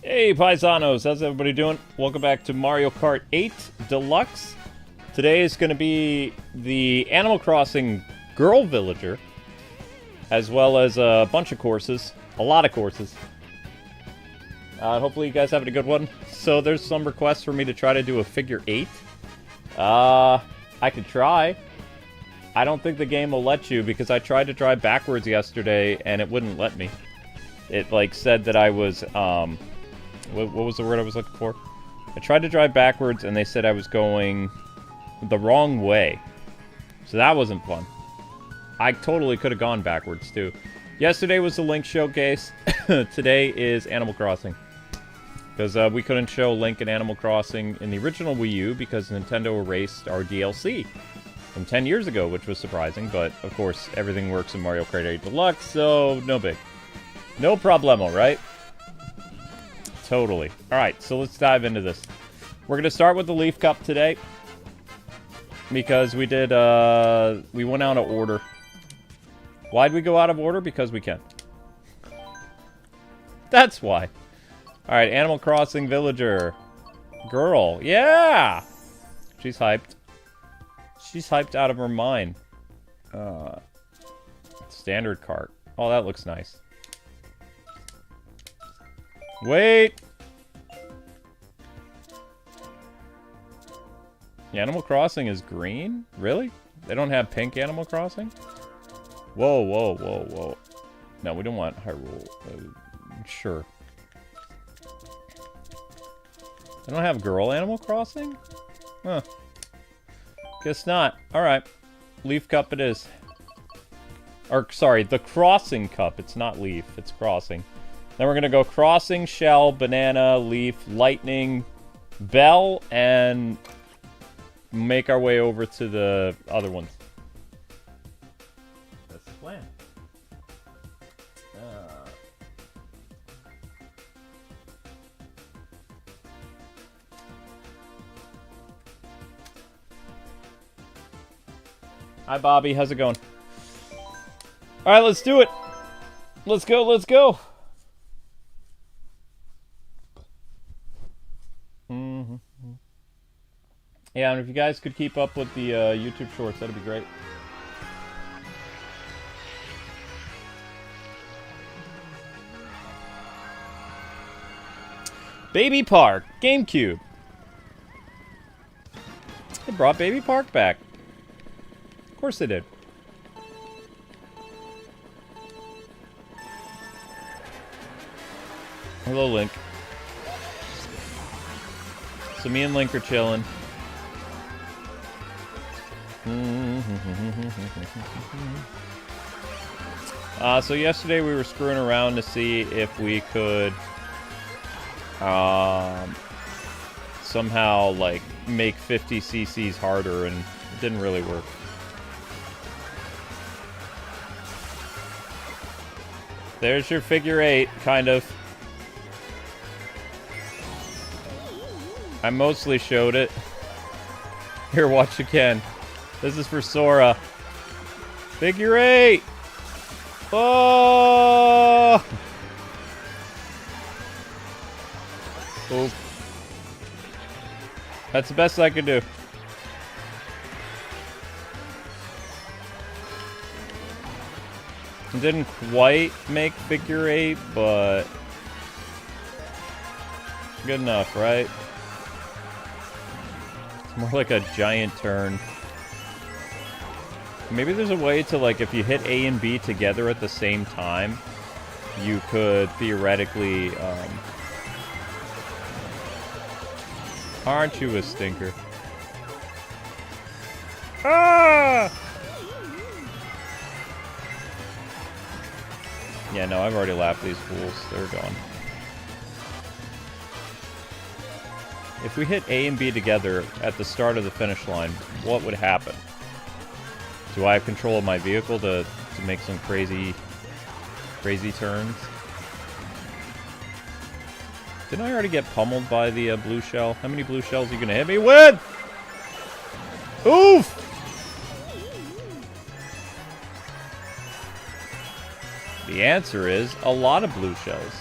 Hey paisanos, how's everybody doing? Welcome back to Mario Kart 8 Deluxe. Today is going to be the Animal Crossing Girl Villager, as well as a bunch of courses, a lot of courses. Hopefully you guys having a good one. So there's some requests for me to try to do a figure 8. I could try. I don't think the game will let you because I tried to drive backwards yesterday and it wouldn't let me. It like said that I was what was the word I was looking for? I tried to drive backwards and they said I was going the wrong way. So that wasn't fun. I totally could have gone backwards too. Yesterday was the Link showcase. Today is Animal Crossing. Because we couldn't show Link and Animal Crossing in the original Wii U because Nintendo erased our DLC from 10 years ago, which was surprising. But, of course, everything works in Mario Kart 8 Deluxe, so no big. No problemo, right? Totally. Alright, so let's dive into this. We're going to start with the Leaf Cup today. Because we did, we went out of order. Why'd we go out of order? Because we can. That's why. Alright, Animal Crossing Villager. Girl. Yeah! She's hyped. She's hyped out of her mind. Standard cart. Oh, that looks nice. Wait! Animal Crossing is green? Really? They don't have pink Animal Crossing? Whoa, whoa, whoa, whoa. No, we don't want Hyrule. Sure. They don't have girl Animal Crossing? Huh. Guess not. Alright. Leaf Cup it is. Or, sorry, the Crossing Cup. It's not Leaf, it's Crossing. Then we're going to go Crossing, Shell, Banana, Leaf, Lightning, Bell, and make our way over to the other ones. That's the plan. Hi, Bobby. How's it going? All right, let's do it. Let's go. Let's go. Yeah, and if you guys could keep up with the YouTube shorts, that'd be great. Baby Park, GameCube. They brought Baby Park back. Of course they did. Hello, Link. So me and Link are chilling. So yesterday we were screwing around to see if we could somehow like make 50 cc's harder, and it didn't really work. There's your figure 8, kind of. I mostly showed it. Here, watch again. This is for Sora. Figure 8! Oh! Oh. That's the best I could do. It didn't quite make figure 8, but good enough, right? It's more like a giant turn. Maybe there's a way to, like, if you hit A and B together at the same time, you could theoretically, aren't you a stinker? Ah! Yeah, no, I've already laughed these fools. They're gone. If we hit A and B together at the start of the finish line, what would happen? Do I have control of my vehicle to make some crazy turns? Didn't I already get pummeled by the blue shell? How many blue shells are you gonna hit me with? Oof! The answer is a lot of blue shells.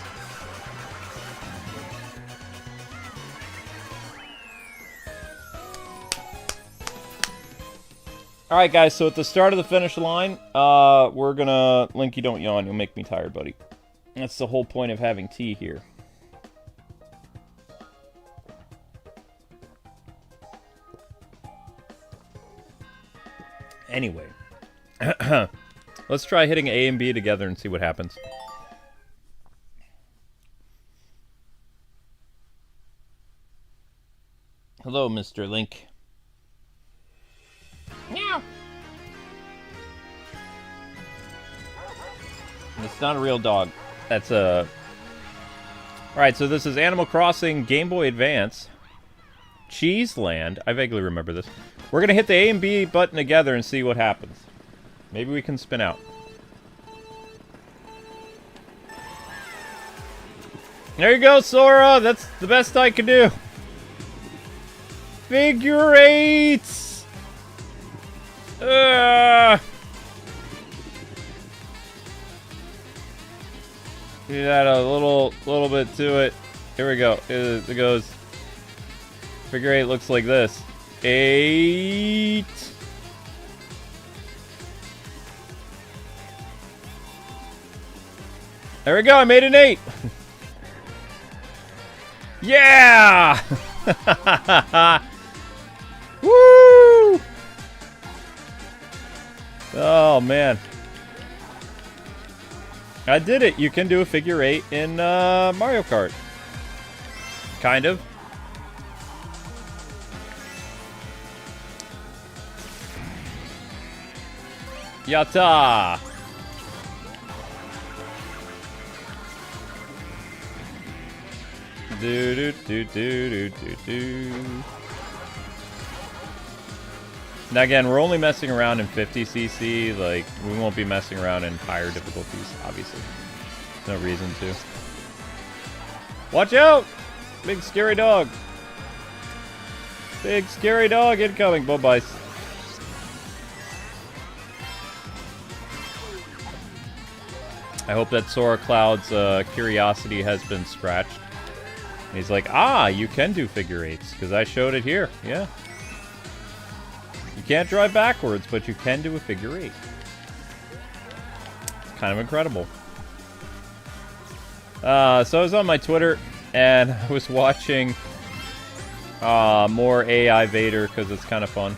Alright, guys, so at the start of the finish line, we're gonna... Linky, don't yawn. You'll make me tired, buddy. That's the whole point of having tea here. Anyway. Let's try hitting A and B together and see what happens. Hello, Mr. Link. Meow. It's not a real dog. That's a... Alright, so this is Animal Crossing Game Boy Advance. Cheese Land. I vaguely remember this. We're gonna hit the A and B button together and see what happens. Maybe we can spin out. There you go, Sora! That's the best I can do. Figure eights! You add a little bit to it. Here we go. It goes. Figure eight looks like this. 8. There we go. I made an 8. Yeah! Woo! Oh, man. I did it. You can do a figure 8 in Mario Kart. Kind of. Yatta! Do do do do do do do. Now again, we're only messing around in 50cc. Like, we won't be messing around in higher difficulties, obviously. No reason to. Watch out! Big scary dog. Big scary dog incoming. Bye-bye. I hope that Sora Cloud's curiosity has been scratched. And he's like, ah, you can do figure eights, because I showed it here. Yeah. You can't drive backwards, but you can do a figure eight. It's kind of incredible. So I was on my Twitter, and I was watching more AI Vader, because it's kind of fun.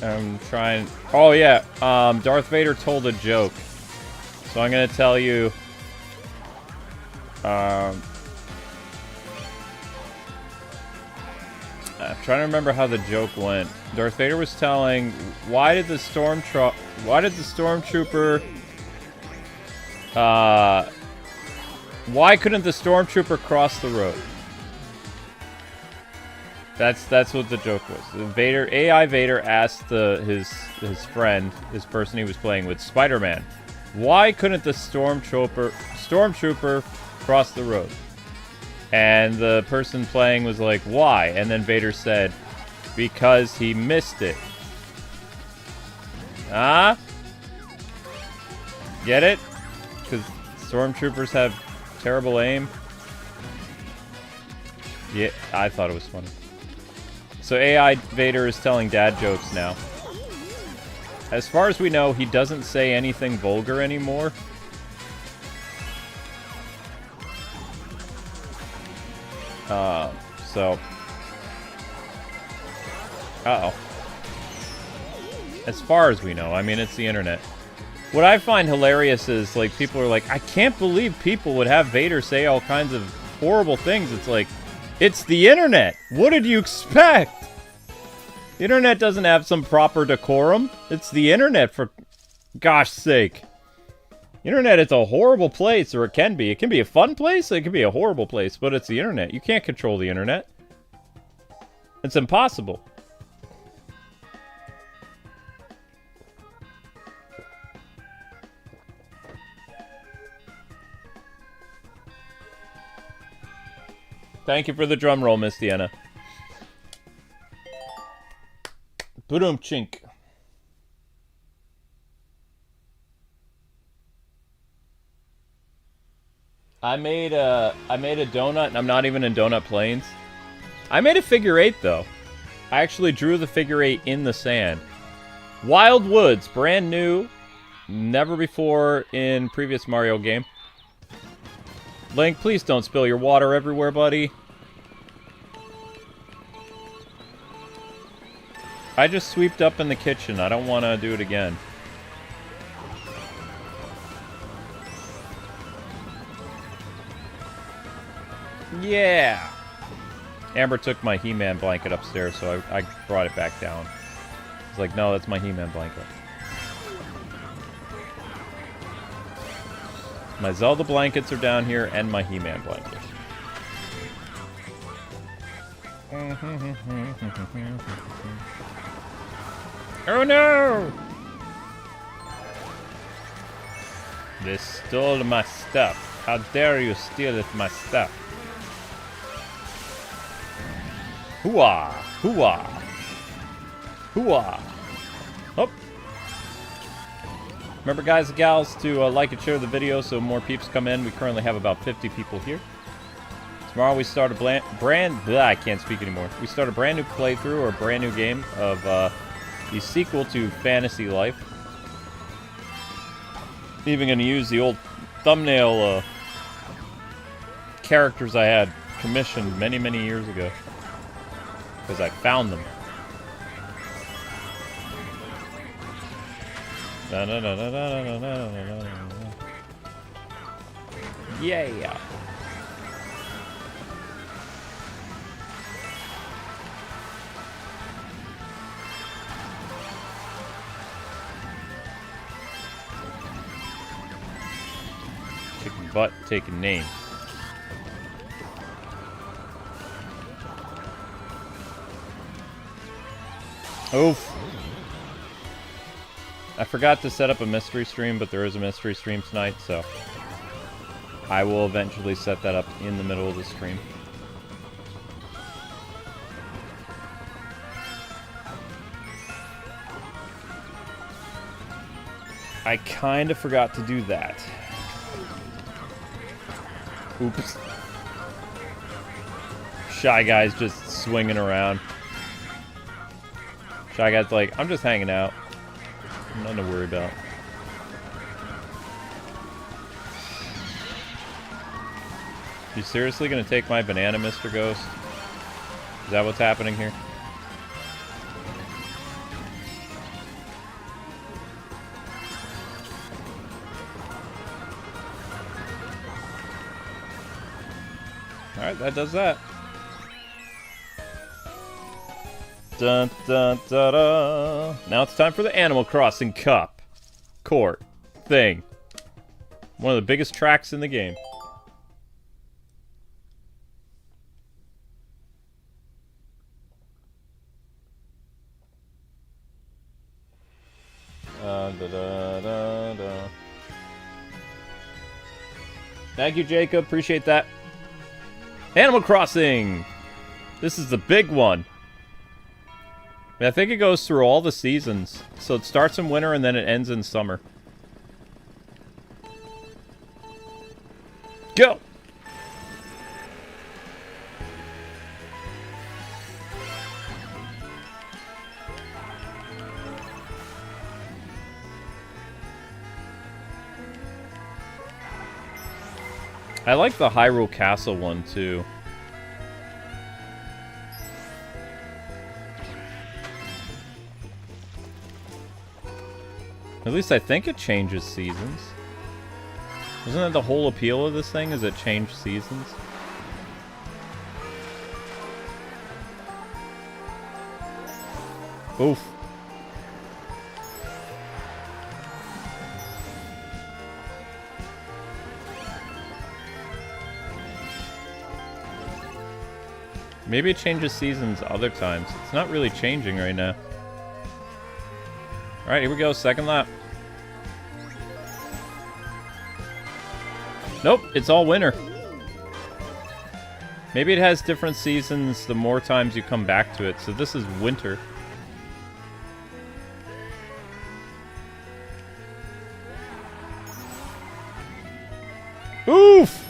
I'm trying... Oh, yeah. Darth Vader told a joke. So I'm going to tell you... I'm trying to remember how the joke went. Darth Vader was telling... Why did the stormtrooper... Why couldn't the stormtrooper cross the road? That's what the joke was. Vader, AI Vader asked his friend, his person he was playing with, Spider-Man, why couldn't the stormtrooper cross the road? And the person playing was like, why? And then Vader said, because he missed it. Ah? Get it? Because stormtroopers have terrible aim. Yeah, I thought it was funny. So AI Vader is telling dad jokes now. As far as we know, he doesn't say anything vulgar anymore. So... Uh-oh. As far as we know. I mean, it's the internet. What I find hilarious is, like, people are like, I can't believe people would have Vader say all kinds of horrible things. It's like, it's the internet! What did you expect? The internet doesn't have some proper decorum. It's the internet, for gosh sake. The internet is a horrible place, or it can be. It can be a fun place, it can be a horrible place, but it's the internet. You can't control the internet. It's impossible. Thank you for the drum roll, Miss Deanna. Boom chink. I made a donut, and I'm not even in Donut Plains. I made a figure 8, though. I actually drew the figure 8 in the sand. Wild Woods, brand new. Never before in previous Mario game. Link, please don't spill your water everywhere, buddy. I just sweeped up in the kitchen. I don't want to do it again. Yeah! Amber took my He-Man blanket upstairs, so I brought it back down. It's like, no, that's my He-Man blanket. My Zelda blankets are down here, and my He-Man blanket. Oh no! They stole my stuff. How dare you steal my stuff? Hooah! Hooah! Hooah! Oh! Remember, guys and gals, to like and share the video so more peeps come in. We currently have about 50 people here. Tomorrow we start a I can't speak anymore. We start a brand new playthrough or a brand new game of the sequel to Fantasy Life. Even going to use the old thumbnail characters I had commissioned many, many years ago. Because I found them. Yeah. Kicking butt, taking names. Oof. I forgot to set up a mystery stream, but there is a mystery stream tonight, so I will eventually set that up in the middle of the stream. I kind of forgot to do that. Oops. Shy Guy's just swinging around. Shy Guy's like, I'm just hanging out. Nothing to worry about. You seriously gonna take my banana, Mr. Ghost? Is that what's happening here? Alright, that does that. Dun, dun, dun, dun. Now it's time for the Animal Crossing Cup. Court. Thing. One of the biggest tracks in the game. Da, da, da, da. Thank you, Jacob. Appreciate that. Animal Crossing! This is the big one. I think it goes through all the seasons. So it starts in winter and then it ends in summer. Go! I like the Hyrule Castle one too. At least I think it changes seasons. Isn't that the whole appeal of this thing, is it change seasons? Oof. Maybe it changes seasons other times. It's not really changing right now. Alright, here we go, second lap. Nope, it's all winter. Maybe it has different seasons the more times you come back to it, so this is winter. Oof!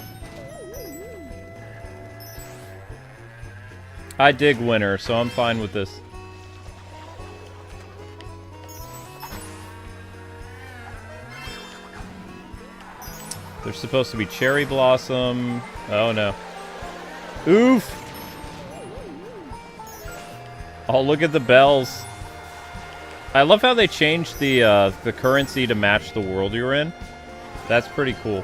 I dig winter, so I'm fine with this. There's supposed to be cherry blossom. Oh no. Oof! Oh, look at the bells. I love how they changed the currency to match the world you're in. That's pretty cool.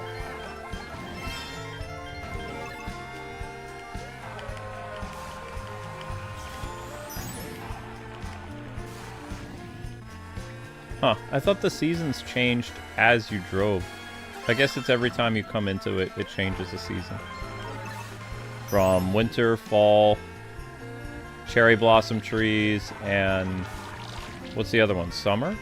Huh. I thought the seasons changed as you drove. I guess it's every time you come into it, it changes the season. From winter, fall, cherry blossom trees, and what's the other one? Summer?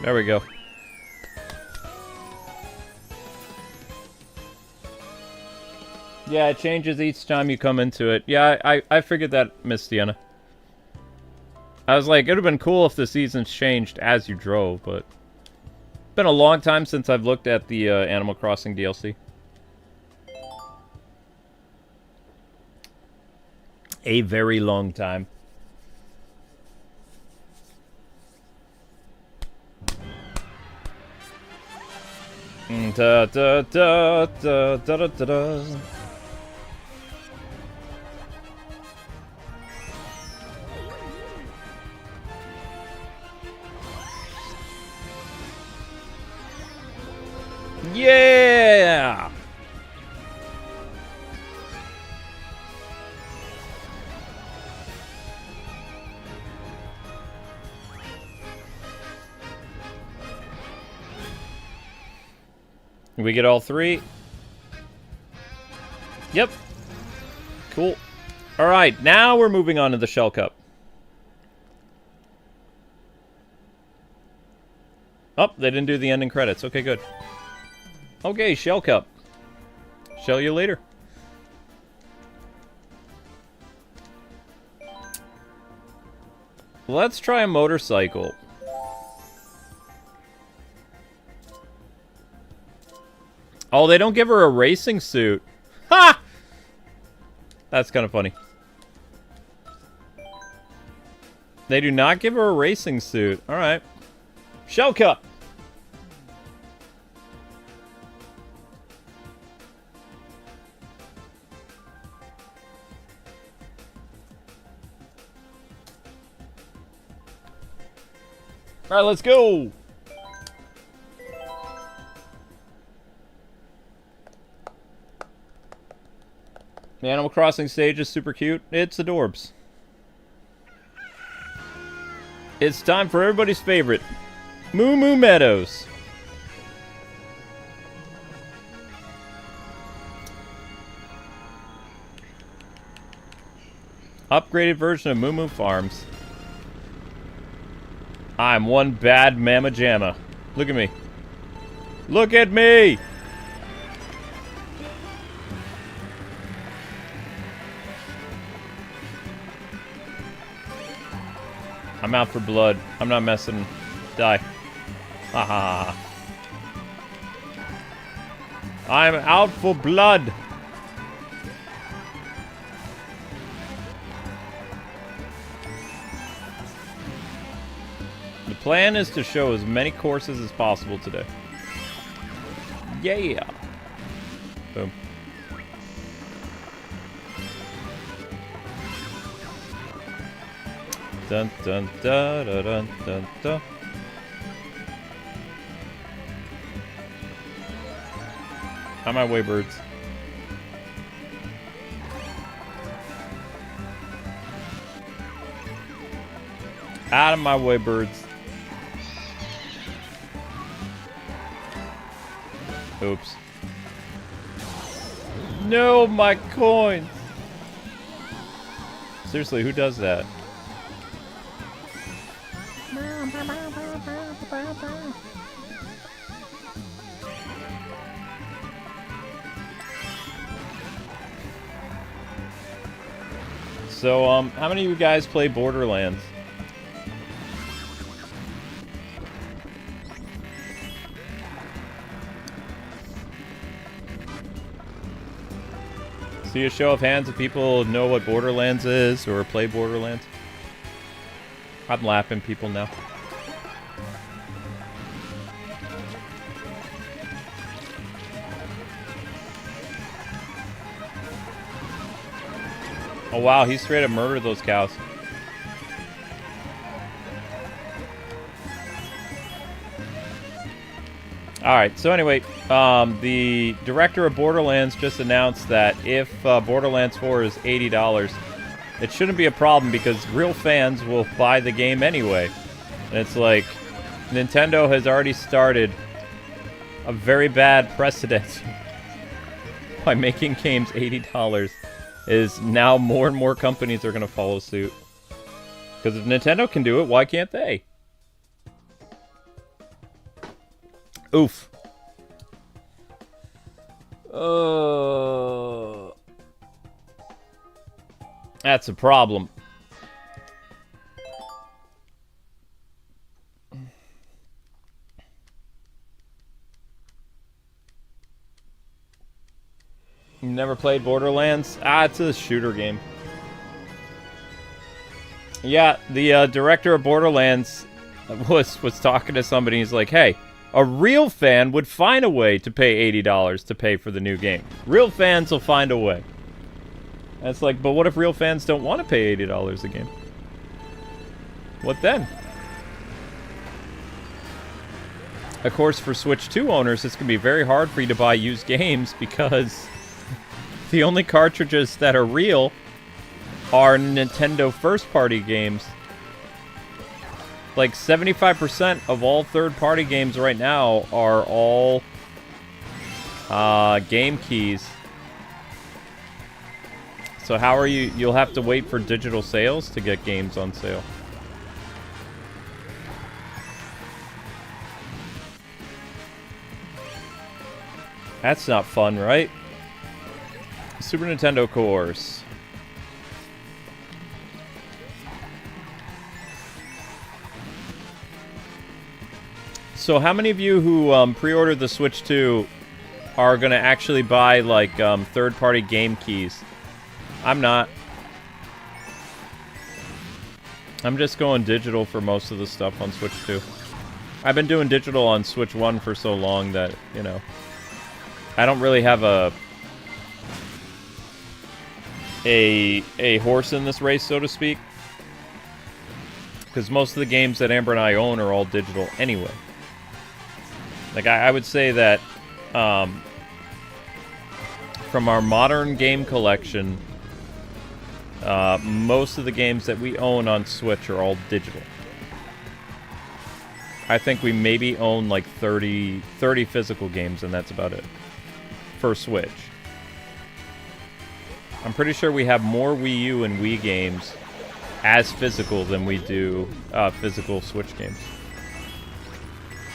There we go. Yeah, it changes each time you come into it. Yeah, I figured that, Miss Deanna. I was like, it would have been cool if the seasons changed as you drove, but... It's been a long time since I've looked at the Animal Crossing DLC. A very long time. Da da da da da da da. Yeah! We get all three. Yep. Cool. Alright, now we're moving on to the Shell Cup. Oh, they didn't do the ending credits. Okay, good. Okay, Shell Cup. Shell you later. Let's try a motorcycle. Oh, they don't give her a racing suit. Ha! That's kind of funny. They do not give her a racing suit. Alright. Shell Cup. Alright, let's go! The Animal Crossing stage is super cute. It's adorbs. It's time for everybody's favorite. Moo Moo Meadows. Upgraded version of Moo Moo Farms. I'm one bad mamma jamma. Look at me. Look at me! I'm out for blood. I'm not messing. Die. Haha. I'm out for blood. The plan is to show as many courses as possible today. Yeah. Boom. Dun dun da da dun dun dun. Out of my way, birds. Out of my way, birds. Oops. No, my coins! Seriously, who does that? So, how many of you guys play Borderlands? See a show of hands if people know what Borderlands is or play Borderlands. I'm laughing people now. Oh wow, he straight up murdered those cows. Alright, so anyway, the director of Borderlands just announced that if Borderlands 4 is $80, it shouldn't be a problem because real fans will buy the game anyway. And it's like, Nintendo has already started a very bad precedent by making games $80. Is now more and more companies are going to follow suit. Because if Nintendo can do it, why can't they? Oof. That's a problem. You never played Borderlands? Ah, it's a shooter game. Yeah, the director of Borderlands was talking to somebody. He's like, hey, a real fan would find a way to pay $80 to pay for the new game. Real fans will find a way. And it's like, but what if real fans don't want to pay $80 a game? What then? Of course, for Switch 2 owners, it's going to be very hard for you to buy used games because the only cartridges that are real are Nintendo first-party games. Like 75% of all third-party games right now are all game keys. So how are you? You'll have to wait for digital sales to get games on sale. That's not fun, right? Super Nintendo course. So how many of you who pre-ordered the Switch 2 are going to actually buy, like, third-party game keys? I'm not. I'm just going digital for most of the stuff on Switch 2. I've been doing digital on Switch 1 for so long that, you know, I don't really have a horse in this race, so to speak. Because most of the games that Amber and I own are all digital anyway. Like, I would say that from our modern game collection, most of the games that we own on Switch are all digital. I think we maybe own like 30 physical games, and that's about it. For Switch. I'm pretty sure we have more Wii U and Wii games as physical than we do physical Switch games.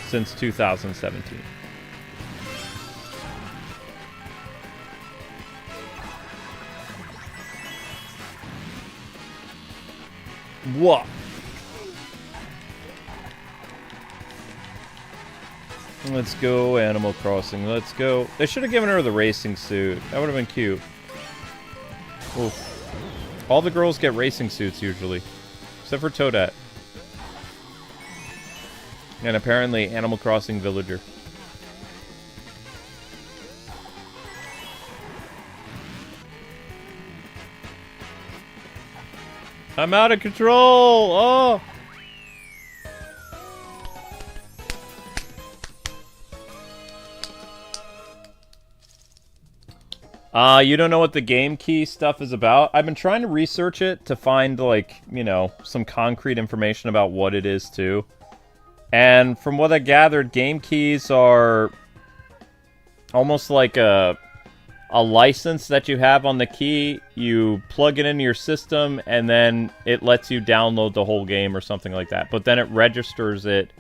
Since 2017. What? Let's go, Animal Crossing. Let's go. They should have given her the racing suit. That would have been cute. Oof. All the girls get racing suits usually. Except for Toadette. And apparently Animal Crossing Villager. I'm out of control! Oh! You don't know what the game key stuff is about? I've been trying to research it to find, like, you know, some concrete information about what it is, too. And from what I gathered, game keys are almost like a license that you have on the key. You plug it into your system, and then it lets you download the whole game or something like that. But then it registers it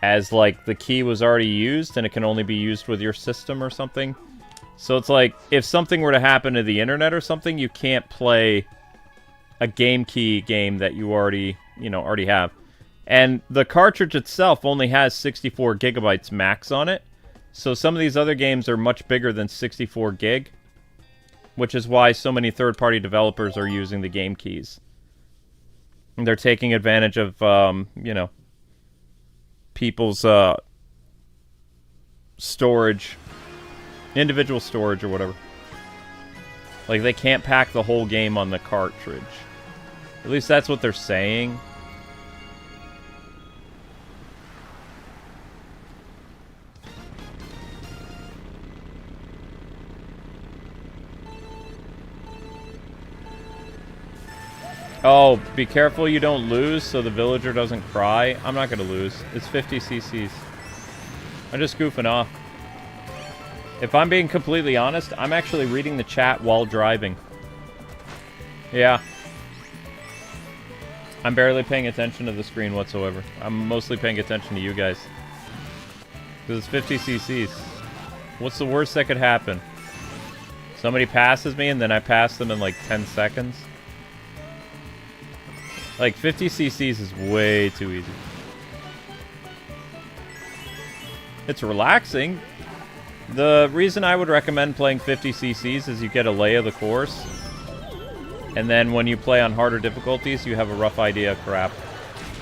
as, like, the key was already used, and it can only be used with your system or something. So it's like, if something were to happen to the internet or something, you can't play a game key game that you already have. And the cartridge itself only has 64 gigabytes max on it. So some of these other games are much bigger than 64 gig, which is why so many third-party developers are using the game keys. And they're taking advantage of, people's storage, individual storage or whatever. Like, they can't pack the whole game on the cartridge. At least that's what they're saying. Oh, be careful you don't lose so the villager doesn't cry. I'm not going to lose. It's 50 cc's. I'm just goofing off. If I'm being completely honest, I'm actually reading the chat while driving. Yeah. I'm barely paying attention to the screen whatsoever. I'm mostly paying attention to you guys. Because it's 50 cc's. What's the worst that could happen? Somebody passes me and then I pass them in like 10 seconds? Like, 50 cc's is way too easy. It's relaxing. The reason I would recommend playing 50 cc's is you get a lay of the course. And then when you play on harder difficulties, you have a rough idea of crap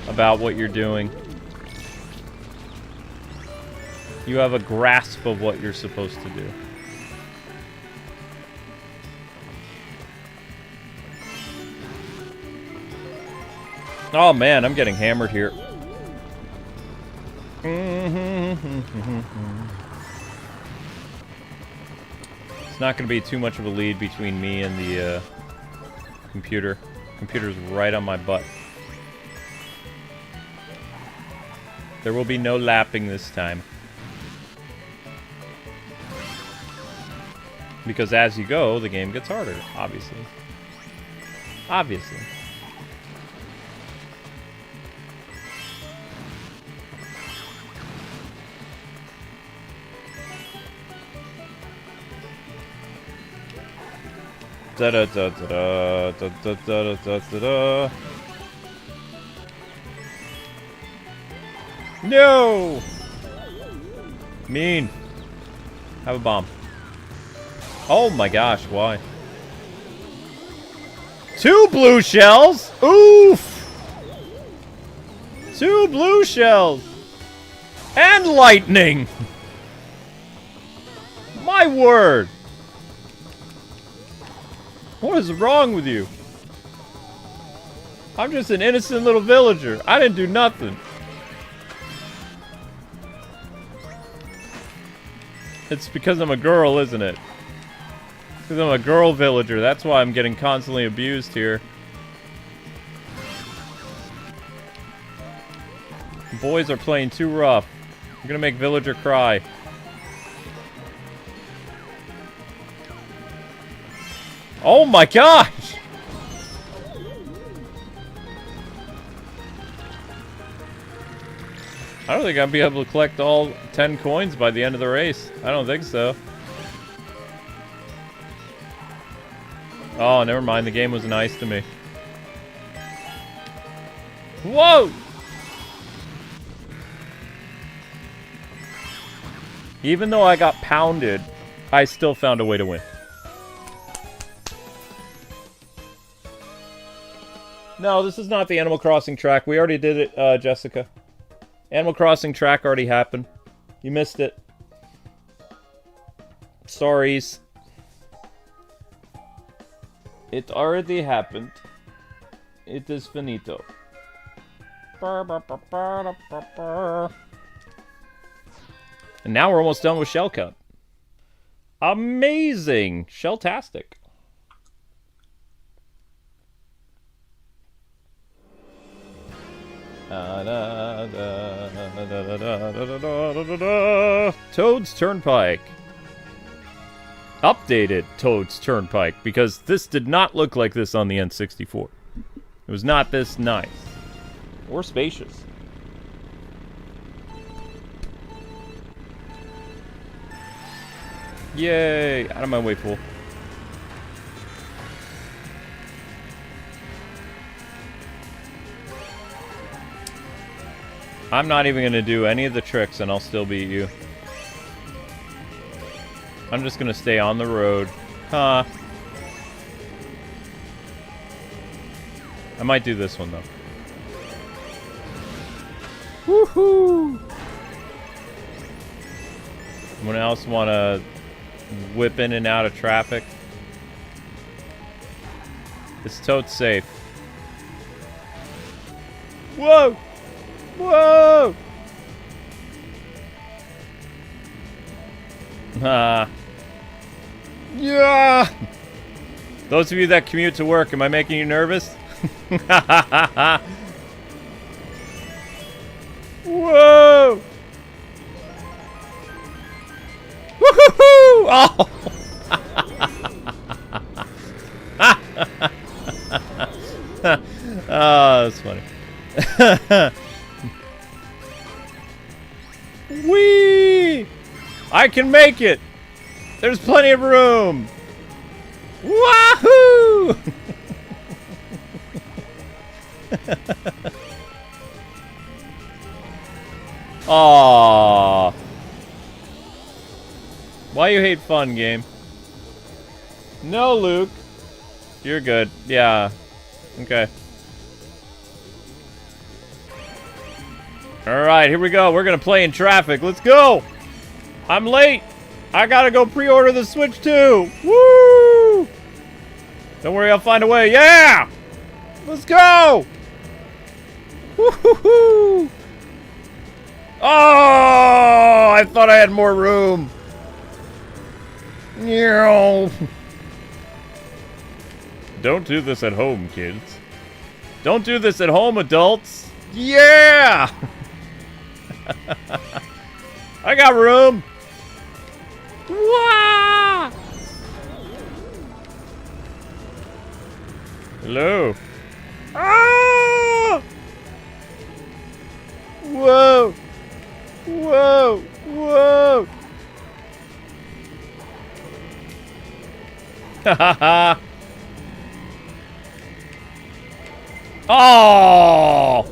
about what you're doing. You have a grasp of what you're supposed to do. Oh man, I'm getting hammered here. It's not going to be too much of a lead between me and the computer. Computer's right on my butt. There will be no lapping this time. Because as you go, the game gets harder, obviously. Obviously. Da da da da da da da da da da. No! Mean. Have a bomb. Oh my gosh, why? 2 blue shells? Oof! 2 blue shells! And lightning! My word! What is wrong with you? I'm just an innocent little villager. I didn't do nothing. It's because I'm a girl, isn't it? Because I'm a girl villager. That's why I'm getting constantly abused here. Boys are playing too rough. I'm gonna make villager cry. Oh my gosh! I don't think I'll be able to collect all 10 coins by the end of the race. I don't think so. Oh, never mind. The game was nice to me. Whoa! Even though I got pounded, I still found a way to win. No, this is not the Animal Crossing track. We already did it, Jessica. Animal Crossing track already happened. You missed it. Sorries. It already happened. It is finito. And now we're almost done with Shell Cut. Amazing! Shell-tastic. Toad's Turnpike. Updated Toad's Turnpike, because this did not look like this on the N64. It was not this nice. Or spacious. Yay! Out of my way, fool. I'm not even gonna do any of the tricks and I'll still beat you. I'm just gonna stay on the road. Huh. I might do this one, though. Woohoo! Anyone else want to whip in and out of traffic? It's totes safe. Whoa! Whoa! Yeah! Those of you that commute to work, am I making you nervous? Whoa! Woohoo! Oh! Oh, that's funny. Whee! I can make it! There's plenty of room! Wahoo! Aww. Why you hate fun, game? No, Luke. You're good. Yeah. Okay. Alright, here we go. We're gonna play in traffic. Let's go! I'm late! I gotta go pre-order the Switch 2! Woo! Don't worry, I'll find a way. Yeah! Let's go! Woo-hoo-hoo! Oh! I thought I had more room. No. Don't do this at home, kids. Don't do this at home, adults. Yeah! I got room. Wah! Hello. Ah! Whoa! Whoa! Whoa! Ha ha ha! Oh!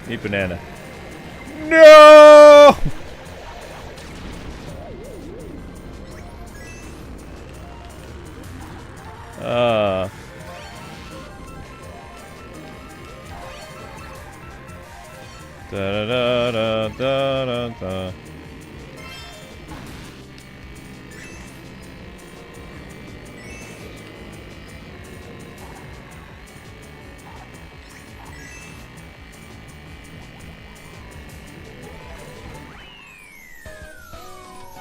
Eat banana. No! Da da da da da da.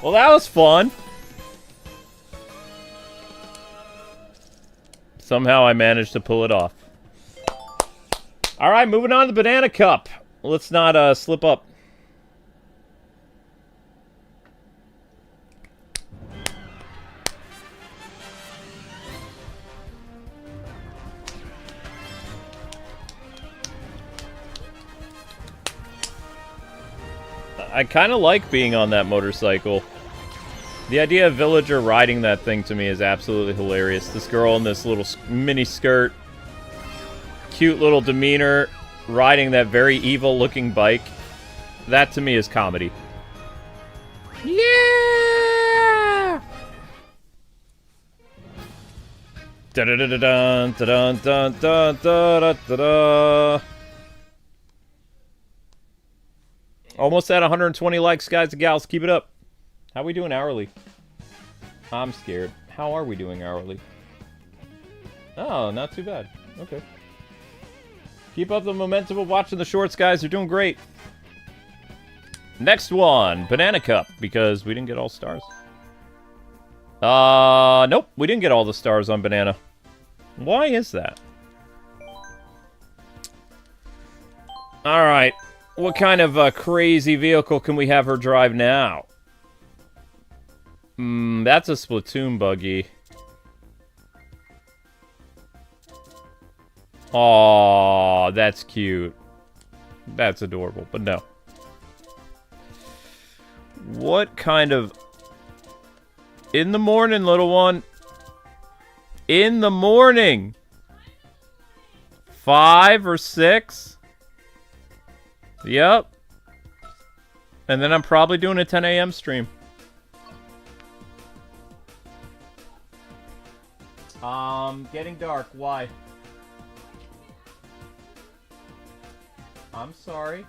Well, that was fun. Somehow I managed to pull it off. Alright, moving on to the Banana Cup. Let's not slip up. I kind of like being on that motorcycle. The idea of Villager riding that thing to me is absolutely hilarious. This girl in this little mini skirt, cute little demeanor, riding that very evil-looking bike. That to me is comedy. Yeah! Da da da da da da da da da da da. Almost at 120 likes, guys and gals. Keep it up. How we doing hourly? I'm scared. How are we doing hourly? Oh, not too bad. Okay. Keep up the momentum of watching the shorts, guys. You're doing great. Next one, Banana Cup, because we didn't get all stars. Nope, we didn't get all the stars on Banana. Why is that? Alright. What kind of crazy vehicle can we have her drive now? That's a Splatoon buggy. Aw, that's cute. That's adorable, but no. What kind of... In the morning, little one. In the morning. 5 or 6? Yep. And then I'm probably doing a 10 a.m. stream. Getting dark. Why? I'm sorry.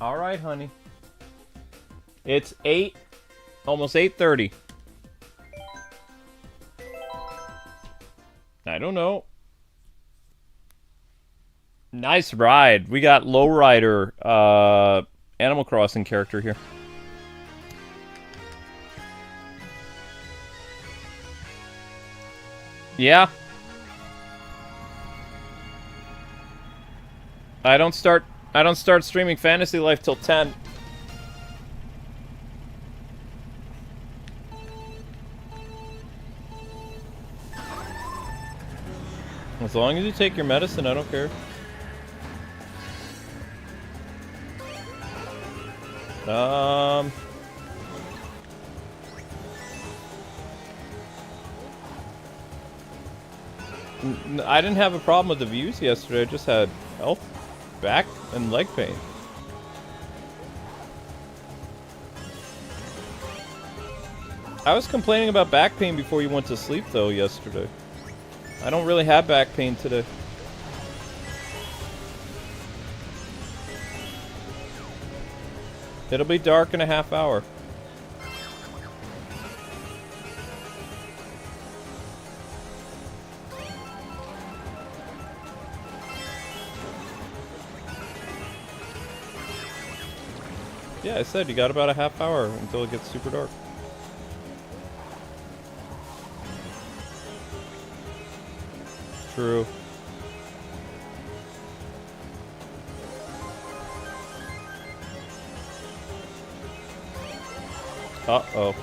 Alright, honey. It's 8, almost 8:30. I don't know. Nice ride. We got Lowrider, Animal Crossing character here. Yeah. I don't start streaming Fantasy Life till 10. As long as you take your medicine, I don't care. I didn't have a problem with the views yesterday. I just had health, back, and leg pain. I was complaining about back pain before you went to sleep, though, yesterday. I don't really have back pain today. It'll be dark in a half hour. Yeah, I said you got about a half hour until it gets super dark. True. Uh-oh.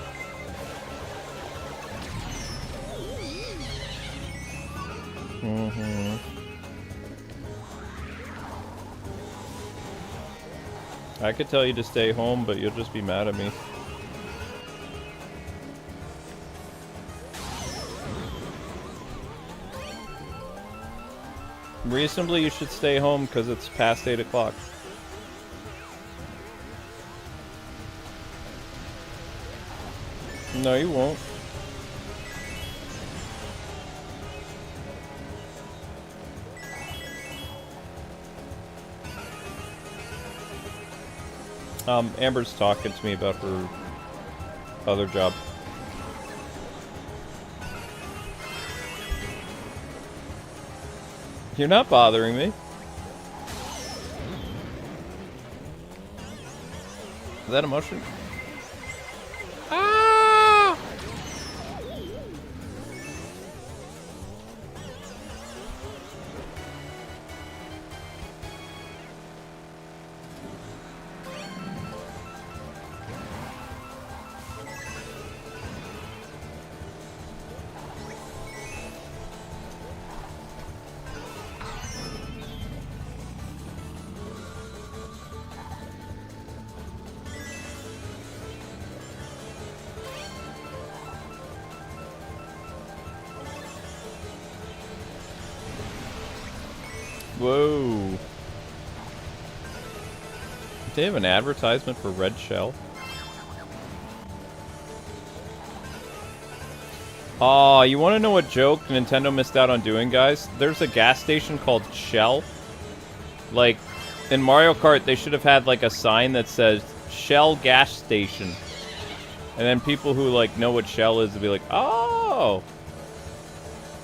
I could tell you to stay home, but you'll just be mad at me. Reasonably, you should stay home because it's past 8 o'clock. No, you won't. Amber's talking to me about her other job. You're not bothering me. Is that emotion? Ah! Whoa. Did they have an advertisement for Red Shell? Aw, you want to know what joke Nintendo missed out on doing, guys? There's a gas station called Shell. Like, in Mario Kart, they should have had, like, a sign that says, Shell Gas Station. And then people who, like, know what Shell is would be like, oh!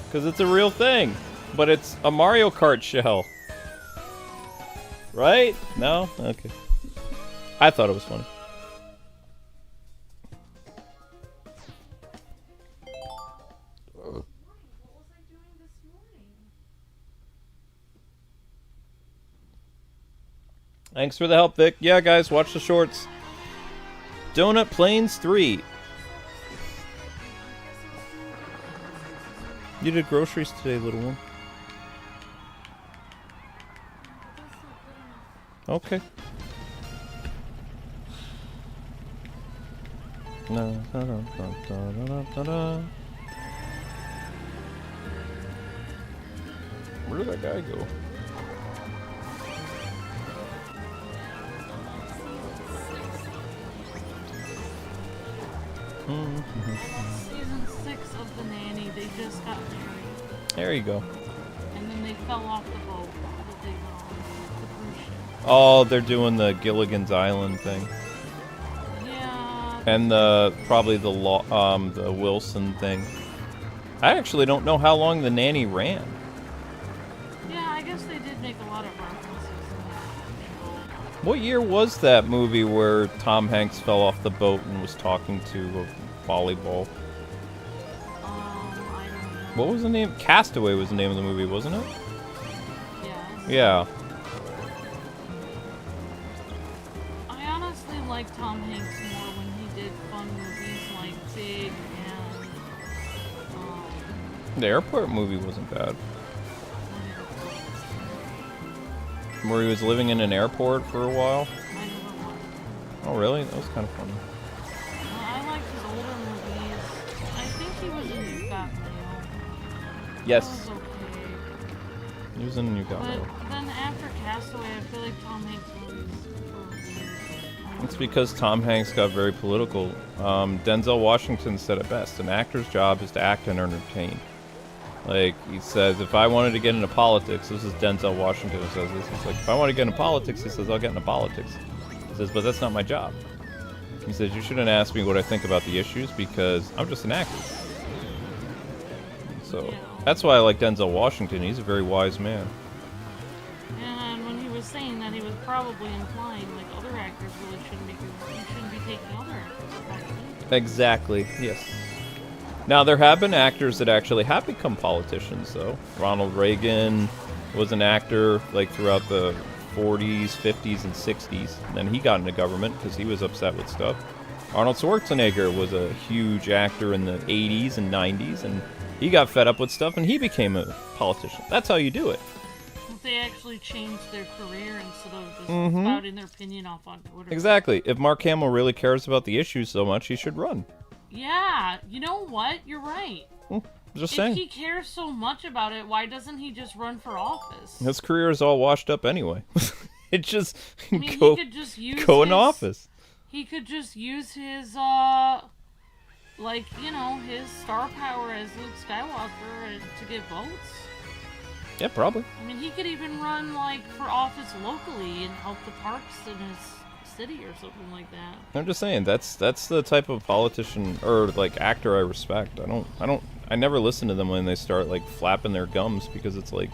Because it's a real thing. But it's a Mario Kart shell. Right? No? Okay. I thought it was funny. Thanks for the help, Vic. Yeah, guys, watch the shorts. Donut Plains 3. You did groceries today, little one. Okay. No. Where did that guy go? Season 6 of The Nanny, they just got married. There you go. And then they fell off the boat that they went on, the cruise ship. Oh, they're doing the Gilligan's Island thing. Yeah. And probably the Wilson thing. I actually don't know how long The Nanny ran. Yeah, I guess they did make a lot of references in that. What year was that movie where Tom Hanks fell off the boat and was talking to a volleyball? I don't know. What was the name? Castaway was the name of the movie, wasn't it? Yes. Yeah. I honestly like Tom Hanks more when he did fun movies like Big and The airport movie wasn't bad. Where he was living in an airport for a while. I never watched. Oh, really? That was kind of fun. I liked his older movies. I think he was in You Got Mail. Yes. That was okay. He was in You Got But Mail. then after Castaway, I feel like Tom Hanks movies were weird. It's because Tom Hanks got very political. Denzel Washington said it best. An actor's job is to act and entertain. Like, he says, if I wanted to get into politics, this is Denzel Washington who says this. He's like, if I want to get into politics, he says, I'll get into politics. He says, but that's not my job. He says, you shouldn't ask me what I think about the issues because I'm just an actor. So, that's why I like Denzel Washington. He's a very wise man. And when he was saying that, he was probably implying, like, other actors really shouldn't be, you shouldn't be taking other actors' advice. Exactly, yes. Now, there have been actors that actually have become politicians, though. Ronald Reagan was an actor, like, throughout the 40s, 50s, and 60s. And then he got into government because he was upset with stuff. Arnold Schwarzenegger was a huge actor in the 80s and 90s, and he got fed up with stuff, and he became a politician. That's how you do it. If they actually changed their career instead of just spouting their opinion off on Twitter. Exactly. If Mark Hamill really cares about the issues so much, he should run. Yeah, you know what? You're right. Just If saying. he cares so much about it, why doesn't he just run for office? His career is all washed up anyway. It just I mean, go, he could just use go in his, office. He could just use his, like, you know, his star power as Luke Skywalker to get votes. Yeah, probably. I mean, he could even run, like, for office locally and help the parks in his city or something like that. I'm just saying that's the type of politician or like actor I respect. I never listen to them when they start like flapping their gums because it's like,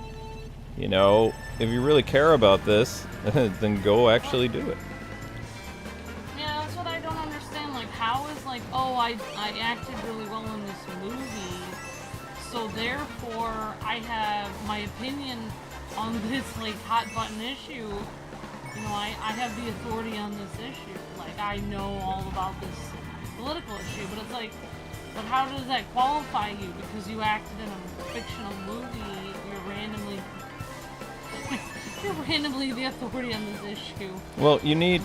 you know, if you really care about this, then go actually do it. Yeah, that's what I don't understand. Like, how is like, oh, I acted really well in this movie, so therefore I have my opinion on this like hot button issue. You know, I have the authority on this issue. Like, I know all about this political issue, but it's like, but how does that qualify you? Because you acted in a fictional movie, you're randomly the authority on this issue. Well, you need,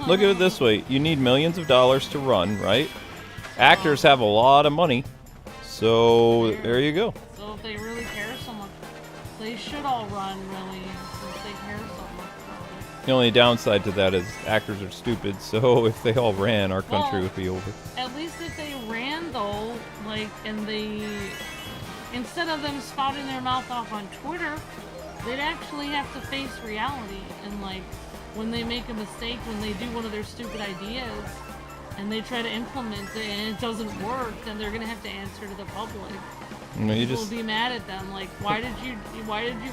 look at it this way, you need millions of dollars to run, right? Actors have a lot of money, so there you go. So if they really care so much, they should all run, really, since they care so much. The only downside to that is actors are stupid, so if they all ran, our country would be over. At least if they ran, though, like, and they, instead of them spouting their mouth off on Twitter, they'd actually have to face reality. And, like, when they make a mistake, when they do one of their stupid ideas, and they try to implement it, and it doesn't work, then they're gonna have to answer to the public. No, you People just will be mad at them, like, why did you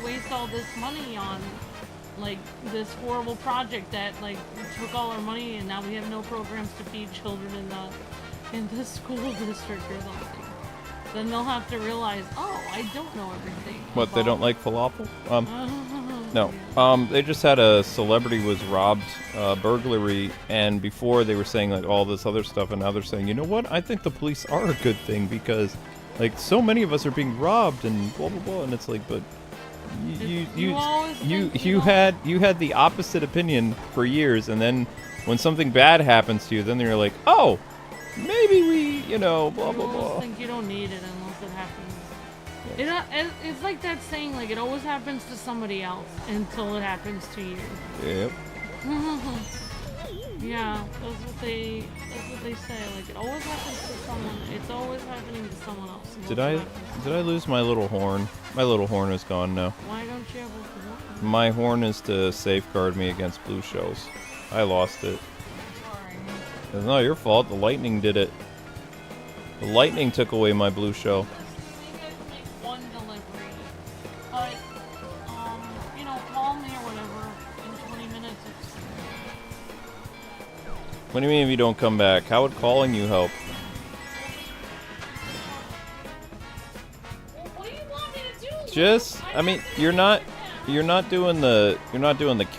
waste all this money on, like, this horrible project that, like, took all our money and now we have no programs to feed children in the school district or something. Then they'll have to realize, oh, I don't know everything. What, they don't like falafel? No. They just had a celebrity was robbed, burglary, and before they were saying like all this other stuff, and now they're saying, you know what? I think the police are a good thing because, like, so many of us are being robbed and blah blah blah, and it's like, but you had the opposite opinion for years, and then when something bad happens to you, then you're like, oh, maybe we, you know, blah blah blah. I think you don't need it unless it happens. It's like that saying, like, it always happens to somebody else until it happens to you. Yep. Yeah, that's what they say. Like, it always happens to someone. It's always happening to someone else. Did I lose my little horn? My little horn is gone now. Why don't you have a horn? My horn is to safeguard me against blue shells. I lost it. Sorry. It's not your fault. The lightning did it. The lightning took away my blue shell. Maybe I can make one delivery, but you know, call me or whatever in 20 minutes. What do you mean if you don't come back? How would calling you help? What do you want me to do? Just, I mean, you're not doing the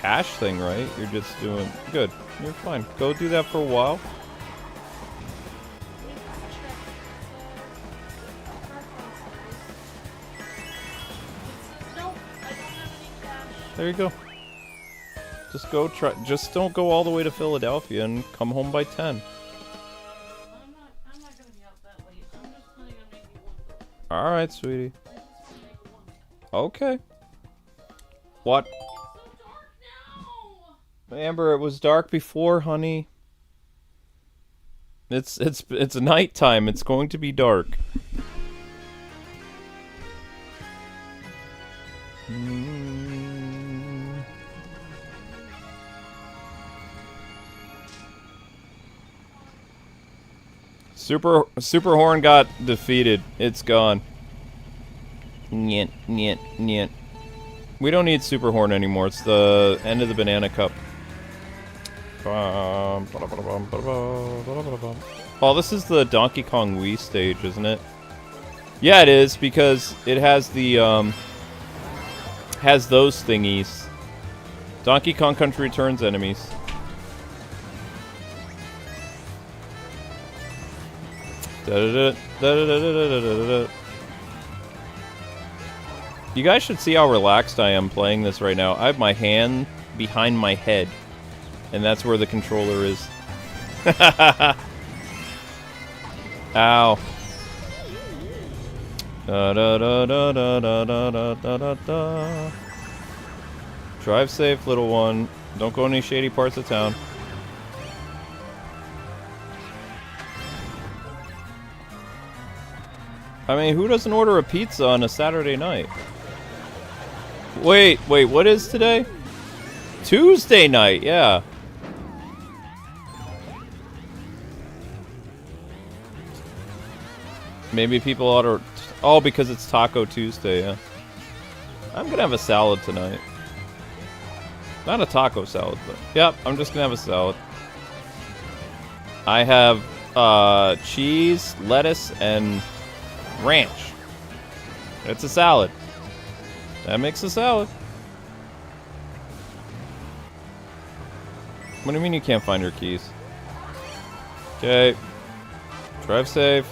cash thing, right? You're just doing good. You're fine. Go do that for a while. There you go. Just go try. Just don't go all the way to Philadelphia and come home by 10. I'm not gonna be out that late. I'm just planning on making one. All right, sweetie. Okay. What? It's so dark now. Amber, it was dark before, honey. It's nighttime. It's going to be dark. Super Horn got defeated. It's gone. Nyet, nyet, nyet. We don't need Super Horn anymore. It's the end of the Banana Cup. Oh, this is the Donkey Kong Wii stage, isn't it? Yeah, it is, because it has the, has those thingies. Donkey Kong Country Returns enemies. You guys should see how relaxed I am playing this right now. I have my hand behind my head, and that's where the controller is. Ow. Drive safe, little one. Don't go any shady parts of town. I mean, who doesn't order a pizza on a Saturday night? Wait, what is today? Tuesday night, yeah. Maybe people ought to... Oh, because it's Taco Tuesday, yeah. I'm gonna have a salad tonight. Not a taco salad, but... Yep, I'm just gonna have a salad. I have, cheese, lettuce, and... ranch. It's a salad. That makes a salad. What do you mean you can't find your keys? Okay. Drive safe.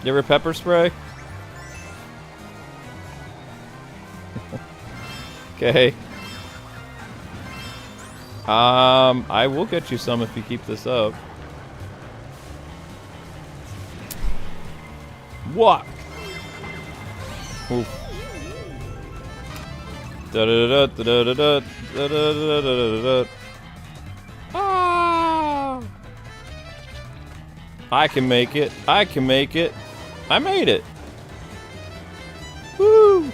You ever pepper spray? Okay. I will get you some if you keep this up. What? Oof. Da da da da da da da da da da da. Ah! I can make it. I can make it. I made it. Woo!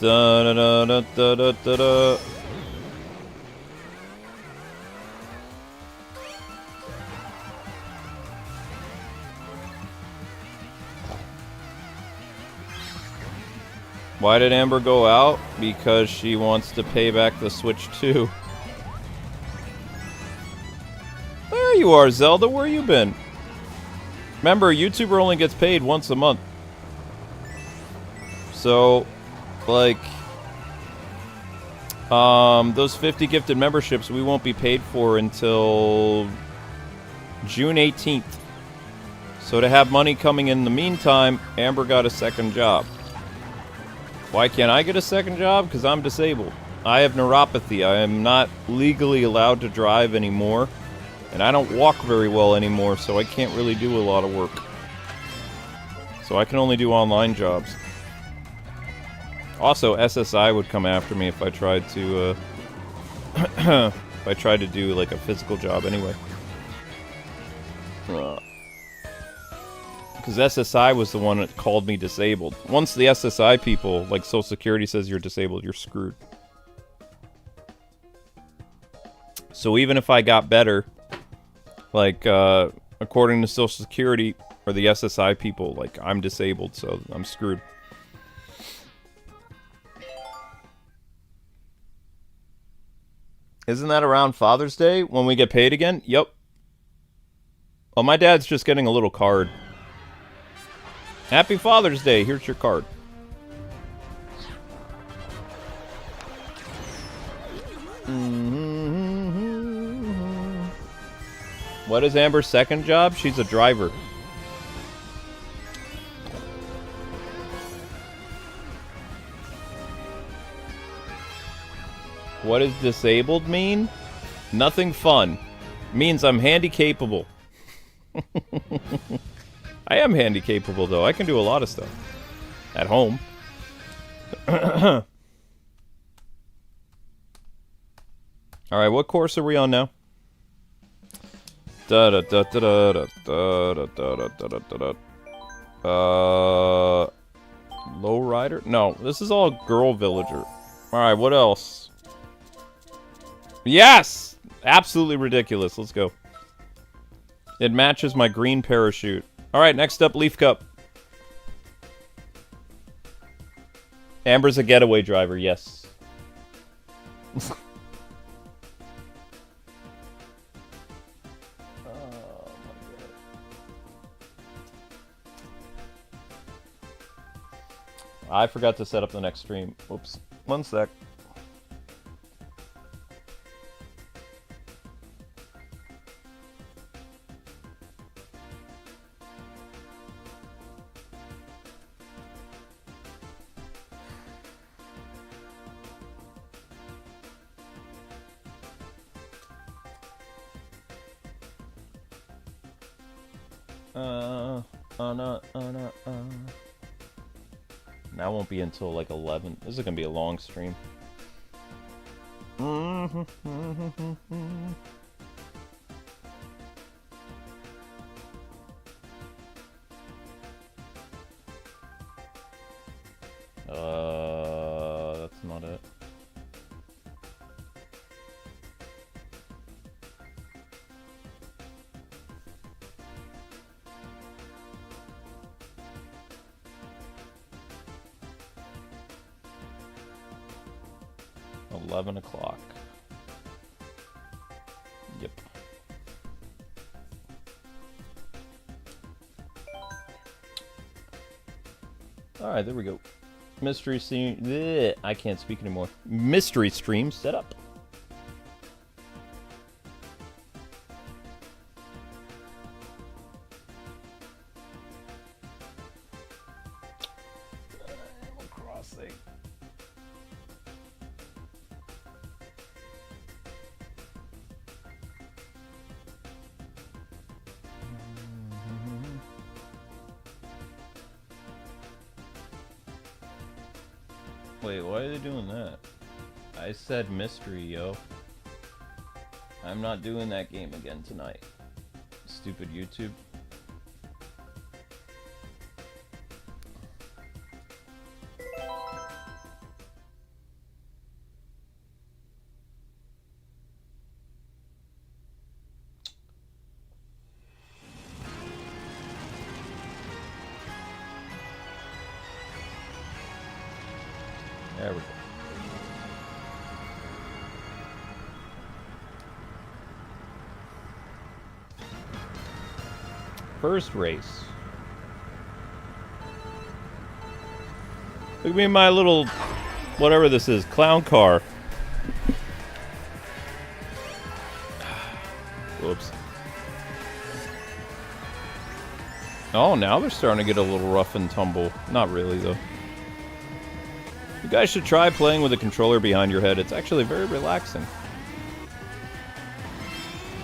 Da da da da da da da da. Why did Amber go out? Because she wants to pay back the Switch 2. There you are, Zelda. Where you been? Remember, YouTuber only gets paid once a month. So, like, those 50 gifted memberships we won't be paid for until June 18th. So to have money coming in the meantime, Amber got a second job. Why can't I get a second job? Because I'm disabled. I have neuropathy. I am not legally allowed to drive anymore. And I don't walk very well anymore, so I can't really do a lot of work. So I can only do online jobs. Also, SSI would come after me if I tried to, if I tried to do, like, a physical job anyway. Because SSI was the one that called me disabled. Once the SSI people, like Social Security says you're disabled, you're screwed. So even if I got better, like, according to Social Security, or the SSI people, like, I'm disabled, so I'm screwed. Isn't that around Father's Day when we get paid again? Yep. Oh, my dad's just getting a little card. Happy Father's Day. Here's your card. What is Amber's second job? She's a driver. What does disabled mean? Nothing fun. Means I'm handy-capable. I am handy-capable, though. I can do a lot of stuff. At home. Alright, what course are we on now? Lowrider? No, this is all girl villager. Alright, what else? Yes! Absolutely ridiculous. Let's go. It matches my green parachute. Alright, next up, Leaf Cup. Amber's a getaway driver, yes. I forgot to set up the next stream. Oops. One sec. That won't be until like 11. This is gonna be a long stream. That's not it. $11 o'clock. Yep. Alright, there we go. Mystery stream. Bleh, I can't speak anymore. Mystery stream set up. Animal Crossing. Wait, why are they doing that? I said mystery, yo. I'm not doing that game again tonight. Stupid YouTube. There we go. First race. Look at me in my little, whatever this is, clown car. Whoops. Oh, now they're starting to get a little rough and tumble. Not really, though. You guys should try playing with a controller behind your head. It's actually very relaxing.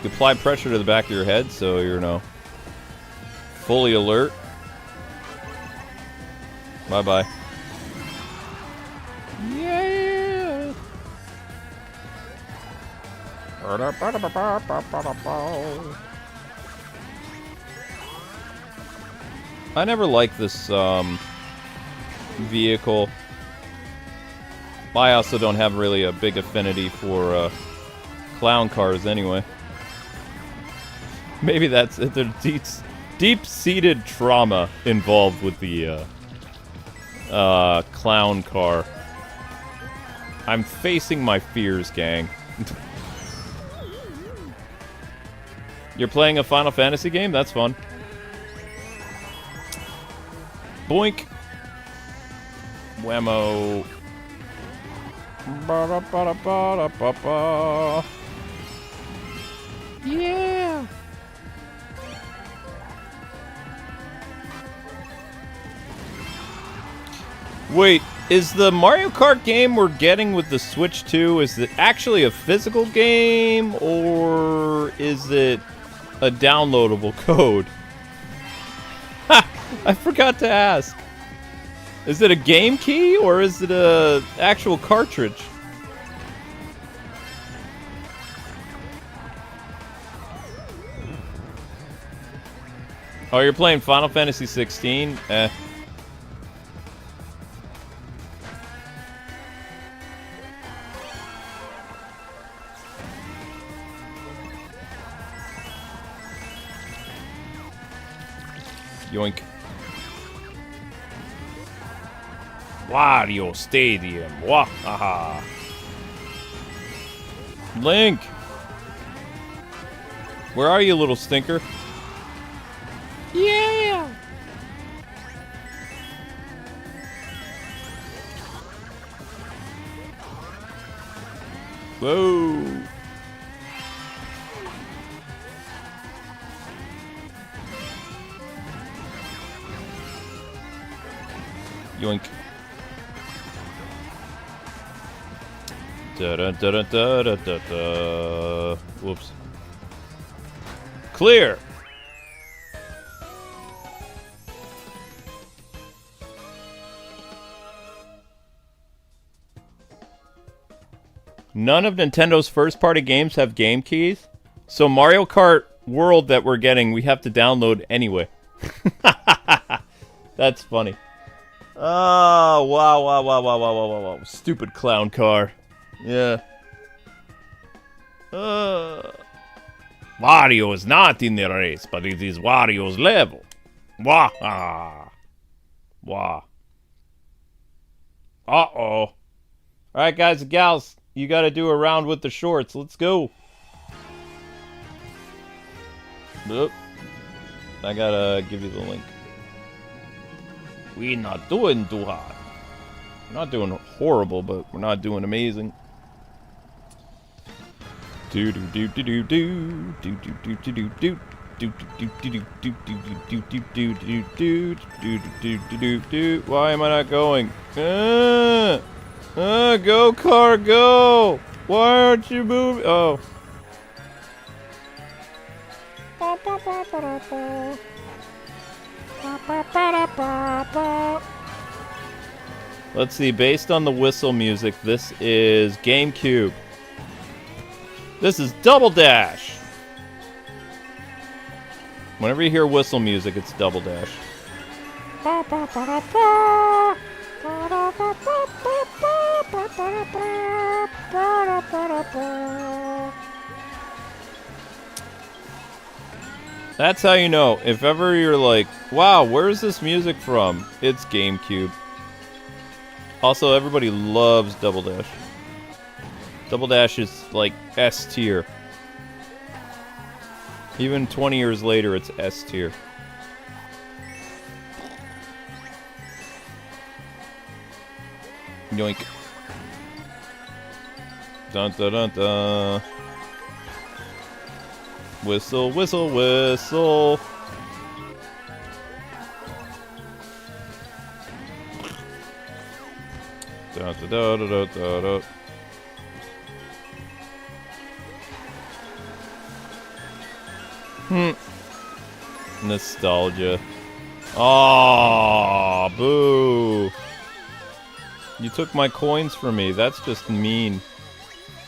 You apply pressure to the back of your head, so you're, you know, fully alert. Bye-bye. Yeah! I never liked this, vehicle. I also don't have really a big affinity for, clown cars anyway. Maybe that's it. There's deep-seated trauma involved with the, clown car. I'm facing my fears, gang. You're playing a Final Fantasy game? That's fun. Boink. Whammo. Ba-da-ba-da-ba-da-ba-ba. Yeah. Wait, is the Mario Kart game we're getting with the Switch 2, is it actually a physical game, or is it a downloadable code? Ha! I forgot to ask. Is it a game key, or is it a actual cartridge? Oh, you're playing Final Fantasy 16? Eh. Yoink. Wario Stadium. Wahaha. Link! Where are you, little stinker? Yeah! Whoa! Yoink. Da-da-da-da-da-da-da. Whoops. Clear! None of Nintendo's first-party games have game keys, so Mario Kart World that we're getting, we have to download anyway. That's funny. Oh, wow. Stupid clown car. Yeah. Wario is not in the race, but it is Wario's level. Wah. Wah. Uh-oh. Alright, guys and gals, you gotta do a round with the shorts. Let's go. Oop. I gotta give you the link. We're not doing too hard. We're not doing horrible, but we're not doing amazing. Do do do do do do do do do do do do do do do do do do do. Why am I not going? Go car, go! Why aren't you moving? Oh. Let's see, based on the whistle music, this is GameCube. This is Double Dash. Whenever you hear whistle music, it's Double Dash. That's how you know. If ever you're like, wow, where's this music from? It's GameCube. Also, everybody loves Double Dash. Double Dash is like S tier. Even 20 years later, it's S tier. Yoink. Dun dun dun dun. Whistle, whistle, whistle. Dun dun dun dun dun dun. Nostalgia. Aww, boo. You took my coins from me. That's just mean.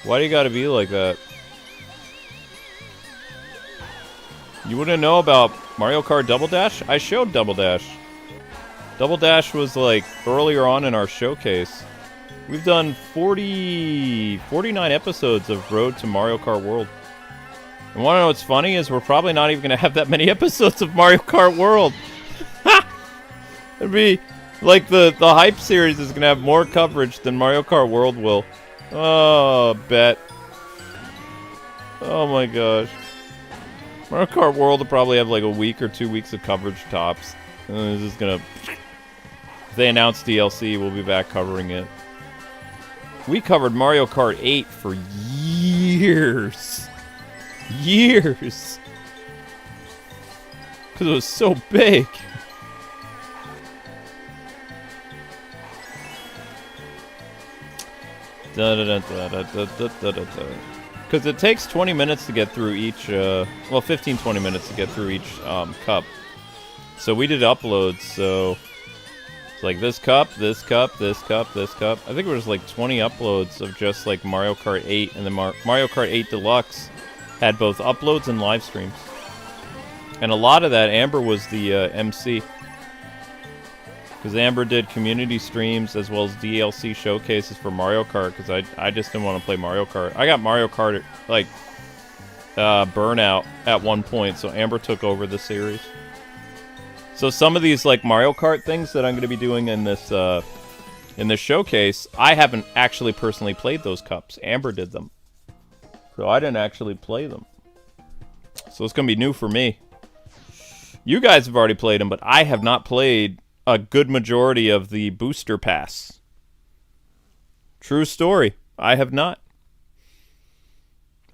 Why do you gotta be like that? You wouldn't know about Mario Kart Double Dash? I showed Double Dash. Double Dash was like earlier on in our showcase. We've done 49 episodes of Road to Mario Kart World. And wanna know what's funny is we're probably not even gonna have that many episodes of Mario Kart World. It'd be like the Hype series is gonna have more coverage than Mario Kart World will. Oh, bet. Oh my gosh. Mario Kart World will probably have like a week or 2 weeks of coverage tops. And then it's just gonna... If they announce DLC, we'll be back covering it. We covered Mario Kart 8 for years. Years. Because it was so big. Because it takes 20 minutes to get through each, well, 15-20 minutes to get through each cup. So we did uploads, so it's like this cup, this cup, this cup, this cup. I think it was like 20 uploads of just like Mario Kart 8, and then Mario Kart 8 Deluxe had both uploads and live streams. And a lot of that, Amber was the MC. Because Amber did community streams as well as DLC showcases for Mario Kart, because I just didn't want to play Mario Kart. I got Mario Kart, like, burnout at one point, so Amber took over the series. So some of these, like, Mario Kart things that I'm going to be doing in this showcase, I haven't actually personally played those cups. Amber did them. So I didn't actually play them. So it's going to be new for me. You guys have already played them, but I have not played a good majority of the booster pass. True story. I have not.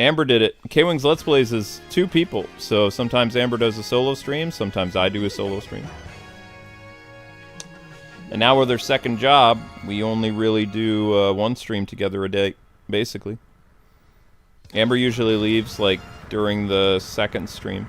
Amber did it. Kwingsletsplays is 2 people, so sometimes Amber does a solo stream, sometimes I do a solo stream. And now with their second job, we only really do 1 stream together a day, basically. Amber usually leaves, like, during the second stream.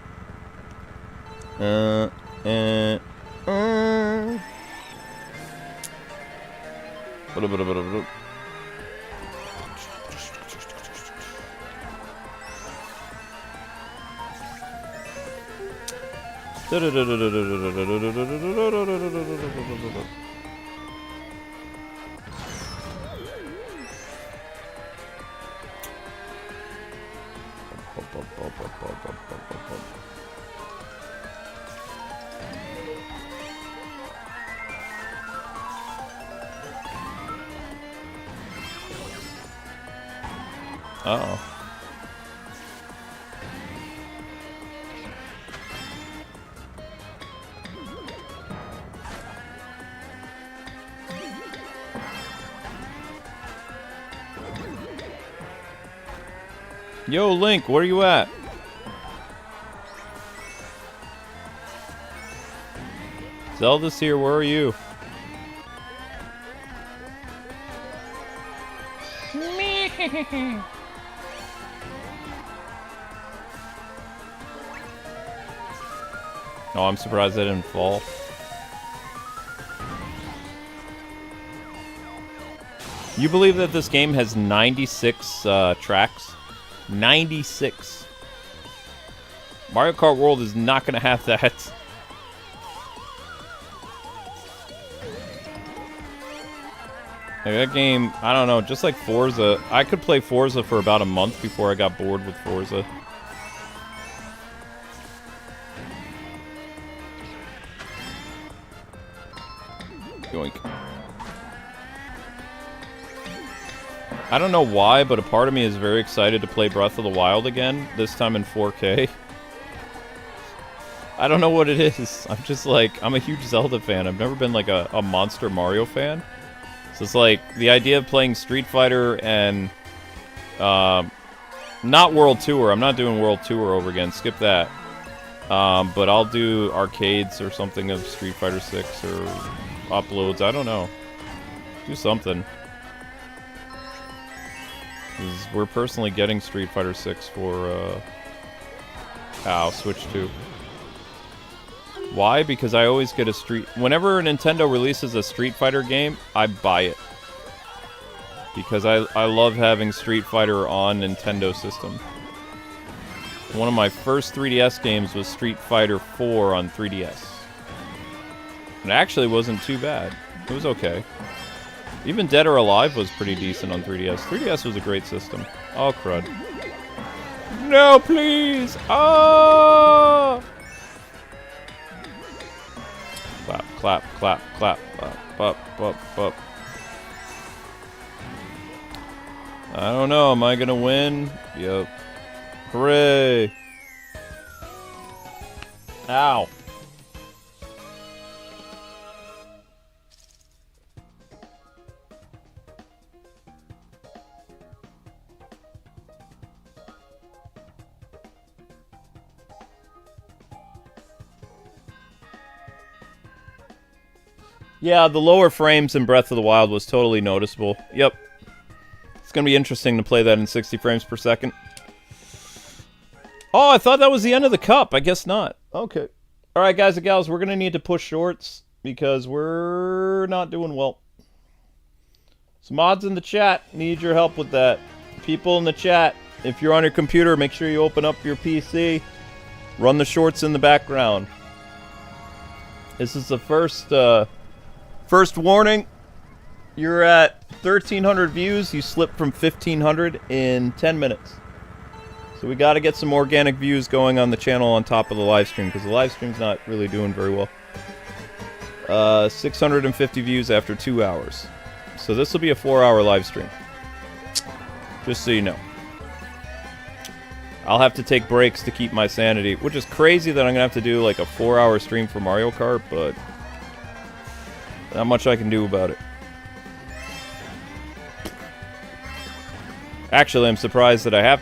Uh-oh. Yo, Link, where are you at? Zelda's here, where are you? Oh, I'm surprised I didn't fall. You believe that this game has 96 tracks? 96. Mario Kart World is not going to have that. Like that game, I don't know, just like Forza. I could play Forza for about a month before I got bored with Forza. Yoink. I don't know why, but a part of me is very excited to play Breath of the Wild again, this time in 4K. I don't know what it is. I'm just like, I'm a huge Zelda fan. I've never been like a Monster Mario fan. So it's like the idea of playing Street Fighter and not World Tour. I'm not doing World Tour over again. Skip that. But I'll do arcades or something of Street Fighter 6 or uploads. I don't know. Do something. 'Cause we're personally getting Street Fighter 6 for Switch 2. Why? Because I always get a whenever Nintendo releases a Street Fighter game, I buy it. Because I love having Street Fighter on Nintendo system. One of my first 3DS games was Street Fighter 4 on 3DS. It actually wasn't too bad. It was okay. Even Dead or Alive was pretty decent on 3DS. 3DS was a great system. Oh, crud. No, please! Oh! Clap, clap, clap, clap, clap, up, up. I don't know, am I gonna win? Yep. Hooray! Ow. Yeah, the lower frames in Breath of the Wild was totally noticeable. Yep. It's gonna be interesting to play that in 60 frames per second. Oh, I thought that was the end of the cup. I guess not. Okay. Alright, guys and gals, we're gonna need to push shorts because we're not doing well. So mods in the chat, need your help with that. People in the chat, if you're on your computer, make sure you open up your PC. Run the shorts in the background. This is the first warning. You're at 1,300 views. You slipped from 1,500 in 10 minutes. So we got to get some organic views going on the channel on top of the live stream, because the live stream's not really doing very well. 650 views after 2 hours. So this will be a 4-hour live stream. Just so you know. I'll have to take breaks to keep my sanity, which is crazy that I'm going to have to do like a 4-hour stream for Mario Kart, but not much I can do about it. Actually, I'm surprised that I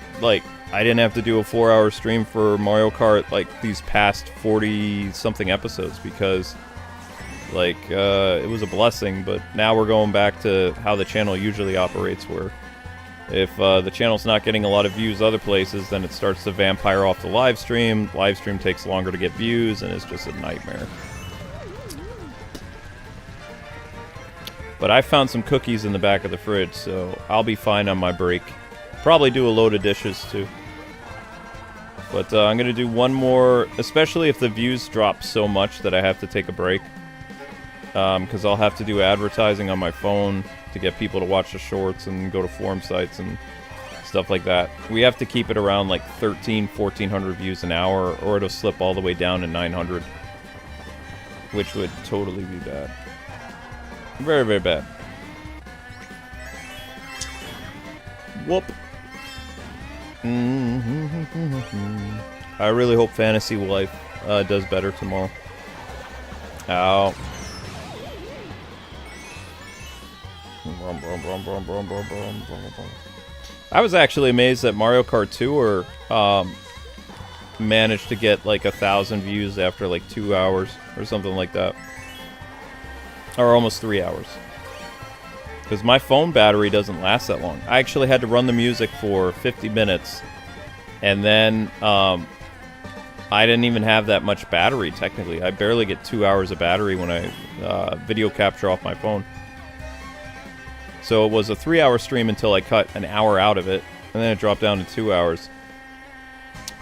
didn't have to do a 4-hour stream for Mario Kart like these past 40-something episodes, because it was a blessing, but now we're going back to how the channel usually operates, where if the channel's not getting a lot of views other places, then it starts to vampire off the live stream. Live stream takes longer to get views, and it's just a nightmare. But I found some cookies in the back of the fridge, so I'll be fine on my break. Probably do a load of dishes, too. But I'm going to do one more, especially if the views drop so much that I have to take a break. Because I'll have to do advertising on my phone to get people to watch the shorts and go to forum sites and stuff like that. We have to keep it around like 1,400 views an hour, or it'll slip all the way down to 900. Which would totally be bad. Very, very bad. Whoop. I really hope Fantasy Life does better tomorrow. Ow. I was actually amazed that Mario Kart Tour managed to get like 1,000 views after like 2 hours or something like that. Or almost 3 hours. Because my phone battery doesn't last that long. I actually had to run the music for 50 minutes. And then I didn't even have that much battery, technically. I barely get 2 hours of battery when I video capture off my phone. So it was a 3-hour stream until I cut an hour out of it. And then it dropped down to 2 hours.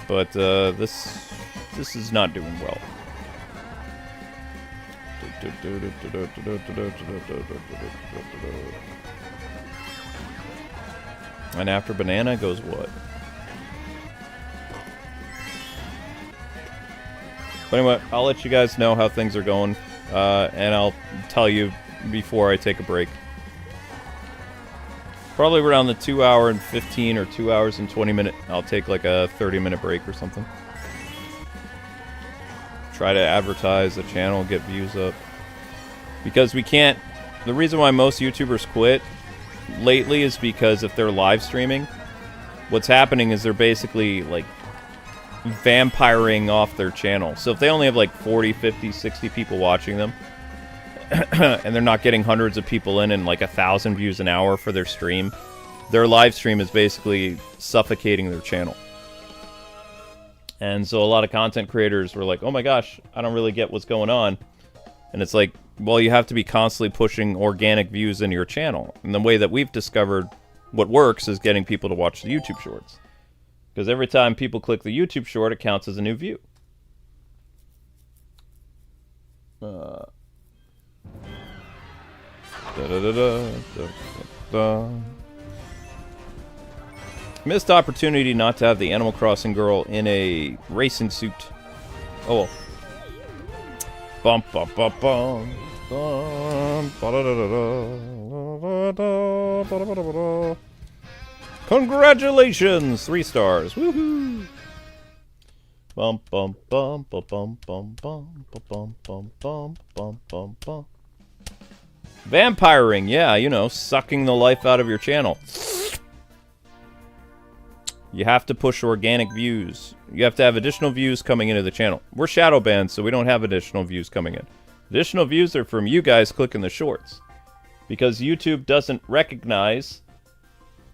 But this is not doing well. And after banana goes what? But anyway, I'll let you guys know how things are going, and I'll tell you before I take a break. Probably around the 2 hour and 15 or 2 hours and 20 minute. I'll take like a 30-minute break or something. Try to advertise the channel, get views up. Because we can't the reason why most YouTubers quit lately is because if they're live streaming, what's happening is they're basically, like, vampiring off their channel. So if they only have, like, 40, 50, 60 people watching them, and they're not getting hundreds of people in and, like, 1,000 views an hour for their stream, their live stream is basically suffocating their channel. And so a lot of content creators were like, oh my gosh, I don't really get what's going on. And it's like, well, you have to be constantly pushing organic views into your channel. And the way that we've discovered what works is getting people to watch the YouTube shorts. Because every time people click the YouTube short, it counts as a new view. Missed opportunity not to have the Animal Crossing girl in a racing suit. Oh well. Bum bum bum bum. Congratulations! 3 stars. Woohoo! Bum bum bum bum bum bum bum bum bum bum bum bum bum. Vampiring, yeah, you know, sucking the life out of your channel. You have to push organic views. You have to have additional views coming into the channel. We're shadow banned, so we don't have additional views coming in. Additional views are from you guys clicking the shorts. Because YouTube doesn't recognize,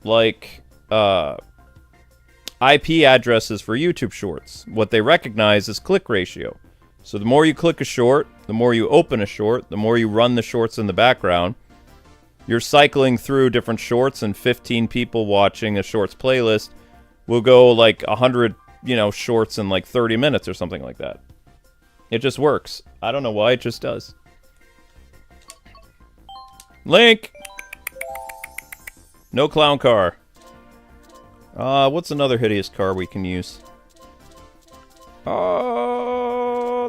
like, IP addresses for YouTube shorts. What they recognize is click ratio. So the more you click a short, the more you open a short, the more you run the shorts in the background, you're cycling through different shorts, and 15 people watching a shorts playlist will go like 100, you know, shorts in like 30 minutes or something like that. It just works. I don't know why, it just does. Link! No clown car. What's another hideous car we can use?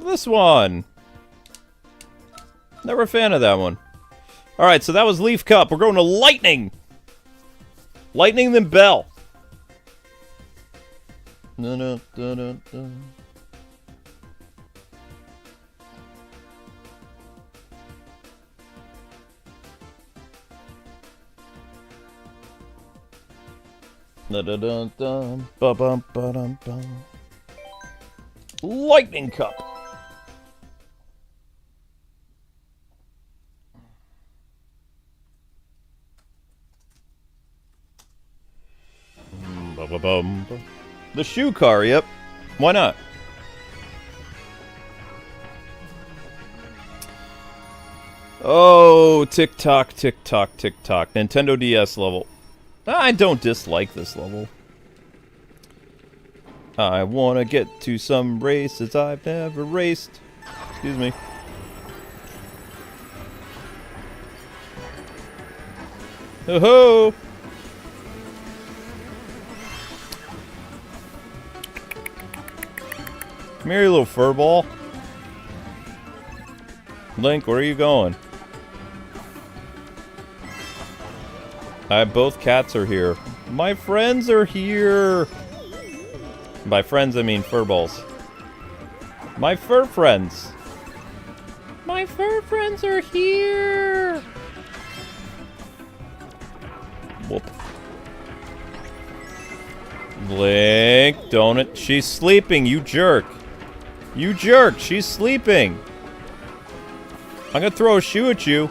This one! Never a fan of that one. Alright, so that was Leaf Cup. We're going to Lightning! Lightning then Bell. No, no, no, no, no. Lightning Cup. The shoe car, yep. Why not? Oh, tick-tock, tick-tock, tick-tock. Nintendo DS level. I don't dislike this level. I want to get to some races I've never raced. Excuse me. Ho-ho! Come here, you little furball. Link, where are you going? Both cats are here. My friends are here! By friends, I mean furballs. My fur friends! My fur friends are here! Whoop. Link, don't it? She's sleeping, you jerk! You jerk! She's sleeping! I'm gonna throw a shoe at you.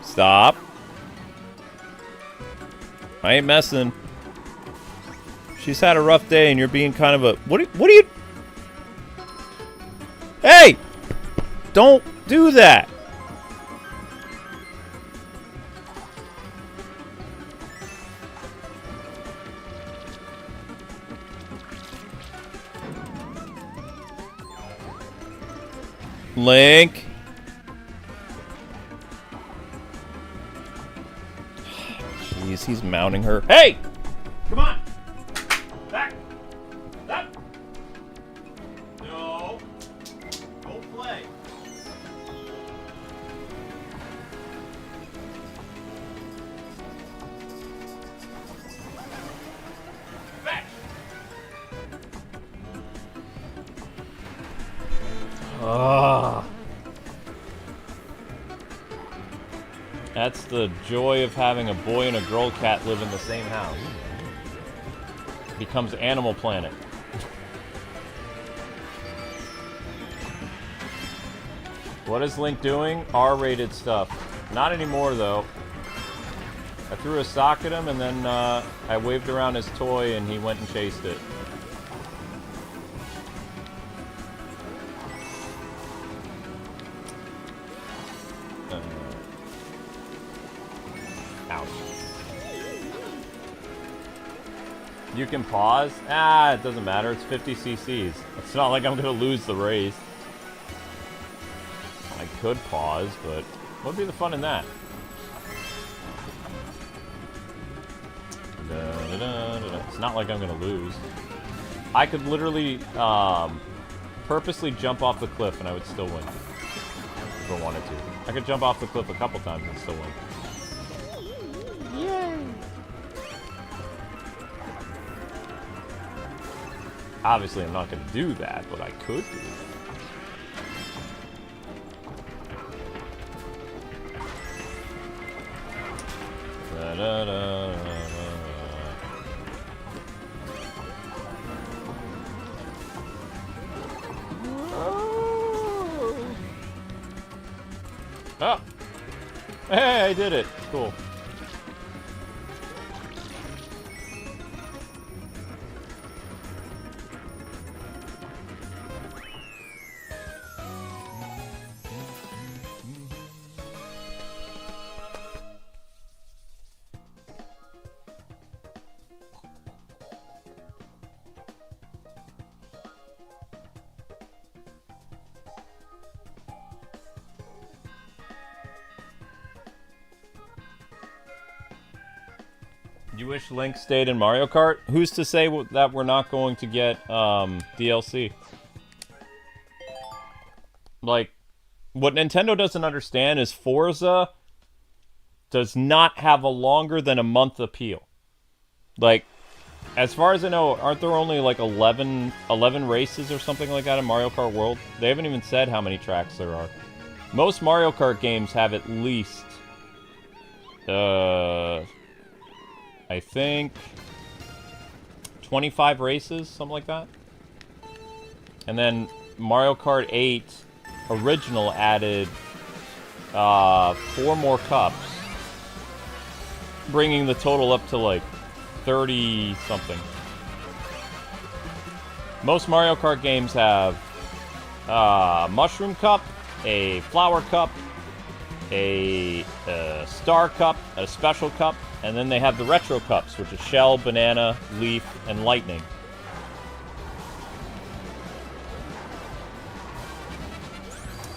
Stop. I ain't messing. She's had a rough day and you're being kind of a... What are you... Hey! Don't do that! Link. Jeez, he's mounting her. Hey! Come on! Back! Up! No! Don't play! Back! Ah. That's the joy of having a boy and a girl cat live in the same house. Becomes Animal Planet. What is Link doing? R-rated stuff. Not anymore, though. I threw a sock at him, and then I waved around his toy, and he went and chased it. Ouch. You can pause? Ah, it doesn't matter. It's 50 cc's. It's not like I'm going to lose the race. I could pause, but what would be the fun in that? It's not like I'm going to lose. I could literally purposely jump off the cliff and I would still win. If I wanted to. I could jump off the cliff a couple times and still win. Yay! Obviously, I'm not going to do that, but I could do that. Oh! Hey, I did it! Cool. You wish Link stayed in Mario Kart? Who's to say that we're not going to get DLC? Like, what Nintendo doesn't understand is Forza does not have a longer than a month appeal. Like, as far as I know, aren't there only like 11 races or something like that in Mario Kart World? They haven't even said how many tracks there are. Most Mario Kart games have at least... I think 25 races, something like that. And then Mario Kart 8 Original added 4 more cups, bringing the total up to like 30 something. Most Mario Kart games have a Mushroom Cup, a Flower Cup, a Star Cup, a Special Cup, and then they have the Retro Cups, which is Shell, Banana, Leaf, and Lightning.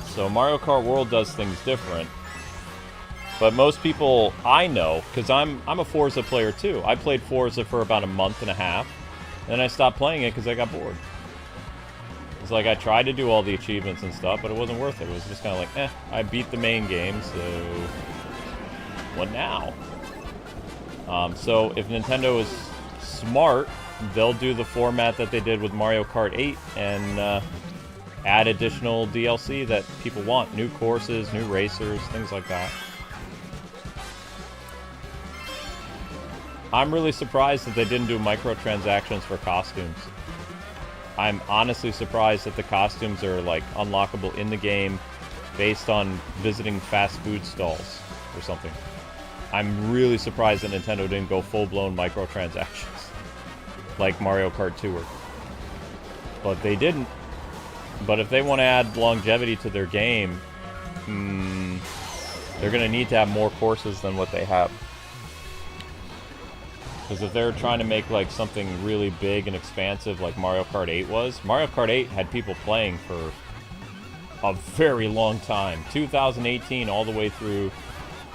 So Mario Kart World does things different. But most people I know, because I'm a Forza player too. I played Forza for about a month and a half, and then I stopped playing it because I got bored. It's like I tried to do all the achievements and stuff, but it wasn't worth it. It was just kind of like, I beat the main game, so what now? So if Nintendo is smart, they'll do the format that they did with Mario Kart 8 and add additional DLC that people want. New courses, new racers, things like that. I'm really surprised that they didn't do microtransactions for costumes. I'm honestly surprised that the costumes are like unlockable in the game based on visiting fast food stalls or something. I'm really surprised that Nintendo didn't go full-blown microtransactions like Mario Kart Tour. But they didn't. But if they want to add longevity to their game, they're going to need to have more courses than what they have. Because if they're trying to make like something really big and expansive like Mario Kart 8 was, Mario Kart 8 had people playing for a very long time. 2018 all the way through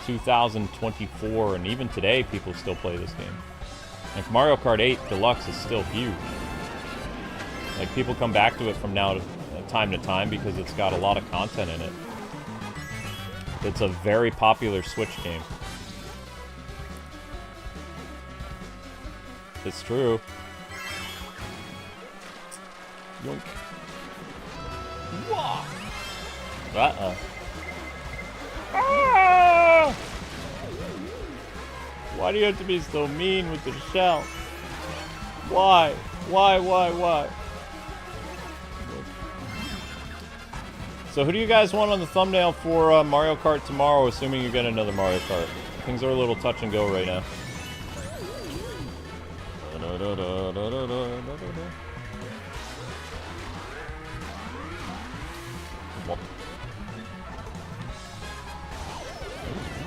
2024, and even today people still play this game. Like Mario Kart 8 Deluxe is still huge. Like people come back to it from time to time because it's got a lot of content in it. It's a very popular Switch game. It's true. Yoink. Wah! Uh-oh. Ah! Why do you have to be so mean with the shell? Why? Why? So who do you guys want on the thumbnail for Mario Kart tomorrow, assuming you get another Mario Kart? Things are a little touch and go right now.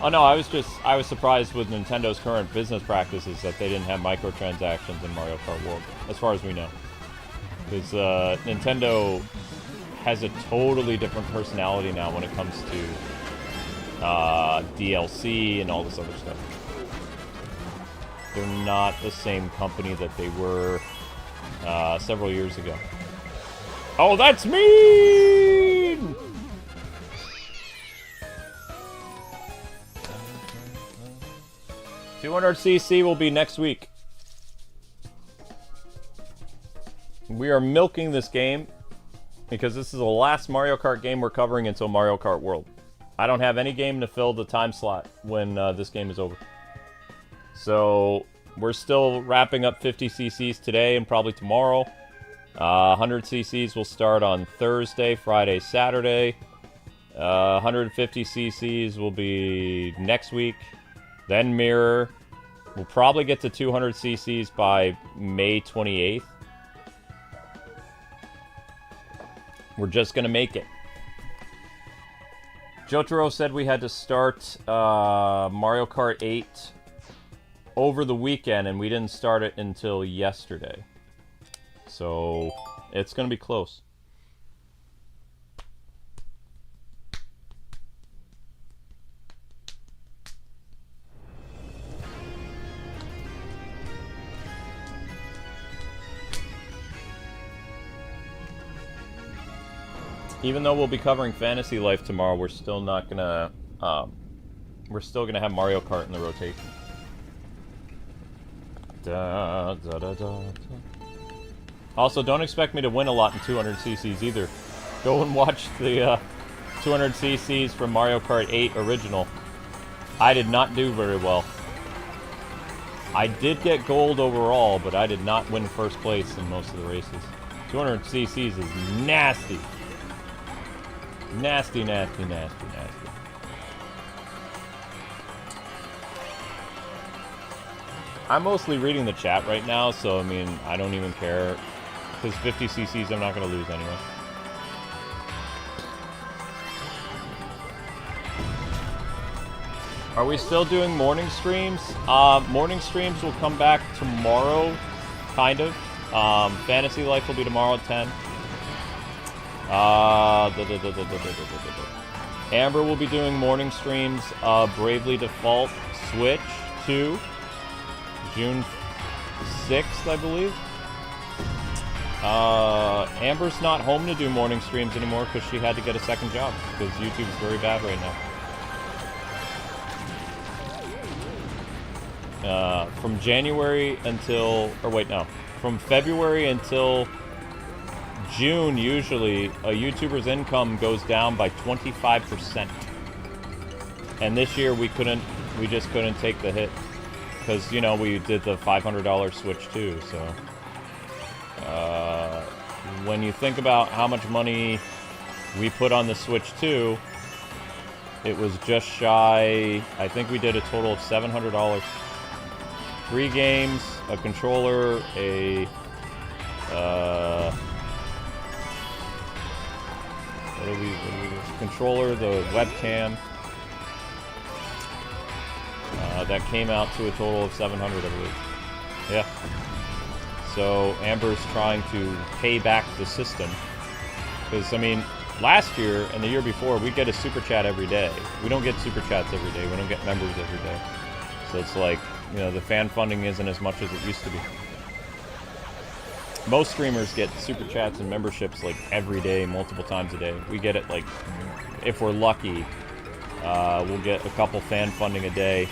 Oh no, I was surprised with Nintendo's current business practices that they didn't have microtransactions in Mario Kart World, as far as we know. Because Nintendo has a totally different personality now when it comes to DLC and all this other stuff. They're not the same company that they were several years ago. Oh, that's mean! $200cc will be next week. We are milking this game because this is the last Mario Kart game we're covering until Mario Kart World. I don't have any game to fill the time slot when this game is over. So we're still wrapping up 50cc's today and probably tomorrow. 100cc's will start on Thursday, Friday, Saturday. 150cc's will be next week. Then Mirror. We'll probably get to 200cc's by May 28th. We're just going to make it. Jotaro said we had to start Mario Kart 8 over the weekend, and we didn't start it until yesterday. So, it's going to be close. Even though we'll be covering Fantasy Life tomorrow, we're still not gonna, have Mario Kart in the rotation. Also, don't expect me to win a lot in 200cc's either. Go and watch the 200cc's from Mario Kart 8 Original. I did not do very well. I did get gold overall, but I did not win first place in most of the races. 200cc's is nasty. Nasty. I'm mostly reading the chat right now, so I mean, I don't even care. Because 50cc's I'm not going to lose anyway. Are we still doing morning streams? Morning streams will come back tomorrow, kind of. Fantasy Life will be tomorrow at 10. Amber will be doing morning streams, Bravely Default Switch 2, June 6th, I believe. Amber's not home to do morning streams anymore because she had to get a second job because YouTube's very bad right now. From January until, from February until June, usually, a YouTuber's income goes down by 25%. And this year we just couldn't take the hit. Because, you know, we did the $500 Switch too, so... when you think about how much money we put on the Switch 2, it was just shy... I think we did a total of $700. 3 games, a controller, a... controller, the webcam. That came out to a total of $700, I believe. Yeah. So Amber's trying to pay back the system. Because, I mean, last year and the year before, we get a super chat every day. We don't get super chats every day. We don't get members every day. So it's like, you know, the fan funding isn't as much as it used to be. Most streamers get super chats and memberships like every day, multiple times a day. We get it like, if we're lucky, we'll get a couple fan funding a day,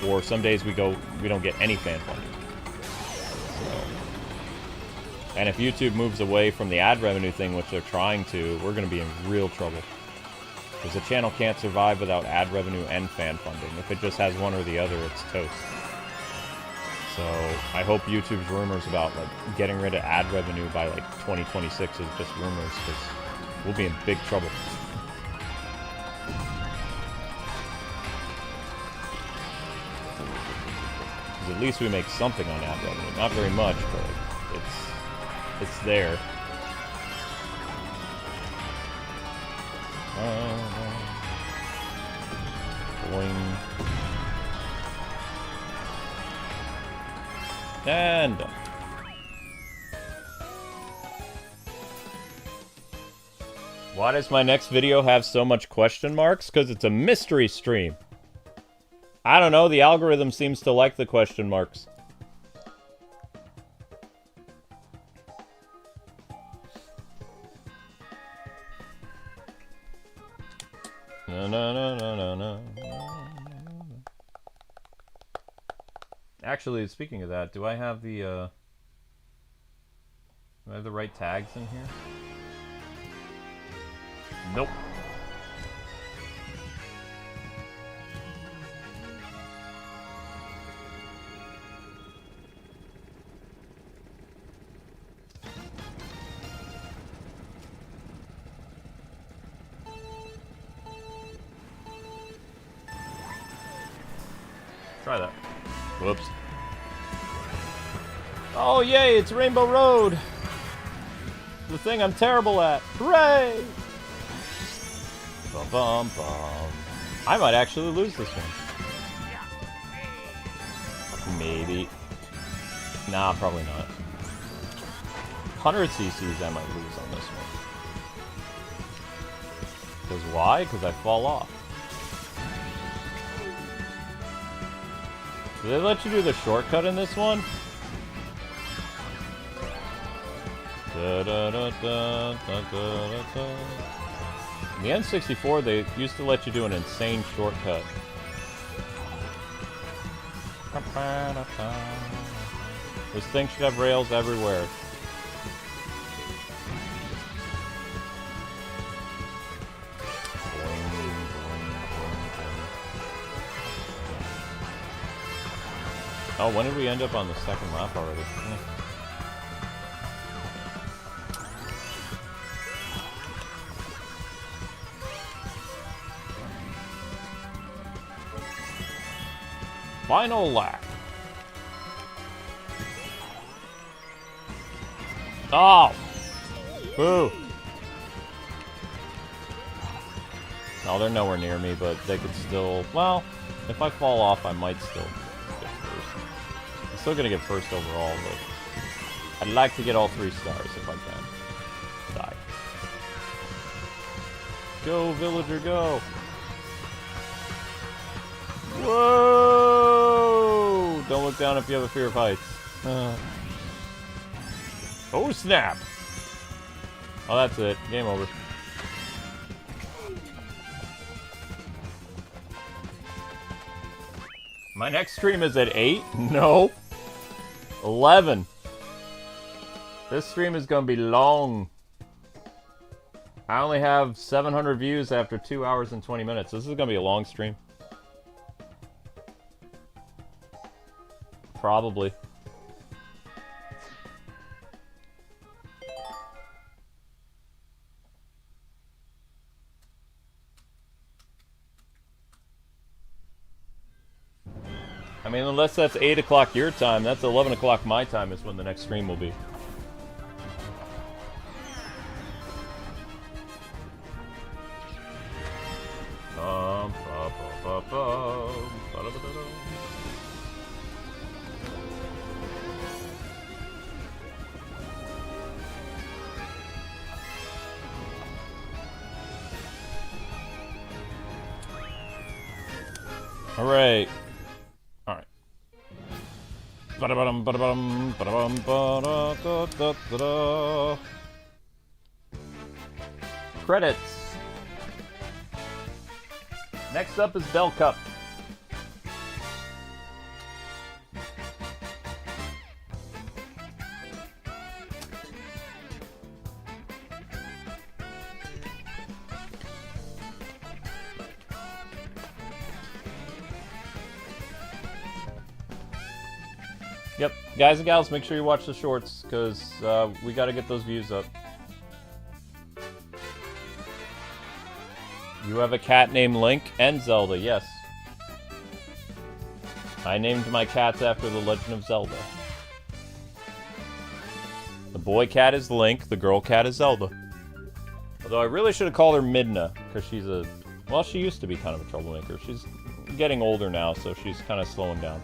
or some days we don't get any fan funding. So, and if YouTube moves away from the ad revenue thing, which they're trying to, we're going to be in real trouble. Because the channel can't survive without ad revenue and fan funding. If it just has one or the other, it's toast. So I hope YouTube's rumors about like getting rid of ad revenue by like 2026 is just rumors, because we'll be in big trouble. At least we make something on ad revenue. Not very much, but it's there. Boing. And done. Why does my next video have so much question marks? Because it's a mystery stream. I don't know, the algorithm seems to like the question marks. No. Actually, speaking of that, do I have the right tags in here? Nope. Try that. Whoops. Oh, yay, it's Rainbow Road! The thing I'm terrible at. Hooray! Bum bum bum. I might actually lose this one. Maybe. Nah, probably not. 100 cc's I might lose on this one. Because why? Because I fall off. Do they let you do the shortcut in this one? In the N64, they used to let you do an insane shortcut. This thing should have rails everywhere. Oh, when did we end up on the second lap already? Final lap. Oh! Boo! No, they're nowhere near me, but they could still... Well, if I fall off, I might still get first. I'm still gonna get first overall, but... I'd like to get all 3 stars if I can. Die. Go, villager, go! Whoa! Don't look down if you have a fear of heights. Oh, snap! Oh, that's it. Game over. My next stream is at 8? No. 11. This stream is gonna be long. I only have 700 views after 2 hours and 20 minutes. This is gonna be a long stream. Probably. I mean, unless that's 8 o'clock your time, that's 11 o'clock my time is when the next stream will be. Hooray. Alright. Credits. Next up is Bell Cup. Guys and gals, make sure you watch the shorts, because we got to get those views up. You have a cat named Link and Zelda, yes. I named my cats after The Legend of Zelda. The boy cat is Link, the girl cat is Zelda. Although I really should have called her Midna, because she's a... Well, she used to be kind of a troublemaker. She's getting older now, so she's kind of slowing down.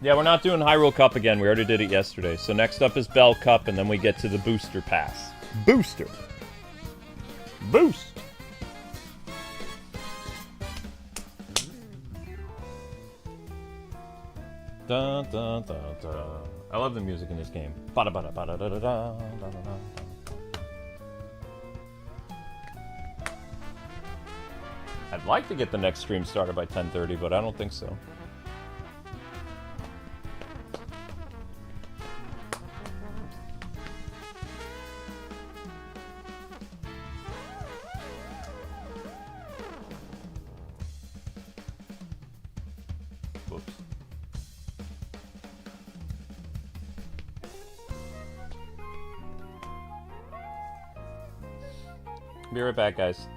Yeah, we're not doing Hyrule Cup again. We already did it yesterday. So next up is Bell Cup, and then we get to the Booster Pass. Booster! Boost! Dun, dun, dun, dun. I love the music in this game. I'd like to get the next stream started by 10:30, but I don't think so. Whoops. Be right back, guys.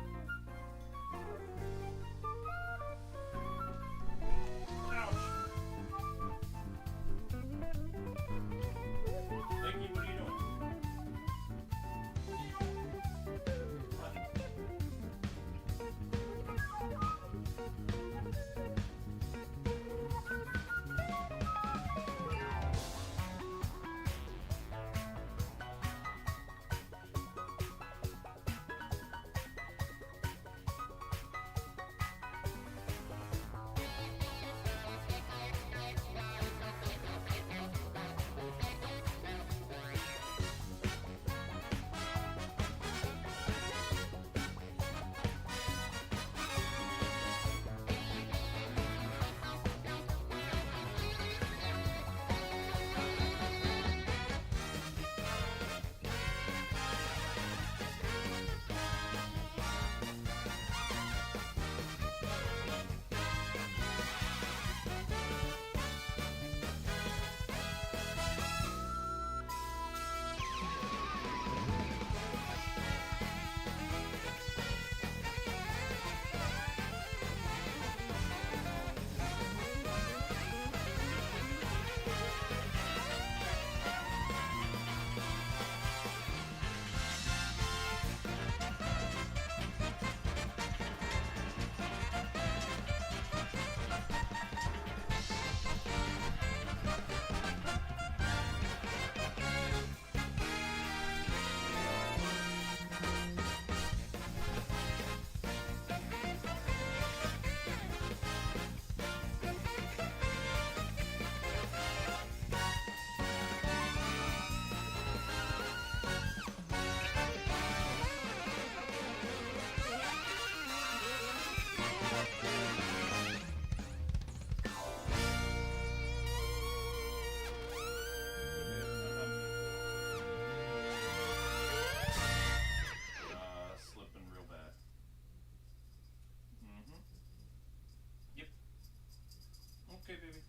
Okay, baby.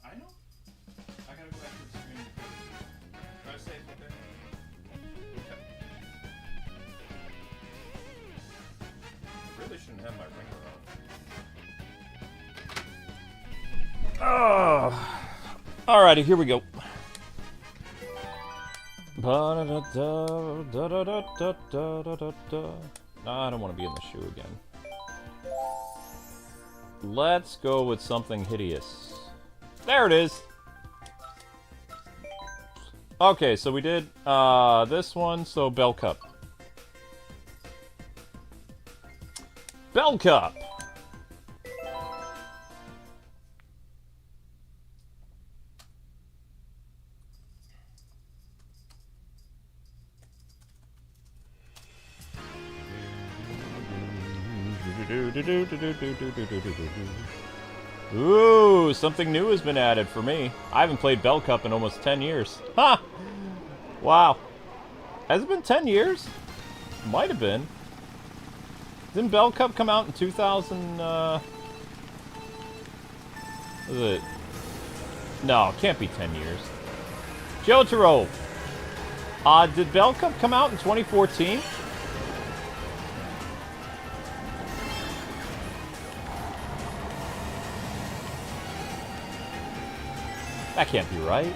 I know. I gotta go back to the screen. Try to save, okay? Okay. Really shouldn't have my ringer on. Oh. Alrighty, here we go. I don't want to be in the shoe again. Let's go with something hideous. There it is! Okay, so we did this one, so Bell Cup. Bell Cup! Ooh, something new has been added for me. I haven't played Bell Cup in almost 10 years. Ha! Wow. Has it been 10 years? Might have been. Didn't Bell Cup come out in 2000? Was it? No, it can't be 10 years. Jotaro! Did Bell Cup come out in 2014? That can't be right.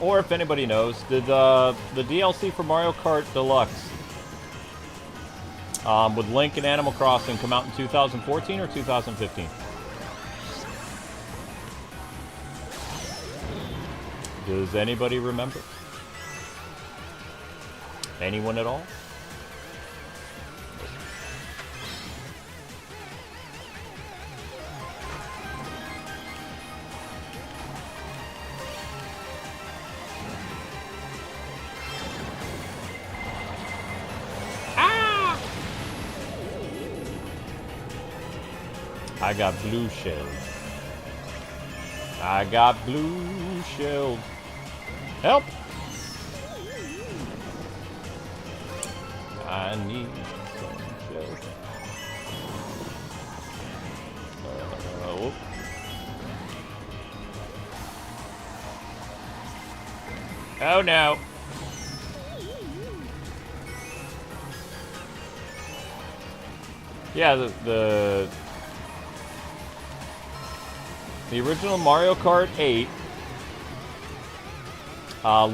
Or if anybody knows, did the DLC for Mario Kart Deluxe with Link and Animal Crossing come out in 2014 or 2015? Does anybody remember? Anyone at all? I got blue shelled. I got blue shelled. Help! I need some shells. Whoop. Oh no! Yeah, the original Mario Kart 8,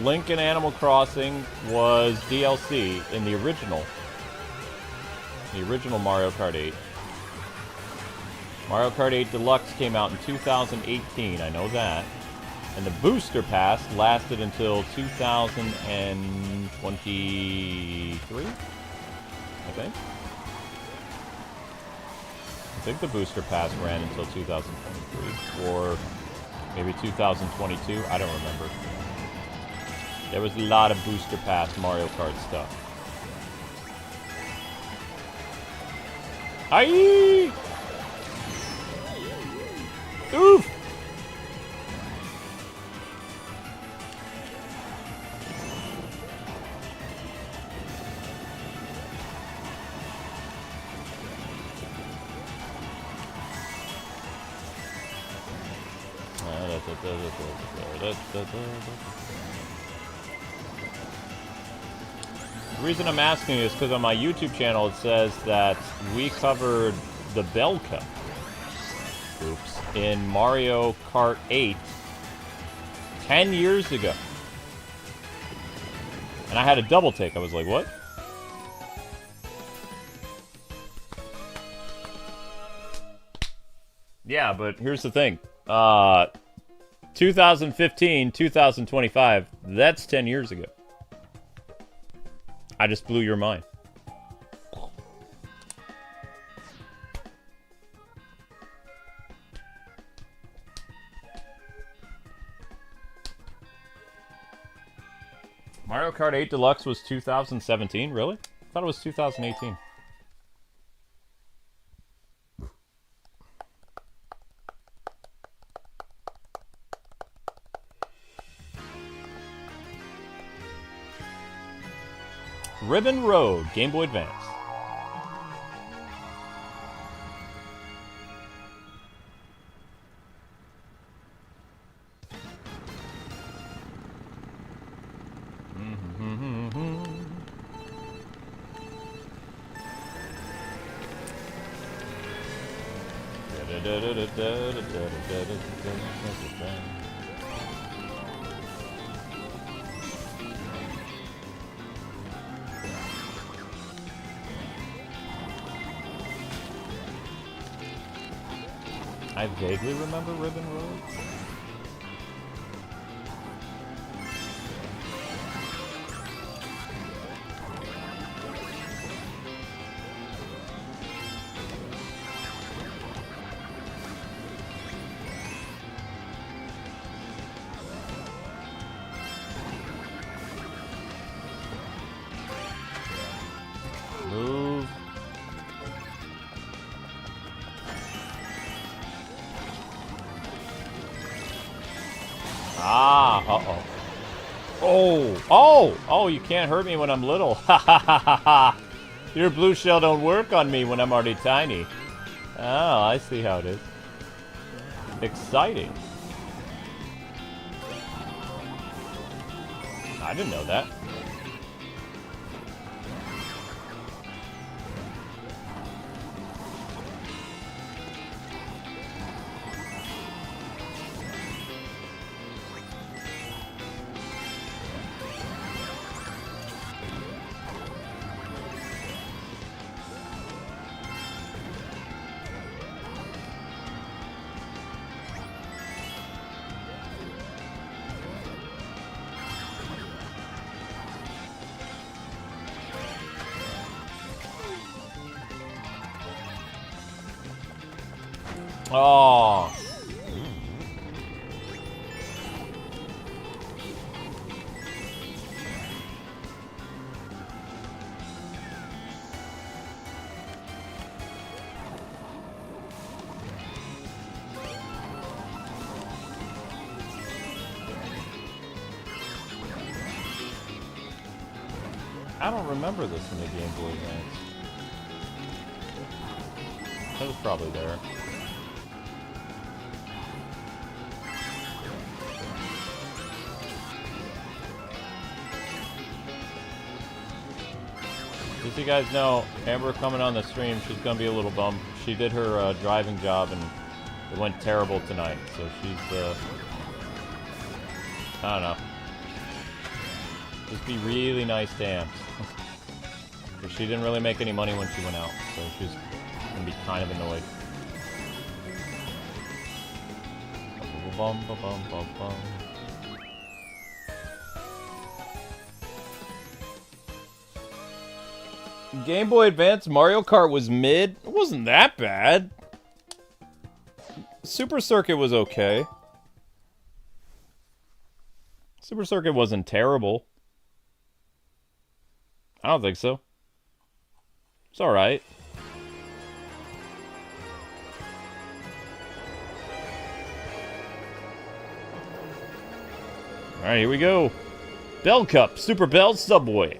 Link and Animal Crossing was DLC in the original Mario Kart 8. Mario Kart 8 Deluxe came out in 2018, I know that. And the Booster Pass lasted until 2023, I think. I think the Booster Pass ran until 2023, or maybe 2022, I don't remember. There was a lot of Booster Pass Mario Kart stuff. Aye! Oof! The reason I'm asking is because on my YouTube channel it says that we covered the Bell Cup in Mario Kart 8 10 years ago. And I had a double take. I was like, what? Yeah, but here's the thing. 2015, 2025, that's 10 years ago. I just blew your mind. Mario Kart 8 Deluxe was 2017, really? I thought it was 2018. Ribbon Road, Game Boy Advance. I vaguely remember Ribbon Road. Uh-oh. Oh! Oh! Oh, you can't hurt me when I'm little. Ha ha ha ha ha! Your blue shell don't work on me when I'm already tiny. Oh, I see how it is. Exciting. I didn't know that. Oh. I don't remember this in the Game Boy Advance. It was probably there. As you guys know, Amber coming on the stream, she's gonna be a little bummed. She did her driving job and it went terrible tonight, so she's I don't know. Just be really nice to Amps. Because she didn't really make any money when she went out, so she's gonna be kind of annoyed. Bum, bum, bum, bum, bum. Game Boy Advance Mario Kart was mid. It wasn't that bad. Super Circuit was okay. Super Circuit wasn't terrible. I don't think so. It's alright. Alright, here we go. Bell Cup, Super Bell Subway.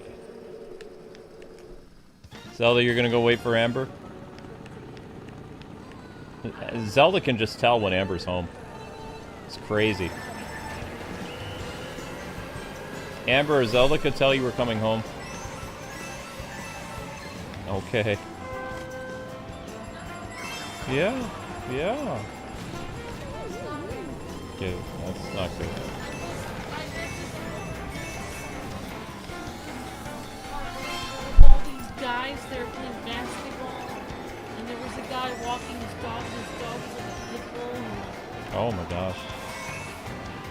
Zelda, you're gonna go wait for Amber? Zelda can just tell when Amber's home. It's crazy. Amber or Zelda could tell you were coming home. Okay. Yeah, yeah. Okay, that's not good. All these guys, they're playing basketball, and there was a guy walking his dog was like a pit bull. Oh my gosh.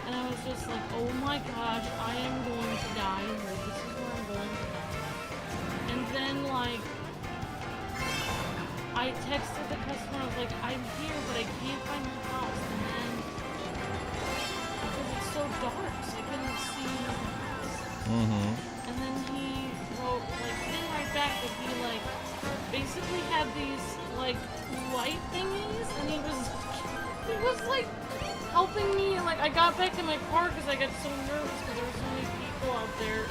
And I was just like, oh my gosh, I am going to die here. This is where I'm going to die. And then, like, I texted the customer, I was like, I'm here, but I can't find your house. And then, because it's so dark, so I couldn't see your house. And then he wrote, like, he didn't write back, but he, like, basically had these, like, light thingies, and he was, like, helping me. Like, I got back in my car because I got so nervous because there were so many people out there.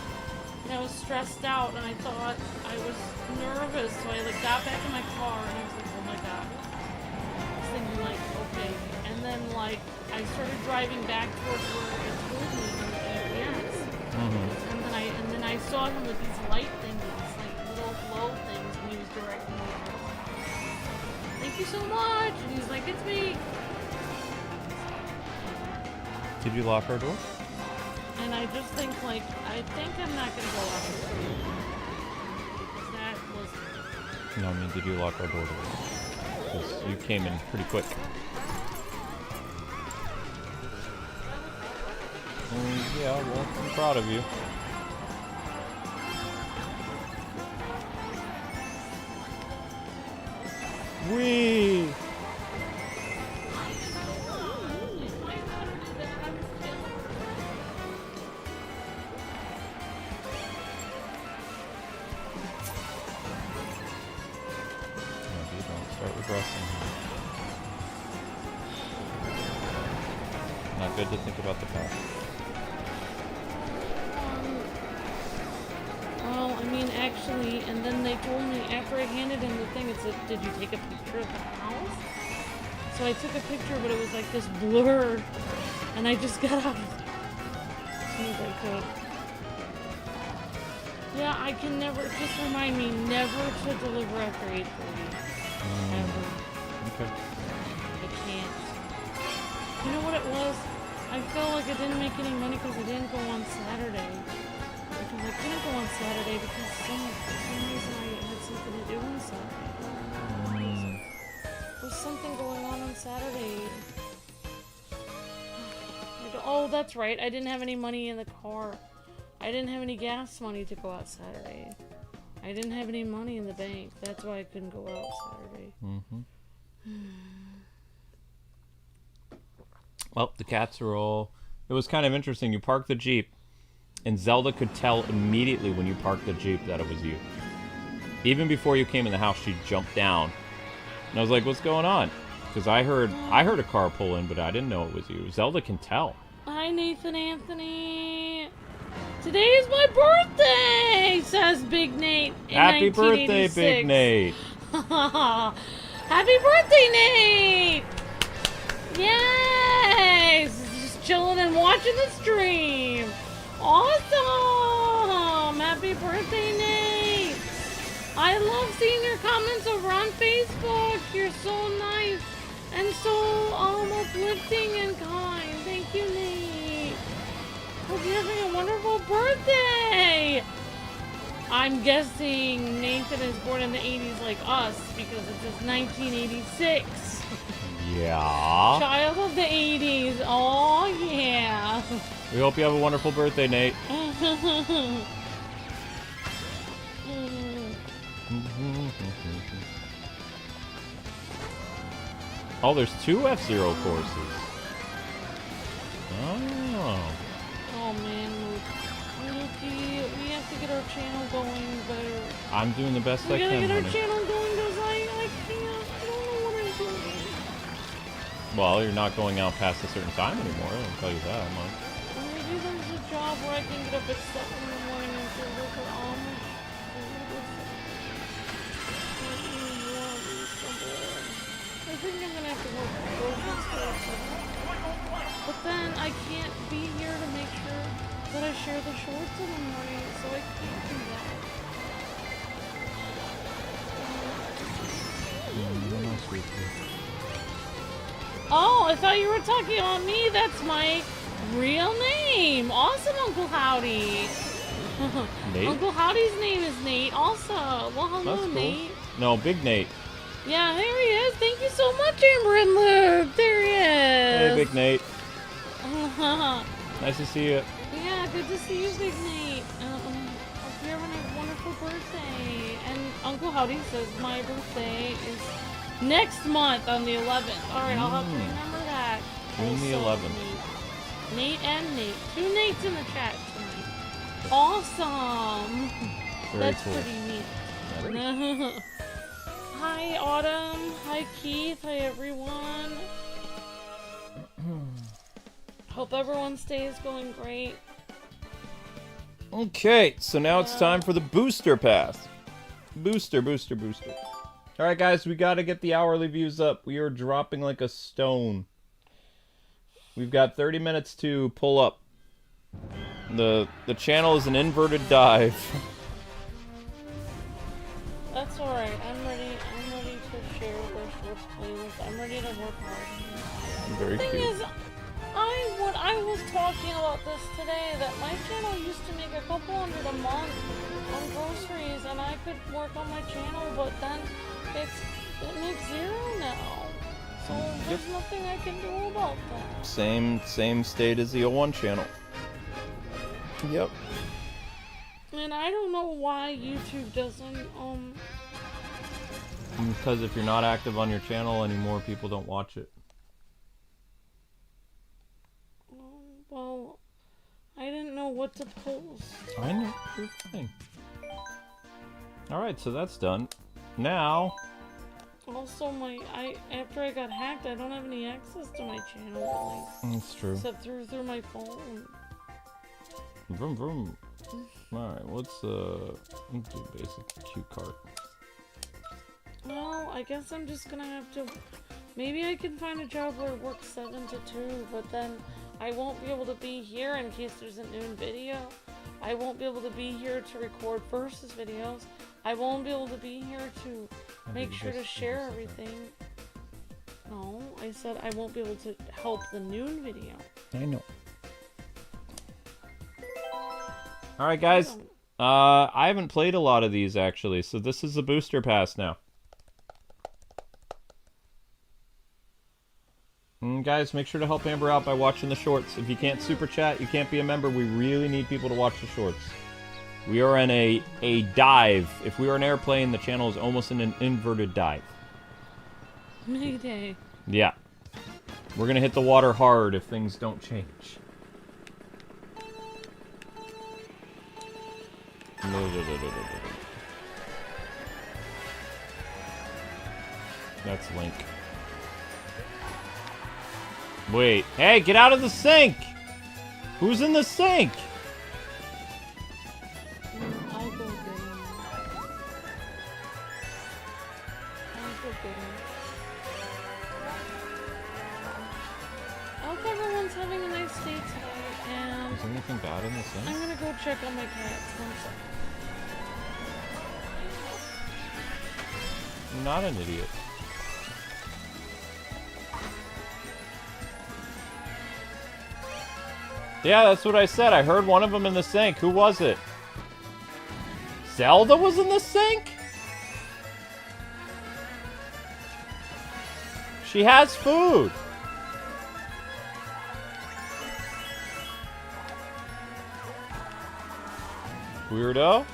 And I was stressed out, and I thought I was nervous, so I, like, got back in my car, and I was like, oh my god. I was thinking, like, okay. And then, like, I started driving back towards where it told me in the GPS. And then I saw him with these light thingies, like, little glow things, and he was directing me towards the house. Thank you so much! And he's like, it's me! Did you lock our door? And I just think, like, I think I'm not gonna go out the street. Because that was... No, I mean, did you lock our door? Because you came in pretty quick. Yeah, well, I'm proud of you. Whee! Not good to think about the past. I mean, actually, and then they told me after I handed in the thing, it said, did you take a picture of the house? So I took a picture, but it was like this blur, and I just got out of there as soon as I could. Yeah, I can never, just remind me never to deliver after 8:30. Ever. Okay. I can't. You know what it was? I felt like I didn't make any money because I didn't go on Saturday. Because I couldn't go on Saturday because for some reason I had something to do on Saturday. There was something going on Saturday. Oh, that's right. I didn't have any money in the car. I didn't have any gas money to go out Saturday. I didn't have any money in the bank. That's why I couldn't go out Saturday. Well, the cats are all... It was kind of interesting. You parked the Jeep, and Zelda could tell immediately when you parked the Jeep that it was you. Even before you came in the house, she jumped down. And I was like, what's going on? Because I heard a car pull in, but I didn't know it was you. Zelda can tell. Hi, Nathan Anthony. Today is my birthday, says Big Nate. Happy birthday, Big Nate. Happy birthday, Nate. Yay! Just chilling and watching the stream. Awesome. Happy birthday, Nate. I love seeing your comments over on Facebook. You're so nice and so uplifting and kind. Thank you, Nate. Hope you're having a wonderful birthday. I'm guessing Nathan is born in the 80s like us because it says 1986. Yeah. Child of the 80s. Oh, yeah. We hope you have a wonderful birthday, Nate. Oh, there's 2 F-Zero courses. Oh. Oh, man, Luke. Lukey, we have to get our channel going better. I'm doing the best I can, We gotta get our honey. channel going because I can't. I don't know what I'm doing. Well, you're not going out past a certain time anymore, I'll tell you that much. Maybe there's a job where I can get up at 7 in the morning and go work at Amish. I think I'm gonna have to work at grocery store. But then I can't be here to make sure that I share the shorts in the morning, so I can't do that. Oh, I thought you were talking about me. That's my real name. Awesome, Uncle Howdy. Nate? Uncle Howdy's name is Nate also. Well, hello, That's cool. Nate. No, Big Nate. Yeah, there he is. Thank you so much, Amber and Luke. There he is. Hey, Big Nate. Nice to see you. Yeah, good to see you, Big Nate. Hope you're having a wonderful birthday. And Uncle Howdy says my birthday is next month on the 11th. Alright, I'll have to remember that. June the Also, 11th. Nate and Nate. 2 Nates in the chat tonight. Awesome. Very That's cool. pretty neat. That is. Hi, Autumn. Hi, Keith. Hi, everyone. Hope everyone's day is going great. Okay, so now it's time for the booster pass. Booster. Alright, guys, we gotta get the hourly views up. We are dropping like a stone. We've got 30 minutes to pull up. The channel is an inverted dive. That's alright. I'm ready to share the shorts playlist. I'm ready to work hard. Very The thing cute. is, I was talking about this today, that my channel used to make a couple $100 a month on groceries, and I could work on my channel, but then it makes $0 now. So there's nothing I can do about that. Same state as the 01 channel. Yep. And I don't know why YouTube doesn't, Because if you're not active on your channel anymore, people don't watch it. well, I didn't know what to post. I know. You're fine. Alright, so that's done. Now... Also, after I got hacked, I don't have any access to my channel, That's true. except through my phone. Vroom vroom. Alright, let's do basic Q cart. Well, I guess I'm just gonna have to... Maybe I can find a job where it works 7 to 2, but then I won't be able to be here in case there's a noon video. I won't be able to be here to record versus videos. I won't be able to be here to make sure to share everything. No, I said I won't be able to help the noon video. I know. Alright guys, I haven't played a lot of these actually, so this is a booster pass now. And guys, make sure to help Amber out by watching the shorts. If you can't super chat, you can't be a member, we really need people to watch the shorts. We are in a dive. If we were an airplane, the channel is almost in an inverted dive. Mayday. Yeah. We're gonna hit the water hard if things don't change. That's Link. Wait. Hey, get out of the sink! Who's in the sink? I'll go get him. I hope everyone's having a nice day today, and... Is there anything bad in the sink? I'm gonna go check on my cats. 1 second. I'm not an idiot. Yeah, that's what I said. I heard one of them in the sink. Who was it? Zelda was in the sink? She has food. Weirdo.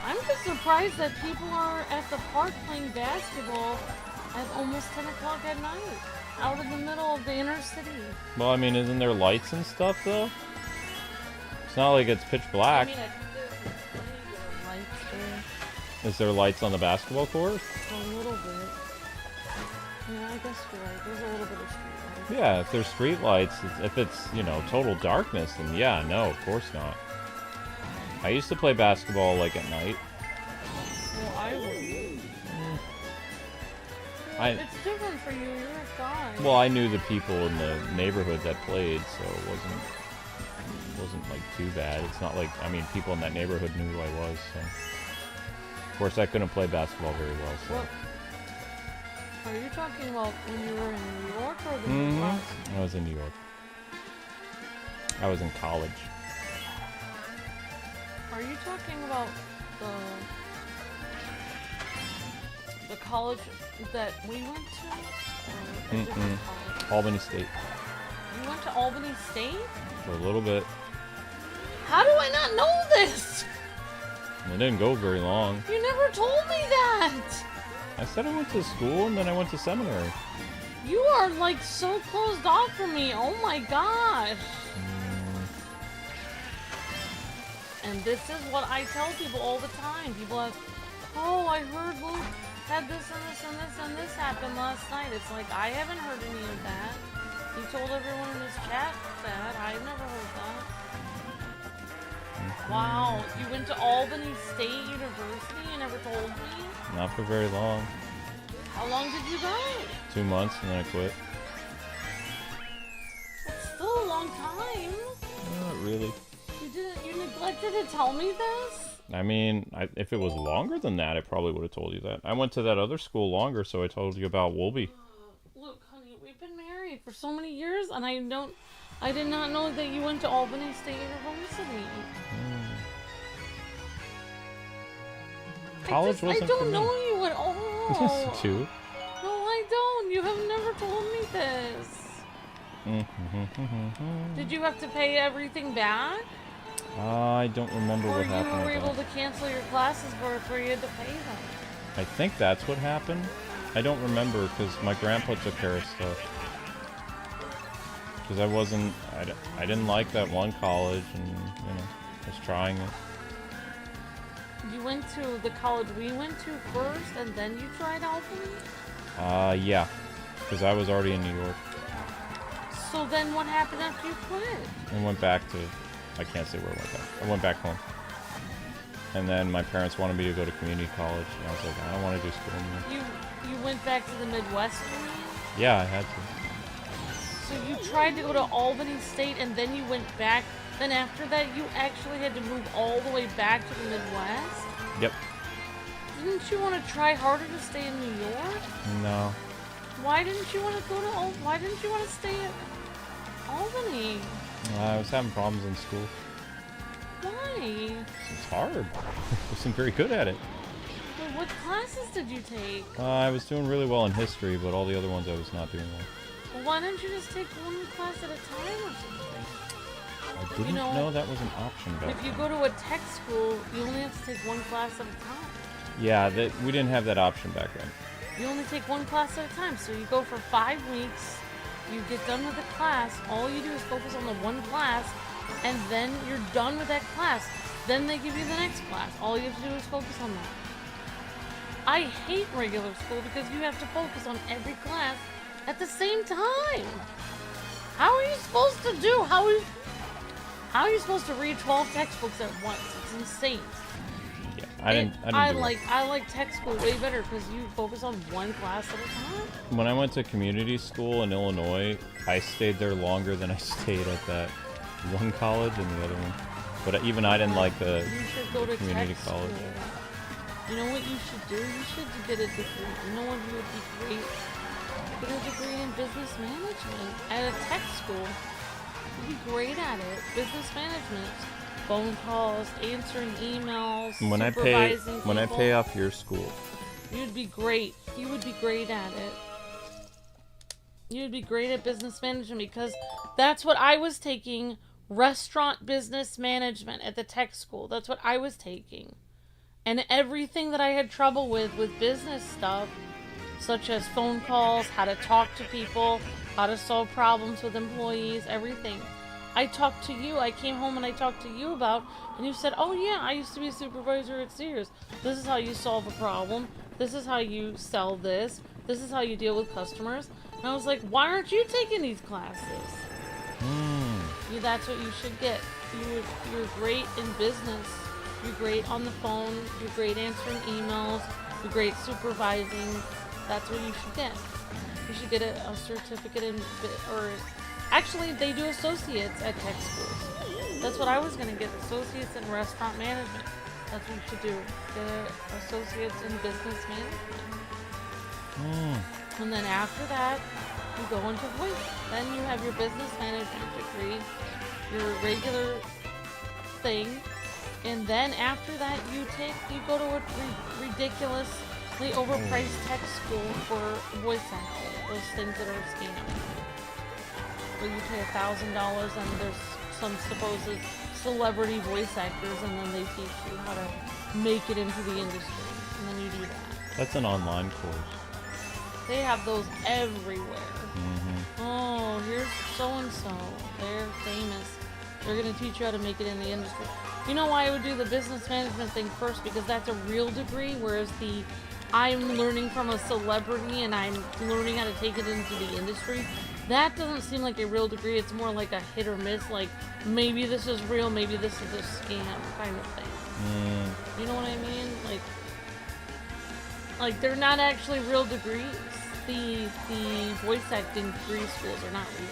I'm just surprised that people are at the park playing basketball at almost 10 o'clock at night, out in the middle of the inner city. Well, I mean, isn't there lights and stuff, though? It's not like it's pitch black. I mean, I think there's lights there. Is there lights on the basketball court? A little bit. Yeah, I guess you're right. There's a little bit of street light. Yeah, if there's street lights, if it's, you know, total darkness, then yeah, no, of course not. I used to play basketball, like, at night. Well, I would. It's different for you. You're a guy. Well, I knew the people in the neighborhood that played, so it wasn't like too bad. It's not like, I mean, people in that neighborhood knew who I was, so. Of course, I couldn't play basketball very well, so. What? Are you talking about when you were in New York or the Midwest? I was in New York. I was in college. Are you talking about the college that we went to? Or a different college? Albany State. You went to Albany State? For a little bit. How do I not know this? I didn't go very long. You never told me that! I said I went to school and then I went to seminary. You are like so closed off from me. Oh my gosh. And this is what I tell people all the time. People ask, oh, I heard Luke had this and this and this and this happen last night. It's like, I haven't heard any of that. You told everyone in this chat that. I've never heard that. Wow, you went to Albany State University and never told me? Not for very long. How long did you go? 2 months and then I quit. That's still a long time. Not really. You neglected to tell me this? I mean, if it was longer than that, I probably would have told you that. I went to that other school longer, so I told you about Wolby. Look, honey, we've been married for so many years, and I did not know that you went to Albany State University. College wasn't I don't for me. know you at all. Yes, you do. No, I don't. You have never told me this. Did you have to pay everything back? I don't remember what happened. Or you were with able that. to cancel your classes before you had to pay them? I think that's what happened. I don't remember because my grandpa took care of stuff. Because I didn't like that one college and, you know, I was trying it. You went to the college we went to first, and then you tried Albany? Yeah. Because I was already in New York. So then what happened after you quit? I went back to... I can't say where I went back. I went back home. And then my parents wanted me to go to community college. And I was like, I don't want to do school anymore. You went back to the Midwest, you mean? Yeah, I had to. So you tried to go to Albany State, and then you went back. Then after that, you actually had to move all the way back to the Midwest? Yep. Didn't you want to try harder to stay in New York? No. Why didn't you want to go to Why didn't you want to stay at Albany? I was having problems in school. Why? It's hard. I wasn't very good at it. Well, what classes did you take? I was doing really well in history, but all the other ones I was not doing well. Well, why didn't you just take one class at a time or something? I didn't know that was an option back If you then. go to a tech school, you only have to take one class at a time. Yeah, we didn't have that option back then. You only take one class at a time, so you go for 5 weeks, you get done with the class, all you do is focus on the one class, and then you're done with that class. Then they give you the next class. All you have to do is focus on that. I hate regular school because you have to focus on every class at the same time. How are you supposed to do? How are you supposed to read 12 textbooks at once? It's insane. Yeah, I didn't do it. I like tech school way better because you focus on one class at a time. When I went to community school in Illinois, I stayed there longer than I stayed at that one college and the other one. But even I didn't like the You should go to community tech college. school. You know what you should do? You should get a degree. You know what would be great? Get a degree in business management at a tech school. You'd be great at it. Business management. Phone calls, answering emails, When I pay off your school. You'd be great. You would be great at it. You'd be great at business management because that's what I was taking. Restaurant business management at the tech school. That's what I was taking. And everything that I had trouble with business stuff, such as phone calls, how to talk to people, how to solve problems with employees, everything. I talked to you. I came home and I talked to you about, and you said, oh yeah, I used to be a supervisor at Sears. This is how you solve a problem. This is how you sell this. This is how you deal with customers. And I was like, why aren't you taking these classes? That's what you should get. You're great in business. You're great on the phone. You're great answering emails. You're great supervising. That's what you should get. You should get a certificate in, or actually they do associates at tech schools. That's what I was going to get, associates in restaurant management. That's what you should do. Get associates in business management. And then after that, you go into voice. Then you have your business management degree, your regular thing, and then after that you go to a ridiculously overpriced tech school for voice acting. Those things that are scams. Where you pay $1,000 and there's some supposed celebrity voice actors, and then they teach you how to make it into the industry, and then you do that. That's an online course. They have those everywhere. Oh, here's so-and-so. They're famous. They're going to teach you how to make it in the industry. You know why I would do the business management thing first? Because that's a real degree, whereas I'm learning from a celebrity and I'm learning how to take it into the industry. That doesn't seem like a real degree. It's more like a hit or miss. Like, maybe this is real, maybe this is a scam kind of thing. You know what I mean? Like they're not actually real degrees. The voice acting degree schools are not real.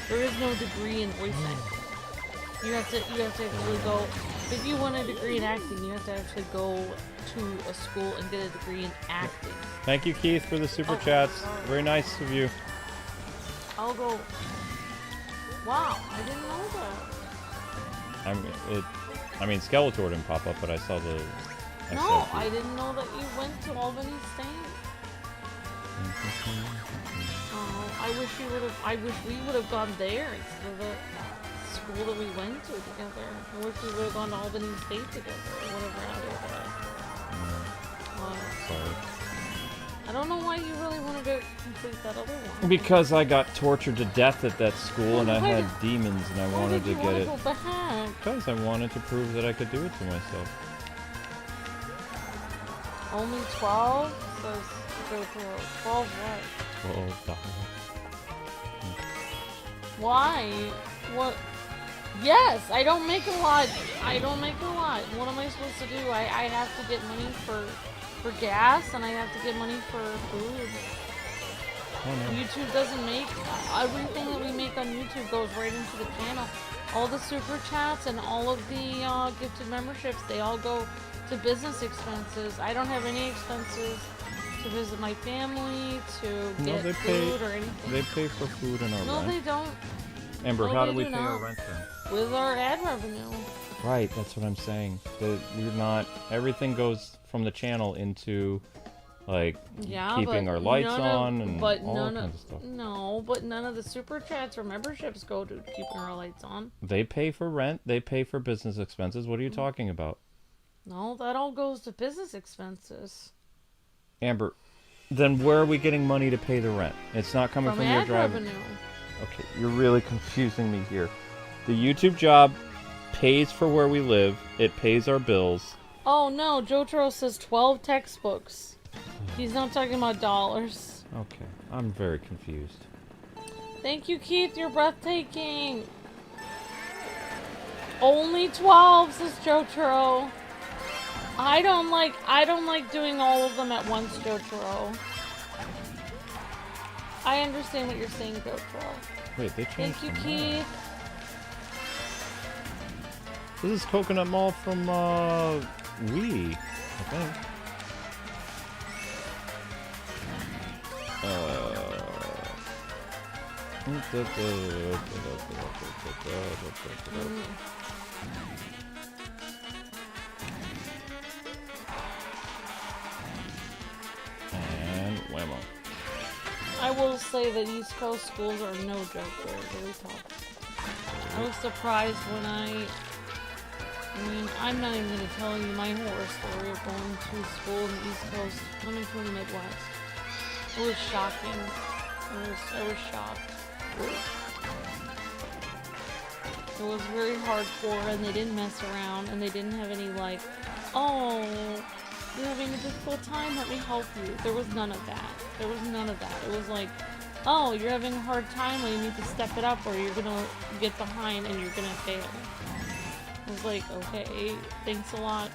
There is no degree in voice acting. You have to actually go. If you want a degree in acting, you have to actually go to a school and get a degree in acting. Thank you, Keith, for the super chats. Very nice of you. I'll go. Wow, I didn't know that. I mean, Skeletor didn't pop up, but I saw the. No, I didn't know that you went to Albany State. Oh, I wish we would have gone there instead of the school that we went to together. I wish we would have gone to Albany State together or whatever out there. Sorry. I don't know why you really wanted to complete that other one. Because I got tortured to death at that school, and I had demons, and I wanted to get it. Go back? Because I wanted to prove that I could do it to myself. Only 12? Says JoJo. 12 what? $12. Why? What? Yes, I don't make a lot. I don't make a lot. What am I supposed to do? I have to get money for gas, and I have to get money for food. Oh, no. YouTube doesn't make everything that we make on YouTube goes right into the channel. All the super chats and all of the gifted memberships, they all go to business expenses. I don't have any expenses to visit my family, to get food or anything. They pay for food and our rent. No, they don't. Amber, No, how they do we do pay our not. rent then? With our ad revenue. Right, that's what I'm saying. That we're not. Everything goes from the channel into, like, keeping our lights on and all kinds of stuff. No, but none of the super chats or memberships go to keeping our lights on. They pay for rent. They pay for business expenses. What are you talking about? No, that all goes to business expenses. Amber, then where are we getting money to pay the rent? It's not coming from your ad driving. revenue. Okay, you're really confusing me here. The YouTube job pays for where we live. It pays our bills. Oh no, Jotaro says 12 textbooks. He's not talking about dollars. Okay, I'm very confused. Thank you, Keith. You're breathtaking. Only 12, says Jotaro. I don't like doing all of them at once, Jotaro. I understand what you're saying, Jotaro. Wait, they changed. Thank you, the mall. Keith. This is Coconut Mall from Wii, I think. And whammo. I will say that East Coast schools are no joke. They're really tough. I was surprised when I mean, I'm not even going to tell you my horror story of going to school in the East Coast, coming from the Midwest. It was shocking. I was shocked. It was very hardcore, and they didn't mess around, and they didn't have any like, oh, you're having a difficult time, let me help you. There was none of that. There was none of that. It was like, oh, you're having a hard time, well, you need to step it up, or you're gonna get behind and you're gonna fail. I was like, okay, thanks a lot.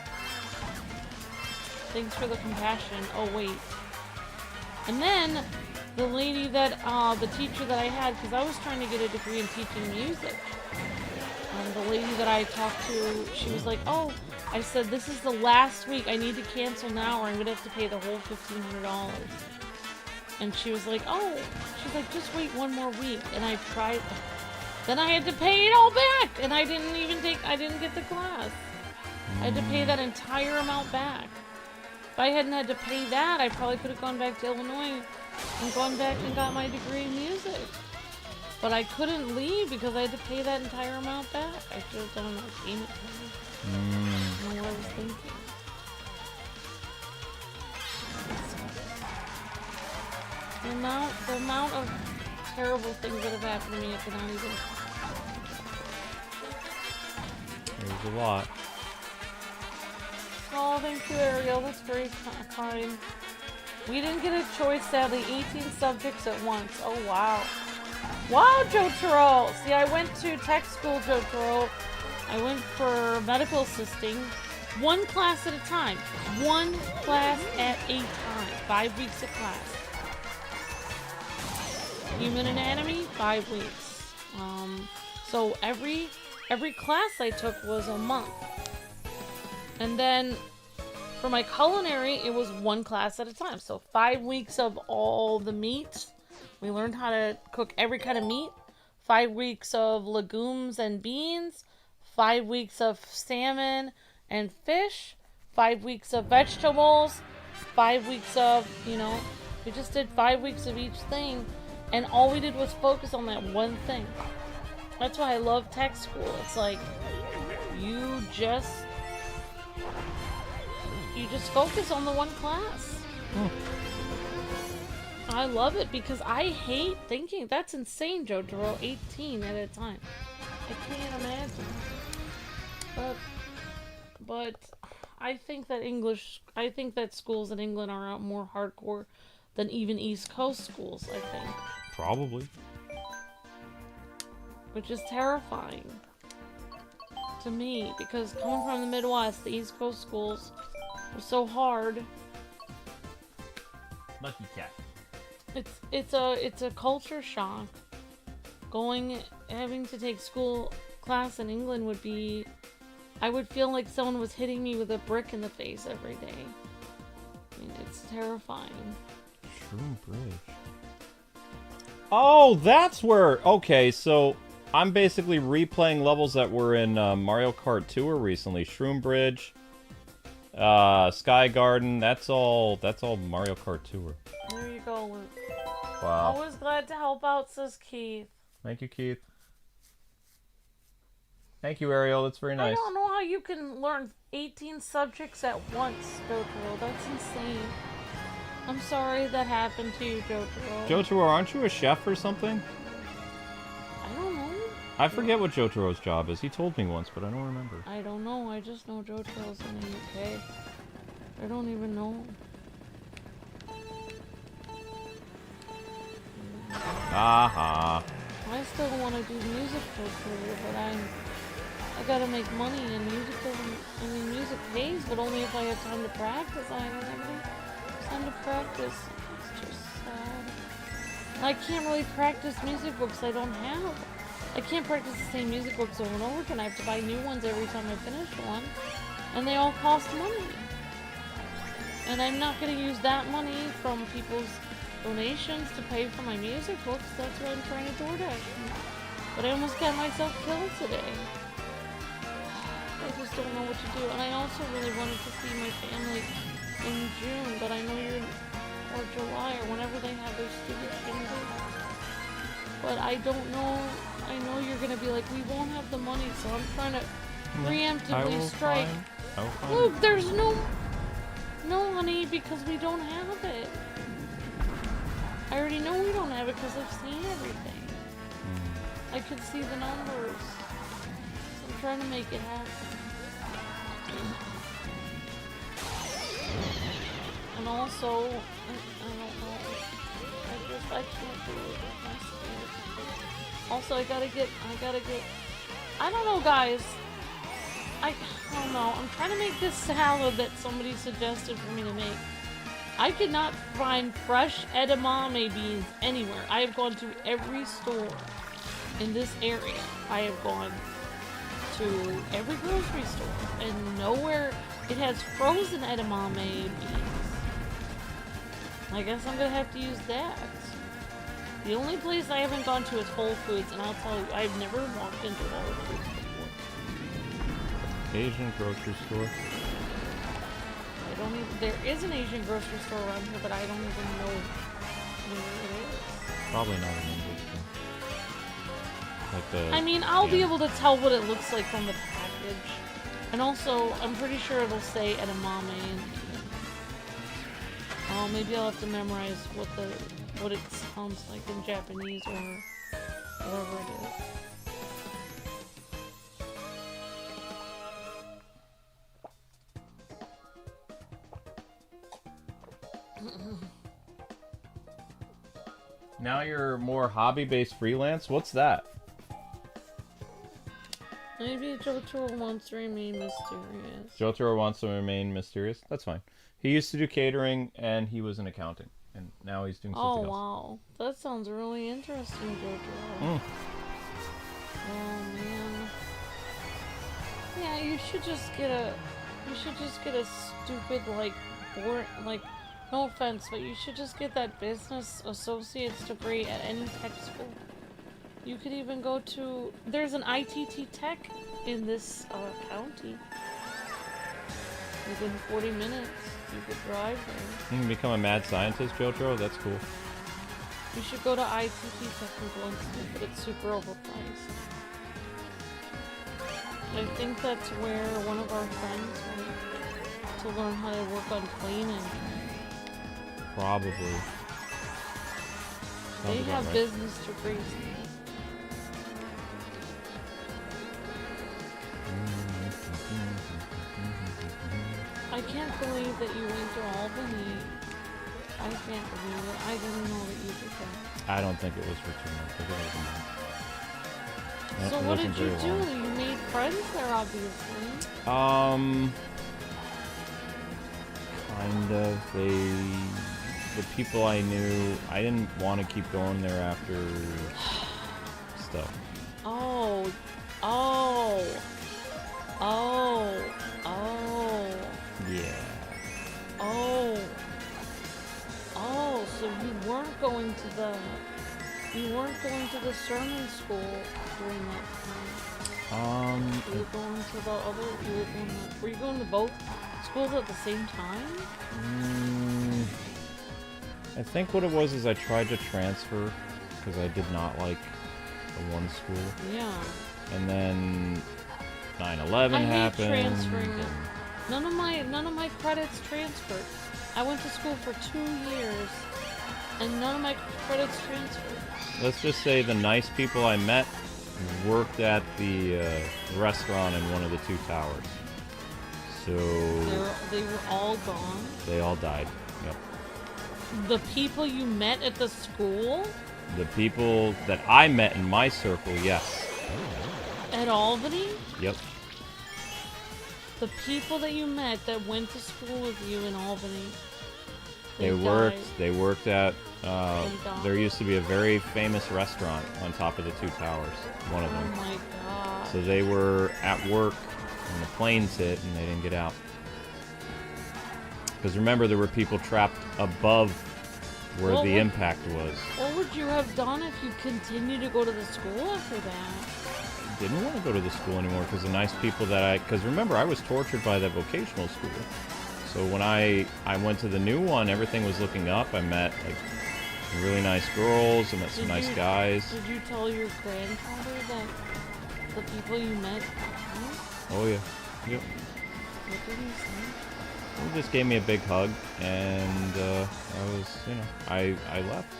Thanks for the compassion. Oh, wait. And then, the lady that, the teacher that I had, because I was trying to get a degree in teaching music. And the lady that I talked to, she was like, oh, I said, this is the last week. I need to cancel now or I'm going to have to pay the whole $1,500. And she was like, oh, she's like, just wait one more week. And I tried. Then I had to pay it all back. And I didn't get the class. I had to pay that entire amount back. If I hadn't had to pay that, I probably could have gone back to Illinois and gone back and got my degree in music. But I couldn't leave because I had to pay that entire amount back. I should have done a payment plan. I don't know what I was thinking. The amount of terrible things that have happened to me, I cannot even. There's a lot. Oh, thank you, Ariel. That's very kind. We didn't get a choice, sadly. 18 subjects at once. Oh, wow. Wow, Jotaro! See, I went to tech school, Jotaro. I went for medical assisting. One class at a time. One class at a time. 5 weeks of class. Human anatomy, 5 weeks. So every class I took was a month. And then for my culinary, it was one class at a time. So 5 weeks of all the meat. We learned how to cook every kind of meat. 5 weeks of legumes and beans. 5 weeks of salmon and fish. 5 weeks of vegetables. 5 weeks of, we just did 5 weeks of each thing. And all we did was focus on that one thing. That's why I love tech school. It's like, you just focus on the one class. I love it because I hate thinking. That's insane, Jotaro. 18 at a time. I can't imagine. But I think that schools in England are out more hardcore than even East Coast schools, I think. Probably. Which is terrifying to me, because coming from the Midwest, the East Coast schools are so hard. Lucky cat. It's a culture shock. Having to take school class in England would be, I would feel like someone was hitting me with a brick in the face every day. I mean, it's terrifying. Shroom Bridge. Oh, that's where... Okay, so I'm basically replaying levels that were in Mario Kart Tour recently. Shroom Bridge, Sky Garden, that's all Mario Kart Tour. There you go, Luke. Wow. Always glad to help out, says Keith. Thank you, Keith. Thank you, Ariel. That's very nice. I don't know how you can learn 18 subjects at once, Jotaro. That's insane. I'm sorry that happened to you, Jotaro. Jotaro, aren't you a chef or something? I don't know. I forget what Jotaro's job is. He told me once, but I don't remember. I don't know. I just know Jotaro's in the UK. I don't even know. Aha. I still want to do music for a career, but I gotta make money, and music music pays, but only if I have time to practice. I don't have any time to practice. It's just sad. And I can't really practice music books I don't have. I can't practice the same music books over and over again. I have to buy new ones every time I finish one, and they all cost money. And I'm not gonna use that money from people's donations to pay for my music books. That's what I'm trying to DoorDash. But I almost got myself killed today. I just don't know what to do. And I also really wanted to see my family in June, but I know or July, or whenever they have their stupid things. But I don't know. I know you're gonna be like, we won't have the money, so I'm trying to preemptively strike. Look, there's no honey, because we don't have it. I already know we don't have it because I've seen everything. I could see the numbers. So I'm trying to make it happen. And also, I don't know. I can't do it. Also, I gotta get, I don't know, guys. I don't know. I'm trying to make this salad that somebody suggested for me to make. I could not find fresh edamame beans anywhere. I have gone to every store in this area. I have gone to every grocery store, and nowhere it has frozen edamame beans. I guess I'm gonna have to use that. The only place I haven't gone to is Whole Foods, and I'll tell you, I've never walked into Whole Foods before. Asian grocery store. There is an Asian grocery store around here, but I don't even know where it is. Probably not an English thing. I mean, I'll be able to tell what it looks like from the package. And also, I'm pretty sure it'll say edamame. Oh, maybe I'll have to memorize what it sounds like in Japanese or whatever it is. Now you're more hobby-based freelance? What's that? Maybe Jotaro wants to remain mysterious. Jotaro wants to remain mysterious? That's fine. He used to do catering, and he was in accounting. And now he's doing something else. Oh, wow. That sounds really interesting, Jotaro. Oh, man. Yeah, you should just get a stupid, like, board, like, no offense, but you should just get that business associate's degree at any tech school. You could even go to... There's an ITT Tech in this county. Within 40 minutes, you could drive there. You can become a mad scientist, Jotaro? That's cool. You should go to ITT Technical Institute, but it's super overpriced. I think that's where one of our friends went to learn how to work on cleaning. Probably. They have right. business degrees. can't believe that you went to Albany. I can't believe it. I didn't know that you did that. I don't think it was for 2 months. I think it was a month. So It what wasn't did you very long. do? You made friends there, obviously. Kind of. The people I knew, I didn't want to keep going there after stuff. Oh. Yeah. So you weren't going to the sermon school during that time. You were going to the other. Were you going to both schools at the same time? I think what it was is I tried to transfer because I did not like the one school. Yeah. And then 9/11 happened. I hate transferring. None of my credits transferred. I went to school for 2 years, and none of my credits transferred. Let's just say the nice people I met worked at the restaurant in one of the 2 towers. So They were all gone. they all died. Yep. The people you met at the school? The people that I met in my circle, yes. At Albany? Yep. The people that you met that went to school with you in Albany. They worked at there used to be a very famous restaurant on top of the 2 towers, one of them. Oh my god. So they were at work when the planes hit and they didn't get out. Because remember, there were people trapped above where the impact was. What would you have done if you continued to go to the school after that? I didn't want to go to the school anymore because the nice people because remember, I was tortured by that vocational school. So when I went to the new one, everything was looking up. I met like really nice girls. I met some nice guys. Did you tell your grandfather that the people you met? Oh yeah. Yep. What did he say? He just gave me a big hug, and I was, I left.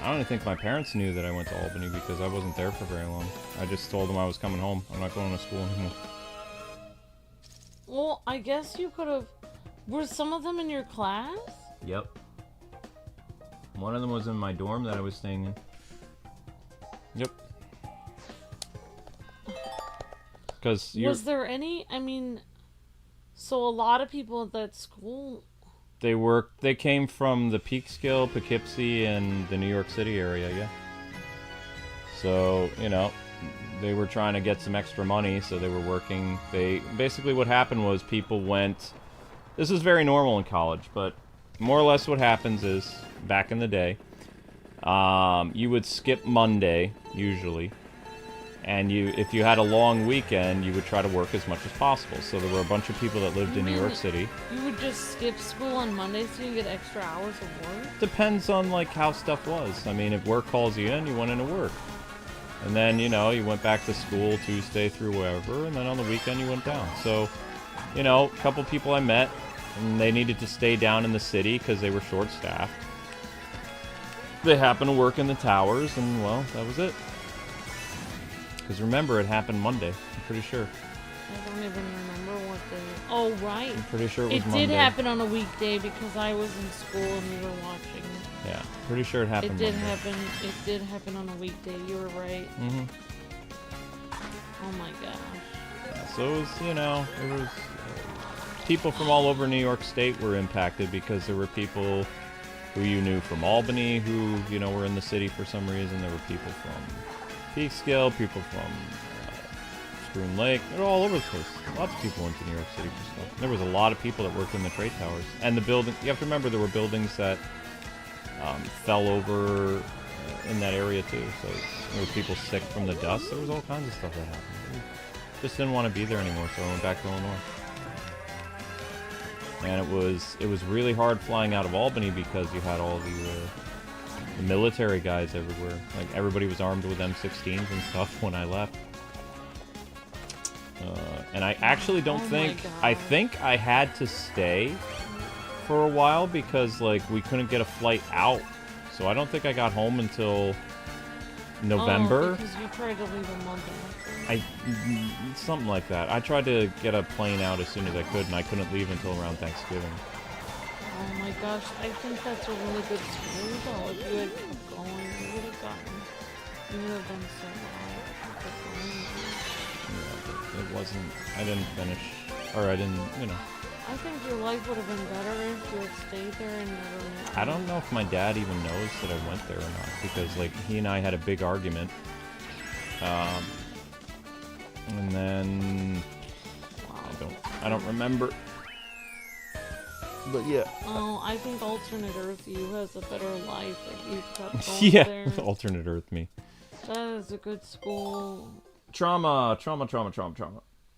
I don't even think my parents knew that I went to Albany because I wasn't there for very long. I just told them I was coming home. I'm not going to school anymore. Well, I guess you could have... Were some of them in your class? Yep. One of them was in my dorm that I was staying in. Yep. Because was there any... I mean... So a lot of people at that school... They came from the Peekskill, Poughkeepsie, and the New York City area, yeah. So, they were trying to get some extra money, so they were working. Basically what happened was people went... This is very normal in college, but more or less what happens is, back in the day, you would skip Monday, usually, and if you had a long weekend, you would try to work as much as possible. So there were a bunch of people that lived in New York City. You would just skip school on Mondays so you get extra hours of work? Depends on, how stuff was. I mean, if work calls you in, you went into work. And then, you went back to school Tuesday through wherever, and then on the weekend you went down. So, a couple people I met, and they needed to stay down in the city because they were short-staffed. They happened to work in the towers, and, well, that was it. Because remember, it happened Monday, I'm pretty sure. I don't even remember what day. Oh, right. I'm pretty sure it was Monday. It did happen on a weekday because I was in school and we were watching. Yeah, pretty sure it happened Monday. It did happen on a weekday, you were right. Mm-hmm. Oh my gosh. Yeah, so it was, people from all over New York State were impacted because there were people who you knew from Albany who, were in the city for some reason. There were people from Peekskill, people from Spoon Lake. They're all over the place. Lots of people went to New York City for stuff. There was a lot of people that worked in the trade towers. And the building, you have to remember there were buildings that fell over in that area too. So there were people sick from the dust. There was all kinds of stuff that happened. Just didn't want to be there anymore, so I went back to Illinois. And it was really hard flying out of Albany because you had all the military guys everywhere. Like, everybody was armed with M16s and stuff when I left. And I actually don't I think I had to stay for a while because, we couldn't get a flight out. So I don't think I got home until November. Oh, because you tried to leave a month after. Something like that. I tried to get a plane out as soon as I could, and I couldn't leave until around Thanksgiving. Oh my gosh, I think that's a really good school though. If you had kept going, you would have done so well. Yeah, but it wasn't, I didn't finish, or I didn't, you know. I think your life would have been better if you had stayed there and never met. I don't know if my dad even knows that I went there or not, because like he and I had a big argument. And then I don't remember. But yeah. Oh, I think alternate Earth you has a better life if you kept going Yeah, there. alternate Earth me. That is a good school. Trauma.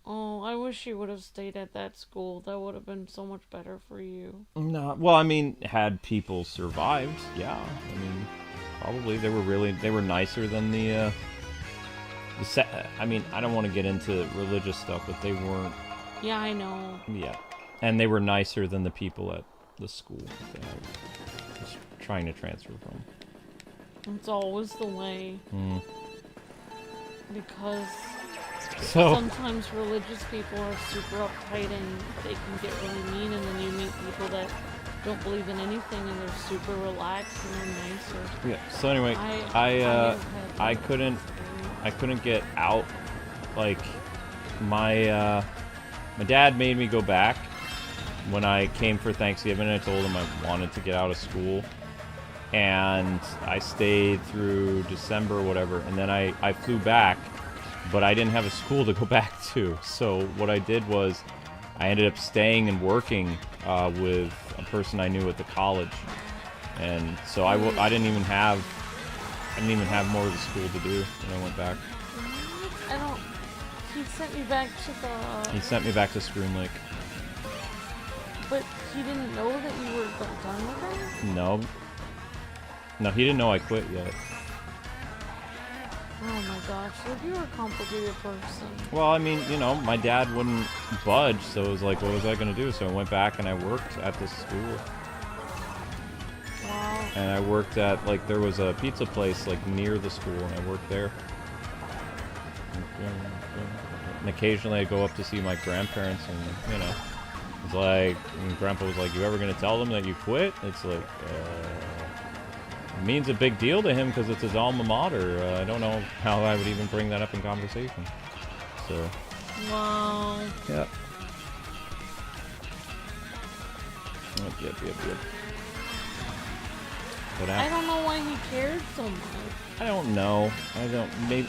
Oh, I wish you would have stayed at that school. That would have been so much better for you. No, well, I mean, had people survived, yeah. I mean, probably they were nicer than I mean, I don't want to get into religious stuff, but they weren't. Yeah, I know. Yeah, and they were nicer than the people at the school that I was trying to transfer from. It's always the way. Because sometimes religious people are super uptight and they can get really mean, and then you meet people that don't believe in anything and they're super relaxed and they're nicer. Yeah. So anyway, I couldn't get out. Like my dad made me go back when I came for Thanksgiving. I told him I wanted to get out of school. And I stayed through December or whatever, and then I flew back, but I didn't have a school to go back to. So what I did was I ended up staying and working with a person I knew at the college. And so I didn't even have more of the school to do when I went back. He sent you back to He sent me back to Scroon Lake. But he didn't know that you were done with him? No, he didn't know I quit yet. Oh my gosh, look, you're a complicated person. Well, I mean, you know, my dad wouldn't budge, so it was like, what was I going to do? So I went back and I worked at this school. Wow. And I worked at, like, there was a pizza place, like, near the school, and I worked there. And occasionally I'd go up to see my grandparents, and, you know, it's like, and Grandpa was like, you ever going to tell them that you quit? It's like, it means a big deal to him because it's his alma mater. I don't know how I would even bring that up in conversation. So. Wow. Yeah. Yep. But I don't know why he cared so much. I don't know. I don't know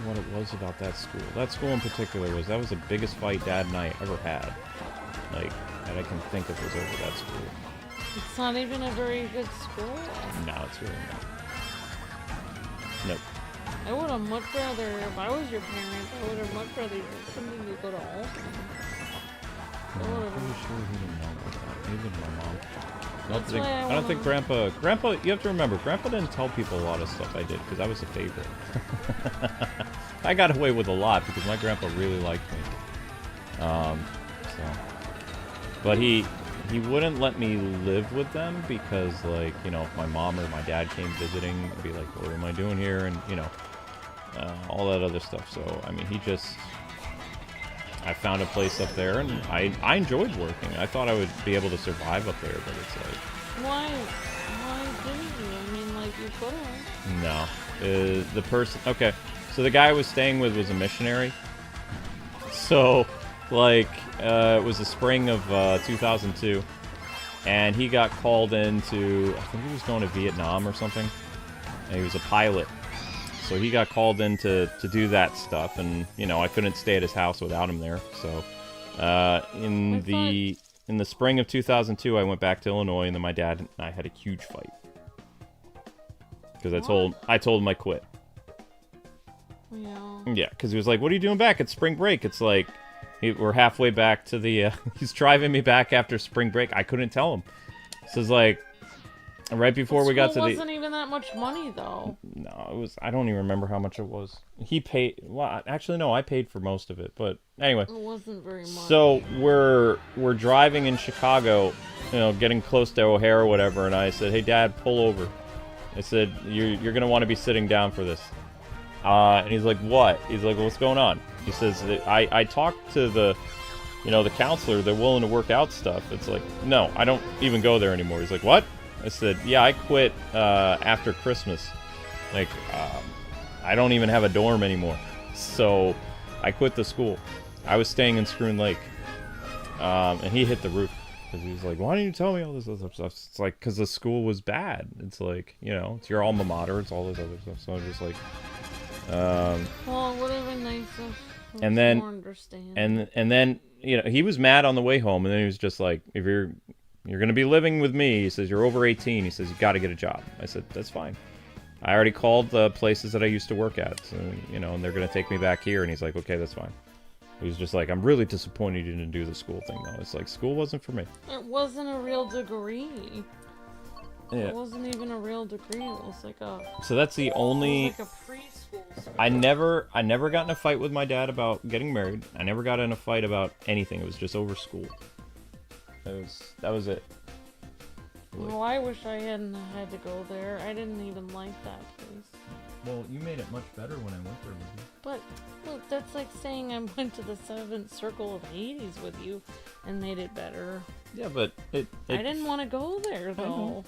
what it was about that school. That school in particular that was the biggest fight Dad and I ever had. Like, that I can think of was over that school. It's not even a very good school. No, it's really not. Nope. I would have much rather, if I was your parent, I would have much rather you something to go to Alton. I'm pretty sure he didn't know about that. Maybe my mom. I don't think Grandpa, you have to remember, Grandpa didn't tell people a lot of stuff I did because I was a favorite. I got away with a lot because my grandpa really liked me. But he wouldn't let me live with them because, like, you know, if my mom or my dad came visiting, it'd be like, what am I doing here? And, you know, all that other stuff. So, I mean, I found a place up there, and I enjoyed working. I thought I would be able to survive up there, but it's like... Why didn't you? I mean, like, you could have. No. The person... Okay, so the guy I was staying with was a missionary. So, like, it was the spring of 2002, and he got called into... I think he was going to Vietnam or something, and he was a pilot. So he got called in to do that stuff, and, you know, I couldn't stay at his house without him there. So, in the spring of 2002, I went back to Illinois, and then my dad and I had a huge fight. Because I told him I quit. Yeah. Yeah, because he was like, what are you doing back? It's spring break. It's like, we're halfway back to the, he's driving me back after spring break. I couldn't tell him. So it's like, right before we got to the... It wasn't even that much money, though. No, it was... I don't even remember how much it was. He paid... Well, actually, no, I paid for most of it, but anyway. It wasn't very much. So, we're driving in Chicago, you know, getting close to O'Hare or whatever, and I said, hey, Dad, pull over. I said, you're gonna want to be sitting down for this. And he's like, what? He's like, well, what's going on? He says, I talked to the, you know, the counselor. They're willing to work out stuff. It's like, no, I don't even go there anymore. He's like, what? I said, yeah, I quit after Christmas. Like, I don't even have a dorm anymore. So I quit the school. I was staying in Scroon Lake. And he hit the roof. Because he was like, why didn't you tell me all this other stuff? It's like, because the school was bad. It's like, you know, it's your alma mater. It's all this other stuff. So I was just like, well, it would have been nice if and then, more understanding. and then, you know, he was mad on the way home. And then he was just like, if you're going to be living with me, he says, you're over 18. He says, you got to get a job. I said, that's fine. I already called the places that I used to work at. So, you know, and they're going to take me back here. And he's like, okay, that's fine. He was just like, I'm really disappointed you didn't do the school thing, though. It's like, school wasn't for me. It wasn't a real degree. Yeah. It wasn't even a real degree. It was like a... So that's the only... It was like a preschool. I never got in a fight with my dad about getting married. I never got in a fight about anything. It was just over school. That was it. Well, I wish I hadn't had to go there. I didn't even like that place. Well, you made it much better when I went there with you. But, look, that's like saying I went to the 7th Circle of Hades with you and made it better. Yeah, but I didn't want to go there, though.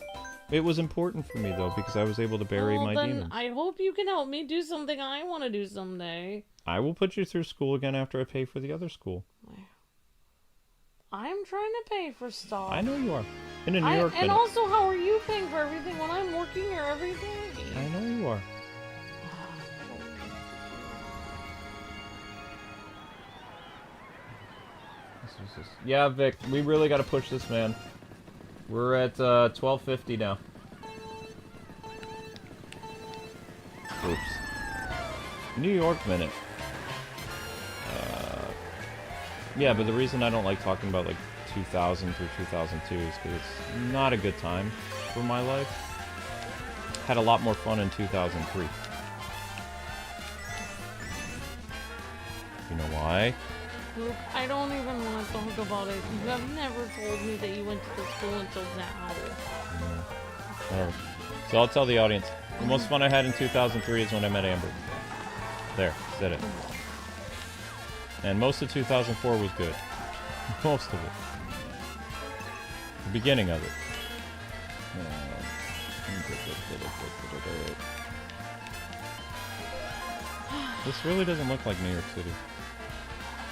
It was important for me, though, because I was able to bury my demons. I hope you can help me do something I want to do someday. I will put you through school again after I pay for the other school. I'm trying to pay for stuff. I know you are. In a New York And also, how are you paying for everything when I'm working here every day? I know you are. Yeah, Vic, we really got to push this, man. We're at 12:50 now. Oops. New York minute. Yeah, but the reason I don't like talking about like 2000 through 2002 is because it's not a good time for my life. Had a lot more fun in 2003. You know why? Look, I don't even want to talk about it. You have never told me that you went to the school until now. Whatever. So I'll tell the audience. The most fun I had in 2003 is when I met Amber. There, said it. And most of 2004 was good. Most of it. The beginning of it. This really doesn't look like New York City.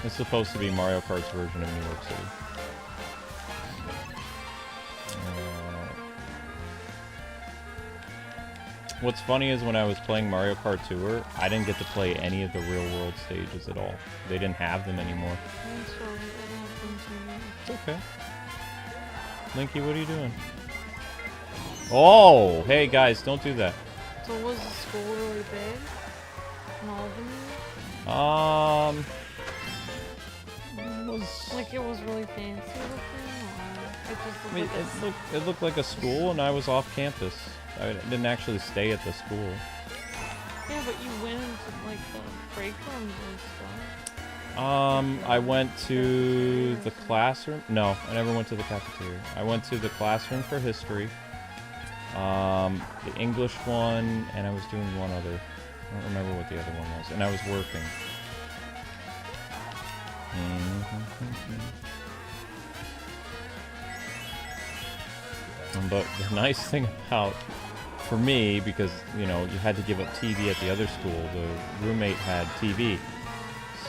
It's supposed to be Mario Kart's version of New York City. What's funny is when I was playing Mario Kart Tour, I didn't get to play any of the real world stages at all. They didn't have them anymore. I'm sorry, that happened to me. It's okay. Linky, what are you doing? Oh! Hey guys, don't do that. So was the school really big? In Albany? Like it was really fancy looking, or it just looked it looked like a school, and I was off campus. I didn't actually stay at the school. Yeah, but you went into like the break rooms and stuff. I went to the classroom. No, I never went to the cafeteria. I went to the classroom for history. The English one, and I was doing one other. I don't remember what the other one was. And I was working. But the nice thing about, for me, because, you know, you had to give up TV at the other school, the roommate had TV.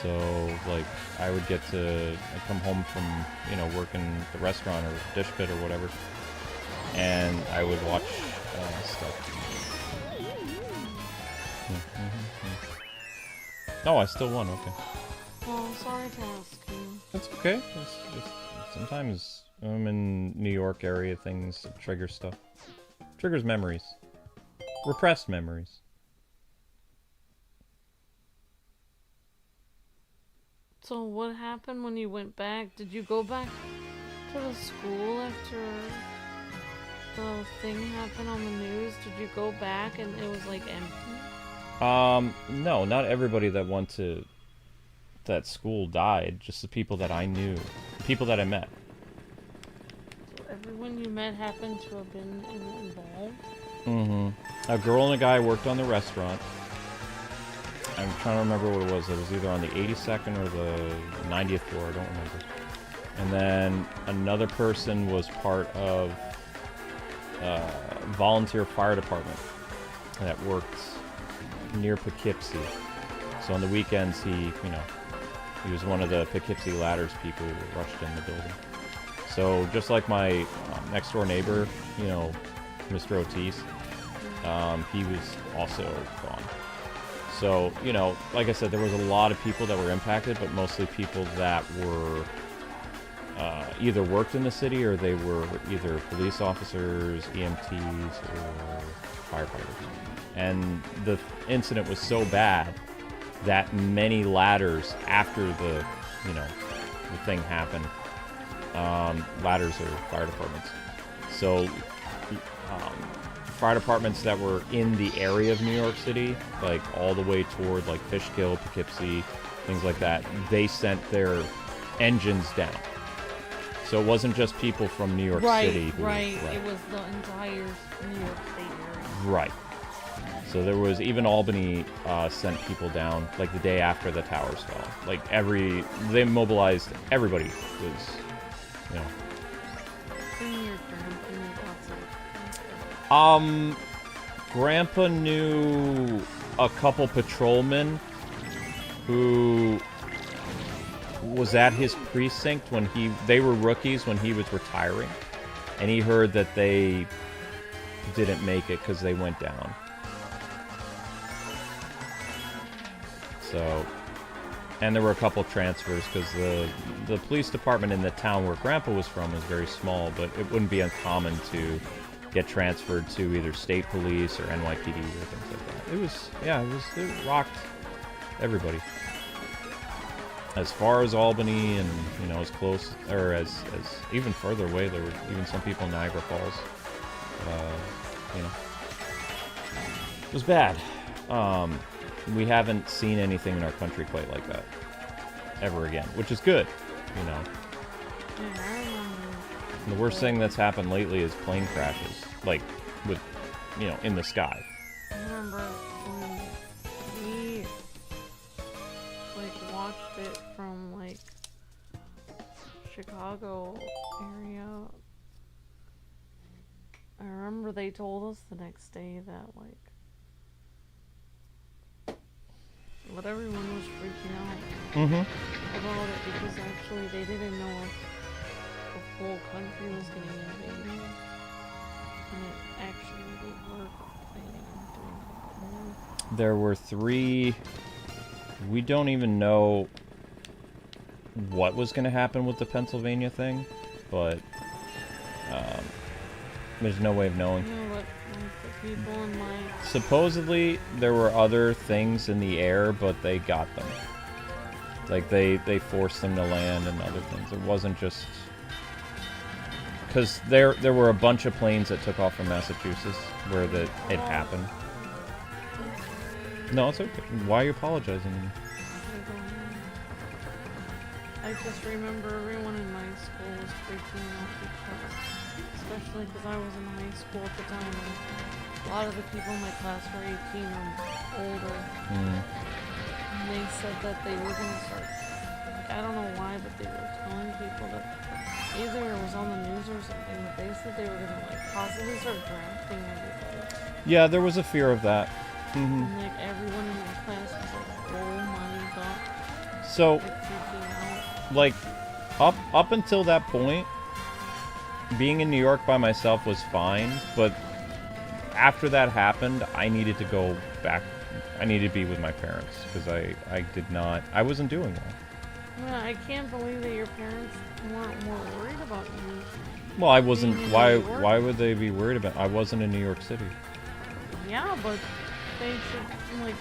So, like, I would get to come home from, you know, working at the restaurant or dish pit or whatever, and I would watch stuff. Oh, I still won, okay. Oh, sorry to ask you. That's okay. Sometimes I'm in New York area, things trigger stuff. Triggers memories. Repressed memories. So what happened when you went back? Did you go back to the school after the thing happened on the news? Did you go back and it was like empty? No, not everybody that went to that school died. Just the people that I knew. The people that I met. So everyone you met happened to have been involved? A girl and a guy worked on the restaurant. I'm trying to remember what it was. It was either on the 82nd or the 90th floor. I don't remember. And then another person was part of volunteer fire department that worked near Poughkeepsie. So on the weekends, he was one of the Poughkeepsie Ladders people who rushed in the building. So just like my next door neighbor, Mr. Otis, he was also gone. So, like I said, there was a lot of people that were impacted, but mostly people that were either worked in the city or they were either police officers, EMTs, or firefighters. And the incident was so bad that many ladders after the thing happened, ladders are fire departments. So fire departments that were in the area of New York City, like all the way toward like Fishkill, Poughkeepsie, things like that, they sent their engines down. So it wasn't just people from New York City. Right. It was the entire New York State area. Right. So there was even Albany sent people down like the day after the towers fell. Like they mobilized everybody. It was, Grandpa knew a couple patrolmen who was at his precinct when they were rookies when he was retiring, and he heard that they didn't make it because they went down. So, and there were a couple transfers because the police department in the town where Grandpa was from was very small, but it wouldn't be uncommon to get transferred to either state police or NYPD or things like that. It rocked everybody. As far as Albany and, as close, or as even further away, there were even some people in Niagara Falls. It was bad. We haven't seen anything in our country quite like that ever again, which is good, The worst thing that's happened lately is plane crashes, like with, in the sky. I remember when we watched it from Chicago area. I remember they told us the next day that but everyone was freaking out about it because actually they didn't know if the whole country was getting invaded, and it actually they were planning on doing it. There were 3. We don't even know what was going to happen with the Pennsylvania thing, but there's no way of knowing. Yeah, but the people in supposedly there were other things in the air, but they got them. Like they forced them to land and other things. It wasn't just because there were a bunch of planes that took off from Massachusetts where it happened. No, it's okay. Why are you apologizing? I just remember everyone in my school was freaking out because, especially because I was in high school at the time, and a lot of the people in my class were 18 or older. And they said that they were going to start, I don't know why, but they were telling people that either it was on the news or something, but they said they were going to possibly start drafting everybody. Yeah, there was a fear of that. And everyone in my class was like, oh my god. So, up until that point, being in New York by myself was fine, but after that happened, I needed to go back. I needed to be with my parents because I wasn't doing well. Yeah, I can't believe that your parents weren't more worried about you. Well, I wasn't. Why would they be worried about? I wasn't in New York City. Yeah, but they should,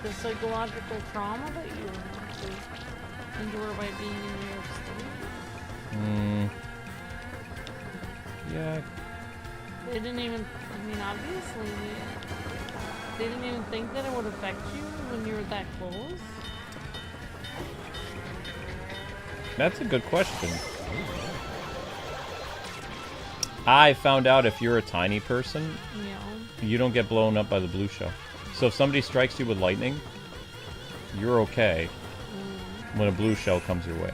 the psychological trauma that you have to endure by being in New York City. Yeah. They didn't even, obviously, they didn't even think that it would affect you when you were that close. That's a good question. I found out if you're a tiny person, Yeah. you don't get blown up by the blue shell. So if somebody strikes you with lightning, you're okay when a blue shell comes your way.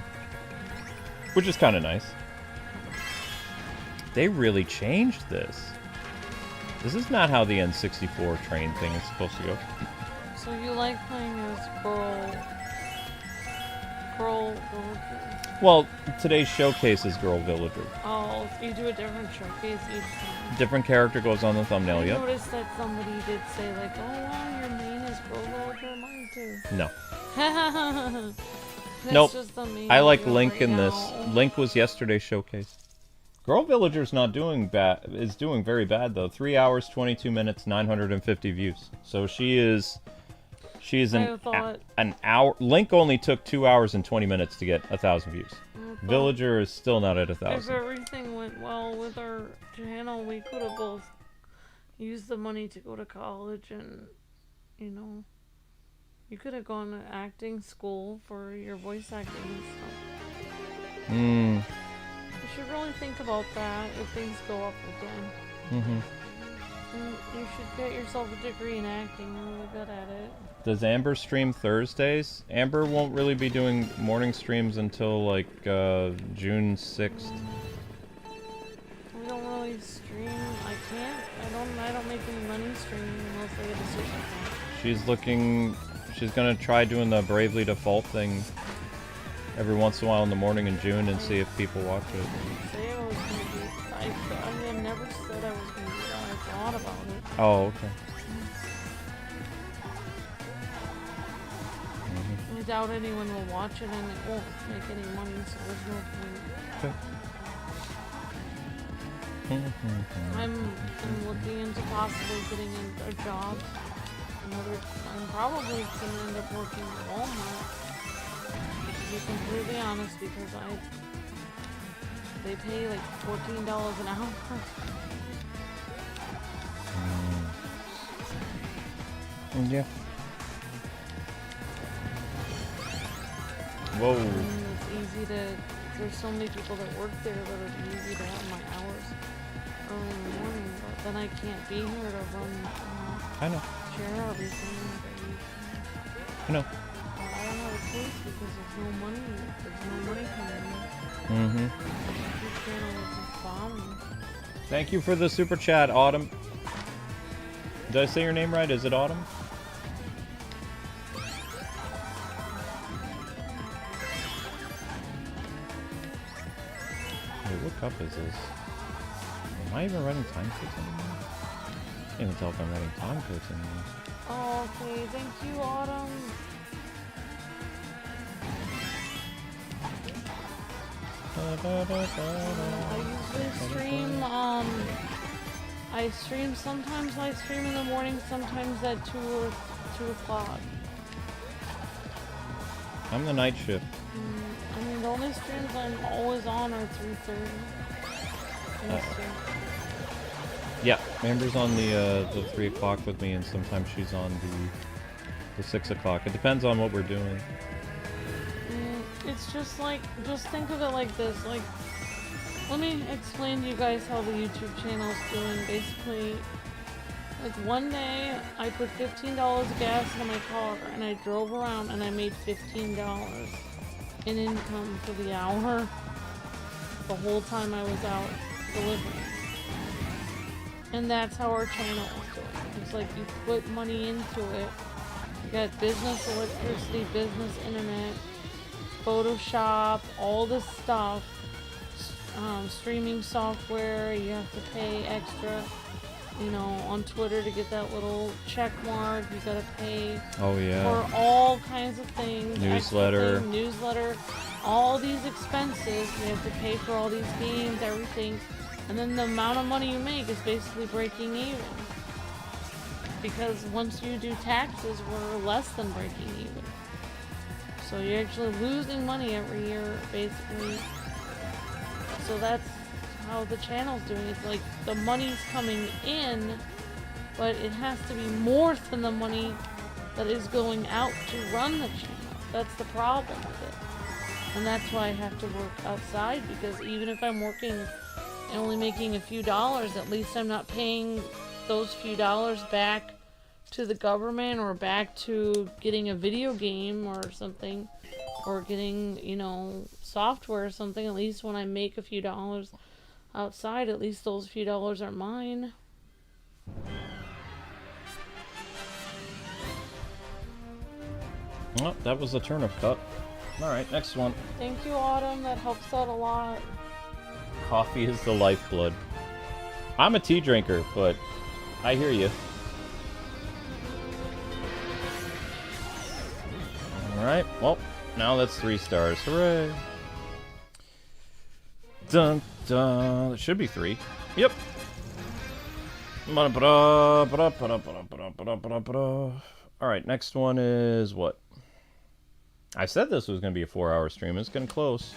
Which is kind of nice. They really changed this. This is not how the N64 train thing is supposed to go. So you like playing as Girl Villager? Well, today's showcase is Girl Villager. Oh, you do a different showcase each time. Different character goes on the thumbnail, I yep. noticed that somebody did say like, oh wow, your main is Girl Villager, mine too. No. That's Nope. just the main I like deal Link right in this. now. Link was yesterday's showcase. Girl Villager's not doing bad. Is doing very bad though. 3 hours, 22 minutes, 950 views. So she's an hour. Link only took 2 hours and 20 minutes to get 1,000 views. Villager is still not at 1,000. If everything went well with our channel, we could have both used the money to go to college, and you know, you could have gone to acting school for your voice acting and stuff. You should really think about that if things go up again. And you should get yourself a degree in acting. You're really good at it. Does Amber stream Thursdays? Amber won't really be doing morning streams until like June 6th. We don't really stream. I can't. I don't make any money streaming unless I get a super fan. She's gonna try doing the Bravely Default thing every once in a while in the morning in June and see if people watch it. Say I was gonna do. I never said I was gonna do that. I thought about it. Oh, okay. I doubt anyone will watch it, and it won't make any money, so there's no point. I'm looking into possibly getting a job. I'm probably gonna end up working at Walmart. To be completely honest, because they pay like $14 an hour. Yeah. Whoa. It's easy to. There's so many people that work there that it's easy to have my hours early in the morning, but then I can't be here to run. I know. Share everything. I know. But I don't have a choice because there's no money. There's no money coming in. This channel is just bombing. Thank you for the super chat, Autumn. Did I say your name right? Is it Autumn? Wait, what cup is this? Am I even writing time codes anymore? I can't even tell if I'm writing time codes anymore. Oh, okay. Thank you, Autumn. I usually stream, sometimes I stream in the morning, sometimes at 2 o'clock. I'm the night shift. I mean, the only streams I'm always on are 3:30. Yeah, Amber's on the 3 o'clock with me, and sometimes she's on the 6 o'clock. It depends on what we're doing. It's just like, just think of it like this. Like, let me explain to you guys how the YouTube channel is doing. Basically, like one day I put $15 of gas in my car and I drove around and I made $15 in income for the hour the whole time I was out delivering. And that's how our channel is doing. It's like you put money into it. You got business electricity, business internet, Photoshop, all this stuff, streaming software. You have to pay extra, you know, on Twitter to get that little check mark. You gotta pay for all kinds of things. Newsletter, all these expenses. You have to pay for all these games, everything, and then the amount of money you make is basically breaking even. Because once you do taxes, we're less than breaking even. So you're actually losing money every year, basically. So that's how the channel's doing. It's like the money's coming in, but it has to be more than the money that is going out to run the channel. That's the problem with it. And that's why I have to work outside, because even if I'm working only making a few dollars, at least I'm not paying those few dollars back to the government or back to getting a video game or something, or getting, you know, software or something. At least when I make a few dollars outside, at least those few dollars are mine. Well, that was the Turnip Cup. Alright, next one. Thank you, Autumn. That helps out a lot. Coffee is the lifeblood. I'm a tea drinker, but I hear you. Alright, well, now that's 3 stars. Hooray! Dun dun. It should be 3. Yep. Alright, next one is what? I said this was going to be a 4-hour stream. It's getting close.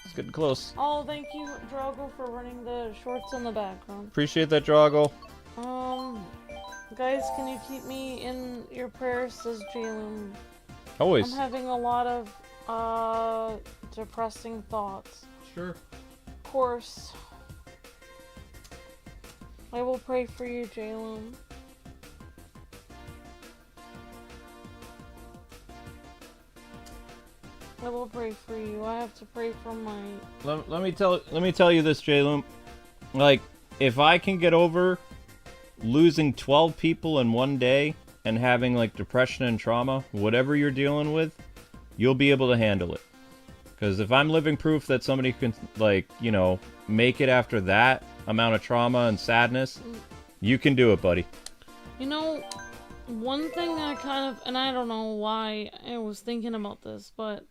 It's getting close. Oh, thank you, Drago, for running the shorts in the background. Appreciate that, Drago. Guys, can you keep me in your prayers, says Jalen. Always. I'm having a lot of, depressing thoughts. Sure. Of course. I will pray for you, Jalen. I will pray for you. I have to pray for my... Let me tell you this, J-Loom. Like, if I can get over losing 12 people in one day and having, like, depression and trauma, whatever you're dealing with, you'll be able to handle it. Because if I'm living proof that somebody can, like, you know, make it after that amount of trauma and sadness, you can do it, buddy. You know, one thing that I kind of... And I don't know why I was thinking about this, but...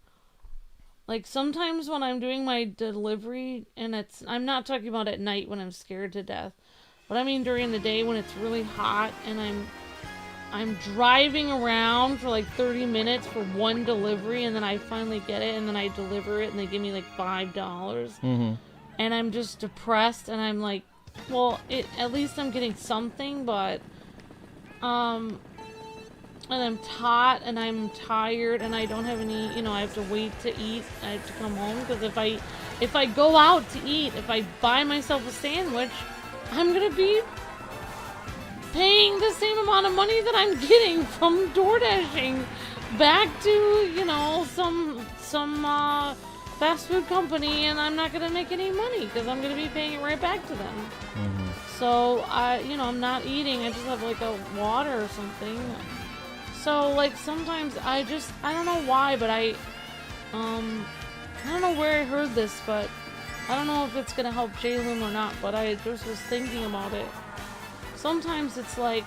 Like, sometimes when I'm doing my delivery, and it's... I'm not talking about at night when I'm scared to death. But I mean during the day when it's really hot, and I'm driving around for like 30 minutes for one delivery, and then I finally get it, and then I deliver it, and they give me like $5. Mm-hmm. And I'm just depressed, and I'm like, well, at least I'm getting something, but... And I'm hot, and I'm tired, and I don't have any, you know, I have to wait to eat. I have to come home, because if I go out to eat, if I buy myself a sandwich, I'm gonna be paying the same amount of money that I'm getting from DoorDashing back to, you know, some fast food company, and I'm not gonna make any money, because I'm gonna be paying it right back to them. Mm-hmm. So, I'm not eating, I just have like a water or something. So, like, sometimes I don't know why, but I don't know where I heard this, but I don't know if it's gonna help Jalen or not, but I just was thinking about it. Sometimes it's like,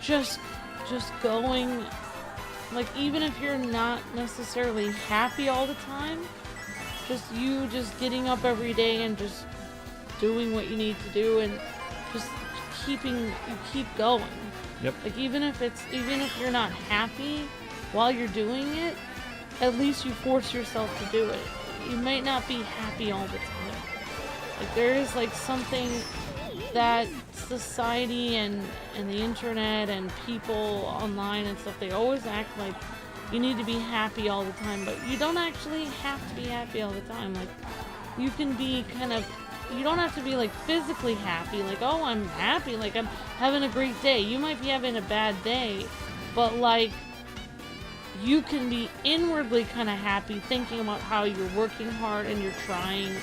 just going, like, even if you're not necessarily happy all the time, just getting up every day and just doing what you need to do, and just keep going. Yep. Like, even if you're not happy while you're doing it, at least you force yourself to do it. You might not be happy all the time. Like, there is like something that society and the internet and people online and stuff, they always act like you need to be happy all the time, but you don't actually have to be happy all the time. Like, you can be you don't have to be like physically happy, like, oh, I'm happy, like I'm having a great day. You might be having a bad day, but like, you can be inwardly kind of happy, thinking about how you're working hard and you're trying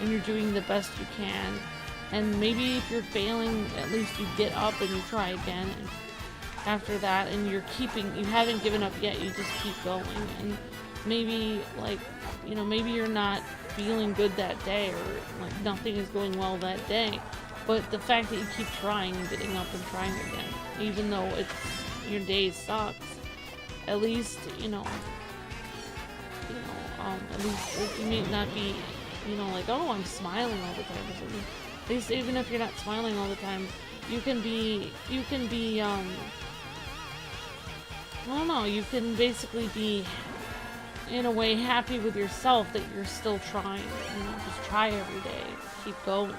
and you're doing the best you can. And maybe if you're failing, at least you get up and you try again. And after that, and you haven't given up yet, you just keep going. And maybe, like, you know, maybe you're not feeling good that day, or like nothing is going well that day, but the fact that you keep trying and getting up and trying again, even though your day sucks, at least, at least you may not be, like, oh, I'm smiling all the time or something. At least even if you're not smiling all the time, you can be, I don't know, you can basically be, in a way, happy with yourself that you're still trying. Just try every day. Keep going.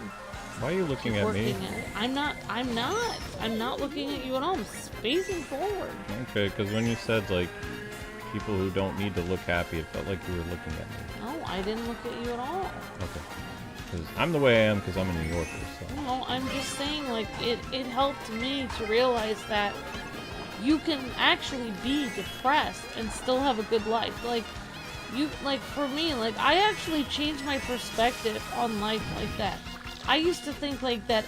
Why are you looking at me? I'm not looking at you at all. I'm spacing forward. Okay, because when you said, like, people who don't need to look happy, it felt like you were looking at me. No, I didn't look at you at all. Okay. Because I'm the way I am because I'm a New Yorker, so. No, I'm just saying, like, it helped me to realize that you can actually be depressed and still have a good life. Like, for me, like, I actually changed my perspective on life like that. I used to think, like, that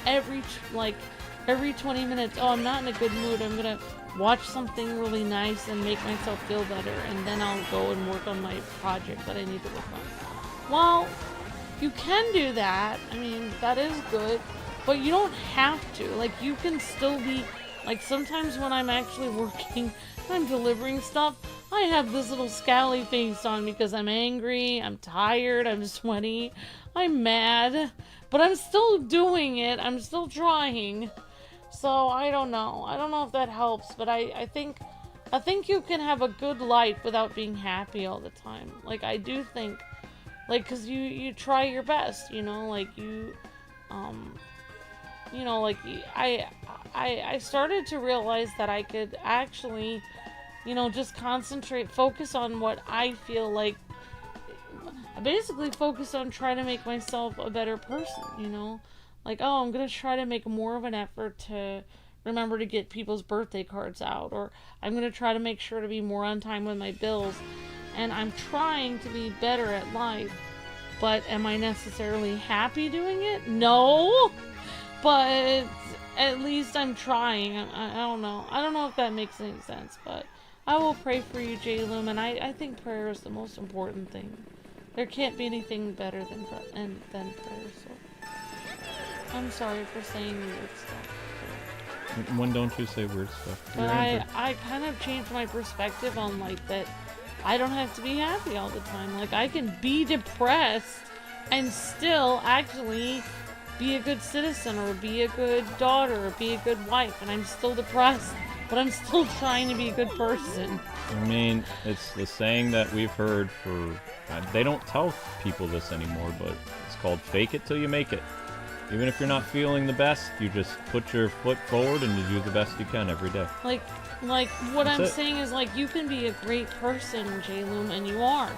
every 20 minutes, oh, I'm not in a good mood, I'm gonna watch something really nice and make myself feel better, and then I'll go and work on my project that I need to work on. Well, you can do that. I mean, that is good, but you don't have to. Like, you can still be, like, sometimes when I'm actually working, I'm delivering stuff, I have this little scally face on because I'm angry, I'm tired, I'm sweaty, I'm mad, but I'm still doing it, I'm still trying. So, I don't know. I don't know if that helps, but I think you can have a good life without being happy all the time. Like, I do think, like, cause you try your best, you know, like like I started to realize that I could actually, just focus on what I feel like. I basically focus on trying to make myself a better person, like, oh, I'm gonna try to make more of an effort to remember to get people's birthday cards out, or I'm gonna try to make sure to be more on time with my bills. And I'm trying to be better at life, but am I necessarily happy doing it? No, but at least I'm trying. I don't know. I don't know if that makes any sense, but I will pray for you, J-Loom, and I think prayer is the most important thing. There can't be anything better than prayer, so I'm sorry for saying weird stuff. When don't you say weird stuff? But I kind of changed my perspective on, like, that I don't have to be happy all the time. Like, I can be depressed and still actually be a good citizen, or be a good daughter, or be a good wife, and I'm still depressed, but I'm still trying to be a good person. I mean, it's the saying that we've heard for... they don't tell people this anymore, but it's called fake it till you make it. Even if you're not feeling the best, you just put your foot forward and you do the best you can every day. Like what I'm saying is, like, you can be a great person, J-Loom, and you are.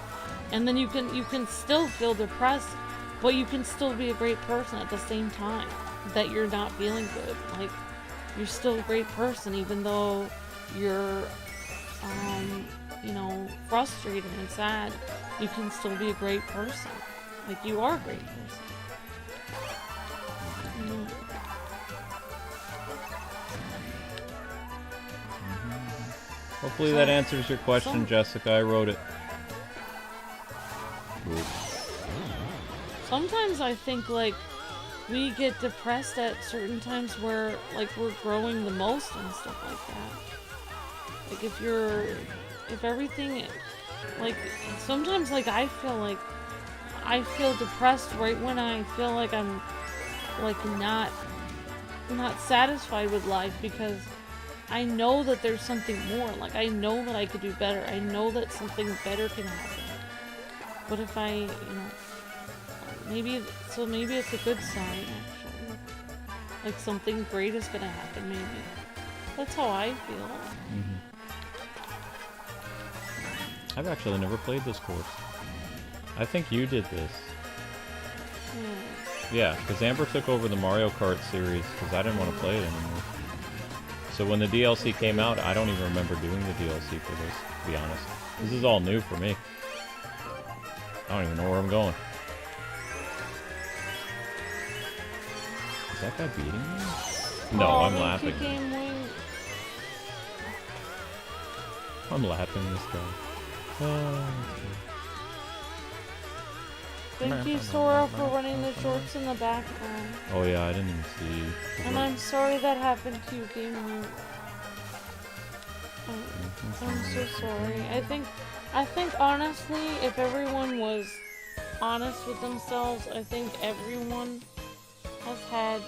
And then you can still feel depressed, but you can still be a great person at the same time that you're not feeling good. Like, you're still a great person even though you're frustrated and sad. You can still be a great person. Like, you are a great person. Hopefully that answers your question, Jessica. I wrote it. Sometimes I think, like, we get depressed at certain times where, like, we're growing the most and stuff like that. Like, if everything, like, sometimes, like, I feel depressed right when I feel like I'm, like, not satisfied with life, because I know that there's something more. Like, I know that I could do better. I know that something better can happen. But if maybe it's a good sign, actually. Like, something great is gonna happen, maybe. That's how I feel. I've actually never played this course. I think you did this. Yeah, because Amber took over the Mario Kart series because I didn't want to play it anymore. So when the DLC came out, I don't even remember doing the DLC for this, to be honest. This is all new for me. I don't even know where I'm going. Is that guy beating me? No, I'm laughing. I'm laughing, this guy. Thank you, Sora, for running the shorts in the background. Oh yeah, I didn't even see. And I'm sorry that happened to you, Game Root. I'm so sorry. I think honestly, if everyone was honest with themselves, I think everyone has had,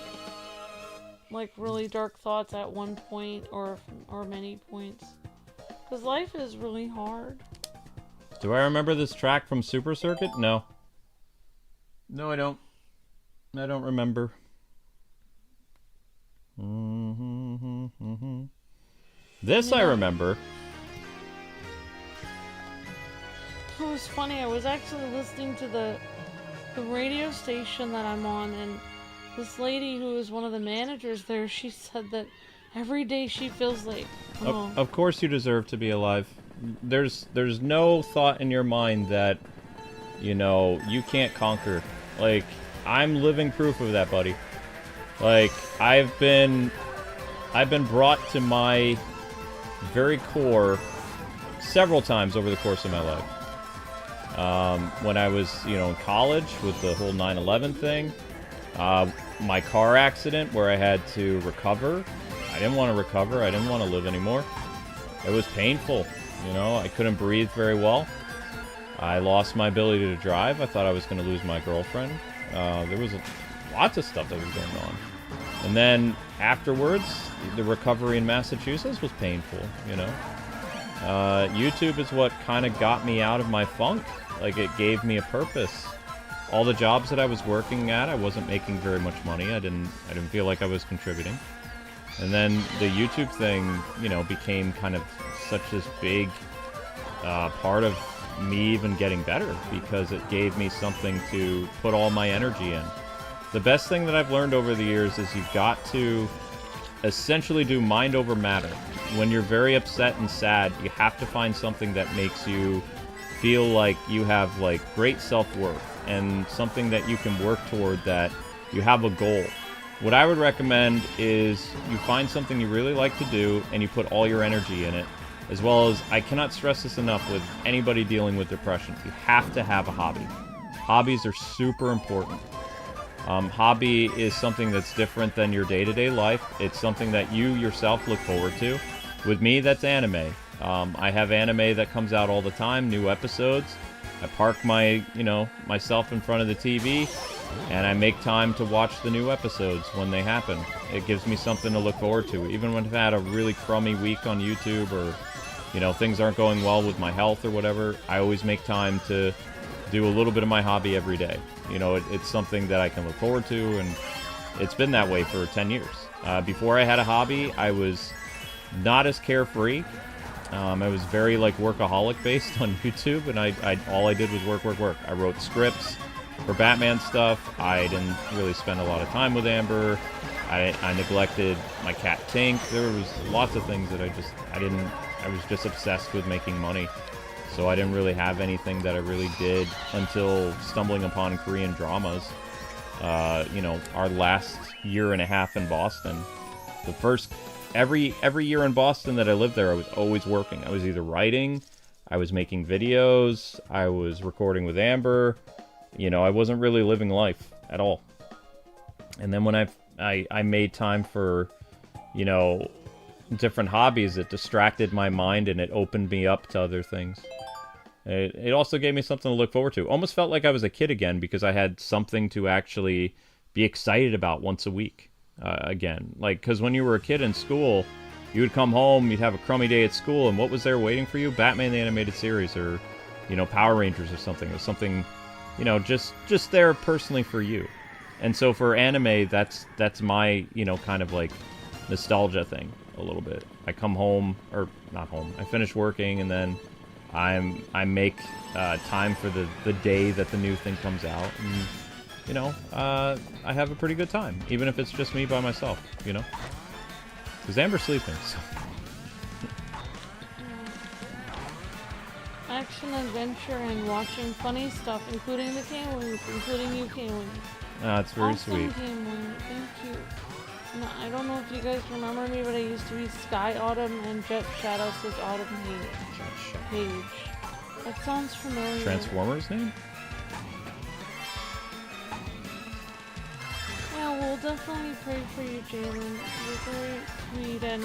like, really dark thoughts at one point or many points. Because life is really hard. Do I remember this track from Super Circuit? No. No, I don't. I don't remember. This I remember. Oh, was funny. I was actually listening to the radio station that I'm on, and this lady who is one of the managers there, she said that every day she feels like, oh. Of course you deserve to be alive. There's no thought in your mind that, you know, you can't conquer. Like, I'm living proof of that, buddy. Like, I've been brought to my very core several times over the course of my life. When I was, you know, in college with the whole 9/11 thing, my car accident where I had to recover. I didn't want to recover. I didn't want to live anymore. It was painful, you know. I couldn't breathe very well. I lost my ability to drive. I thought I was going to lose my girlfriend. There was lots of stuff that was going on. And then afterwards, the recovery in Massachusetts was painful, you know. YouTube is what kind of got me out of my funk. Like, it gave me a purpose. All the jobs that I was working at, I wasn't making very much money. I didn't feel like I was contributing. And then the YouTube thing, you know, became kind of such this big part of me even getting better, because it gave me something to put all my energy in. The best thing that I've learned over the years is you've got to essentially do mind over matter. When you're very upset and sad, you have to find something that makes you feel like you have, like, great self-worth and something that you can work toward, that you have a goal. What I would recommend is you find something you really like to do and you put all your energy in it. As well as, I cannot stress this enough with anybody dealing with depression, you have to have a hobby. Hobbies are super important. Hobby is something that's different than your day-to-day life. It's something that you yourself look forward to. With me, that's anime. I have anime that comes out all the time, new episodes. I park myself in front of the TV, and I make time to watch the new episodes when they happen. It gives me something to look forward to. Even when I've had a really crummy week on YouTube, or, you know, things aren't going well with my health or whatever, I always make time to do a little bit of my hobby every day. You know, it's something that I can look forward to, and it's been that way for 10 years. Before I had a hobby, I was not as carefree. I was very, like, workaholic based on YouTube, and all I did was work. I wrote scripts for Batman stuff. I didn't really spend a lot of time with Amber. I neglected my cat Tink. There was lots of things that I was just obsessed with making money. So I didn't really have anything that I really did until stumbling upon Korean dramas. You know, our last year and a half in Boston. The first every year in Boston that I lived there, I was always working. I was either writing, I was making videos, I was recording with Amber. You know, I wasn't really living life at all. And then when I made time for, you know, different hobbies, it distracted my mind and it opened me up to other things. It also gave me something to look forward to. Almost felt like I was a kid again, because I had something to actually be excited about once a week again. Like, because when you were a kid in school, you would come home, you'd have a crummy day at school, and what was there waiting for you? Batman the Animated Series, or, you know, Power Rangers or something. It was something, you know, just there personally for you. And so for anime, that's my, you know, kind of like nostalgia thing a little bit. I come home, or not home, I finish working, and then I make time for the day that the new thing comes out, and, you know, I have a pretty good time, even if it's just me by myself, you know, because Amber's sleeping, so. Action, adventure, and watching funny stuff, including the Kwings, including you, Kwings. It's very awesome sweet. Kwings, thank you. No, I don't know if you guys remember me, but I used to be Sky Autumn and Jet Shadows' Autumn Page. That sounds familiar. Transformers name? Yeah, we'll definitely pray for you, Jalen. You're very sweet, and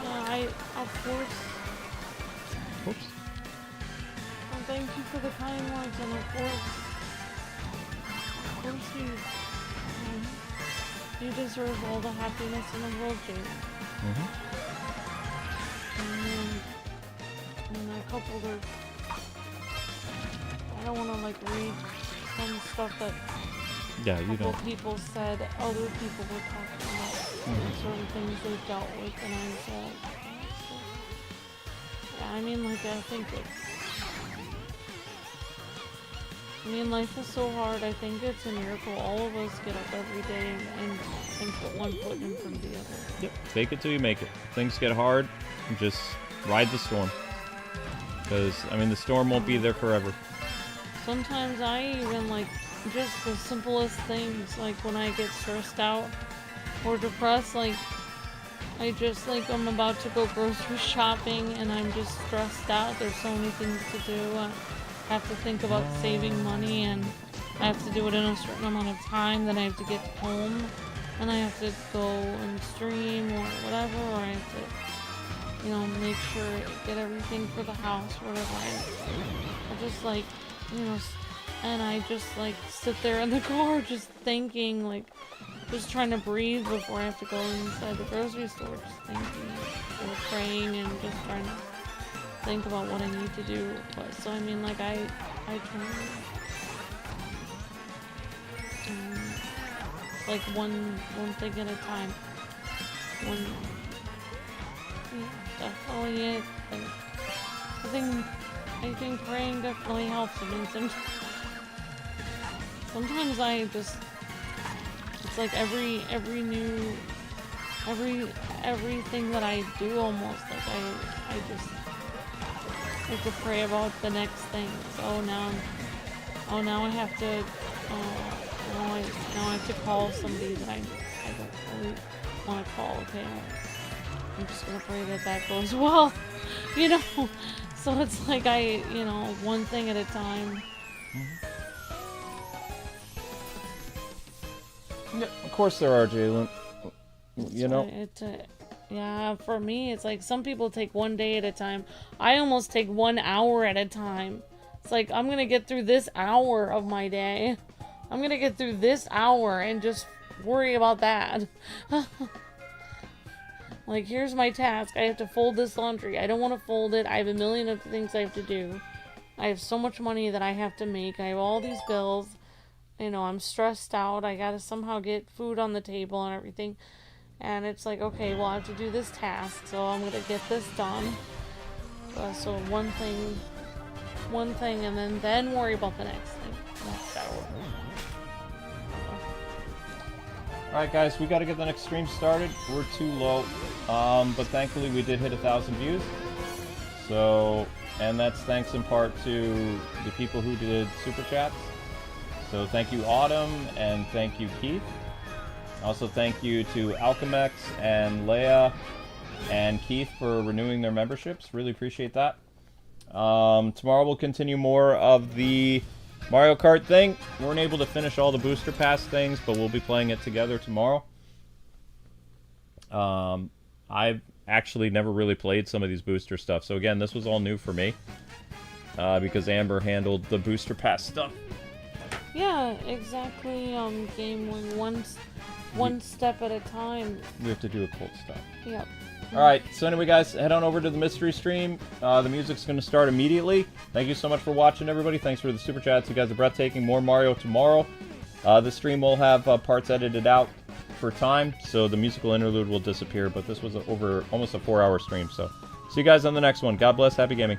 I, of course. Oops. Thank you for the kind words, and of course you deserve all the happiness in the world, Jalen. And a couple of, I don't want to, like, read some stuff that people said other people were talking about, certain things they've dealt with, and I said, I mean, like, I think life is so hard. I think it's a miracle all of us get up every day and put one foot in front of the other. Yep, fake it till you make it. Things get hard, just ride the storm. Because, I mean, the storm won't be there forever. Sometimes I even, like, just the simplest things, like when I get stressed out or depressed, like, I just, like, I'm about to go grocery shopping and I'm just stressed out. There's so many things to do. I have to think about saving money, and I have to do it in a certain amount of time. Then I have to get home and I have to go and stream or whatever, or I have to, you know, make sure, get everything for the house, whatever. I just, like, you know, and I just, like, sit there in the car just thinking, like, just trying to breathe before I have to go inside the grocery store, just thinking, or praying, and just trying to think about what I need to do. But, so, I mean, like, I try like, one thing at a time. Definitely it. I think praying definitely helps. I mean, sometimes I just, it's like everything that I do almost, like I just like to pray about the next thing. So now I have to, now I have to call somebody that I don't really want to call. Okay, I'm just gonna pray that goes well, you know. So it's like one thing at a time. Yeah, of course there are, Jalen. You know? Yeah, for me, it's like some people take one day at a time. I almost take 1 hour at a time. It's like, I'm gonna get through this hour of my day. I'm gonna get through this hour and just worry about that. Like, here's my task. I have to fold this laundry. I don't want to fold it. I have a million other things I have to do. I have so much money that I have to make. I have all these bills. You know, I'm stressed out. I gotta somehow get food on the table and everything. And it's like, okay, well, I have to do this task, so I'm gonna get this done. So one thing, and then worry about the next thing. Alright guys, we gotta get the next stream started. We're too low. But thankfully we did hit 1,000 views. So, and that's thanks in part to the people who did super chats. So thank you Autumn, and thank you Keith. Also thank you to Alchemex and Leia and Keith for renewing their memberships. Really appreciate that. Tomorrow we'll continue more of the Mario Kart thing. We weren't able to finish all the booster pass things, but we'll be playing it together tomorrow. I've actually never really played some of these booster stuff, so again, this was all new for me. Because Amber handled the booster pass stuff. Yeah, exactly. Game one step at a time. We have to do a cold stuff. Yep. Alright, so anyway guys, head on over to the mystery stream. The music's going to start immediately. Thank you so much for watching, everybody. Thanks for the super chats. You guys are breathtaking. More Mario tomorrow. The stream will have parts edited out for time, so the musical interlude will disappear, but this was over almost a 4-hour stream, so see you guys on the next one. God bless, happy gaming.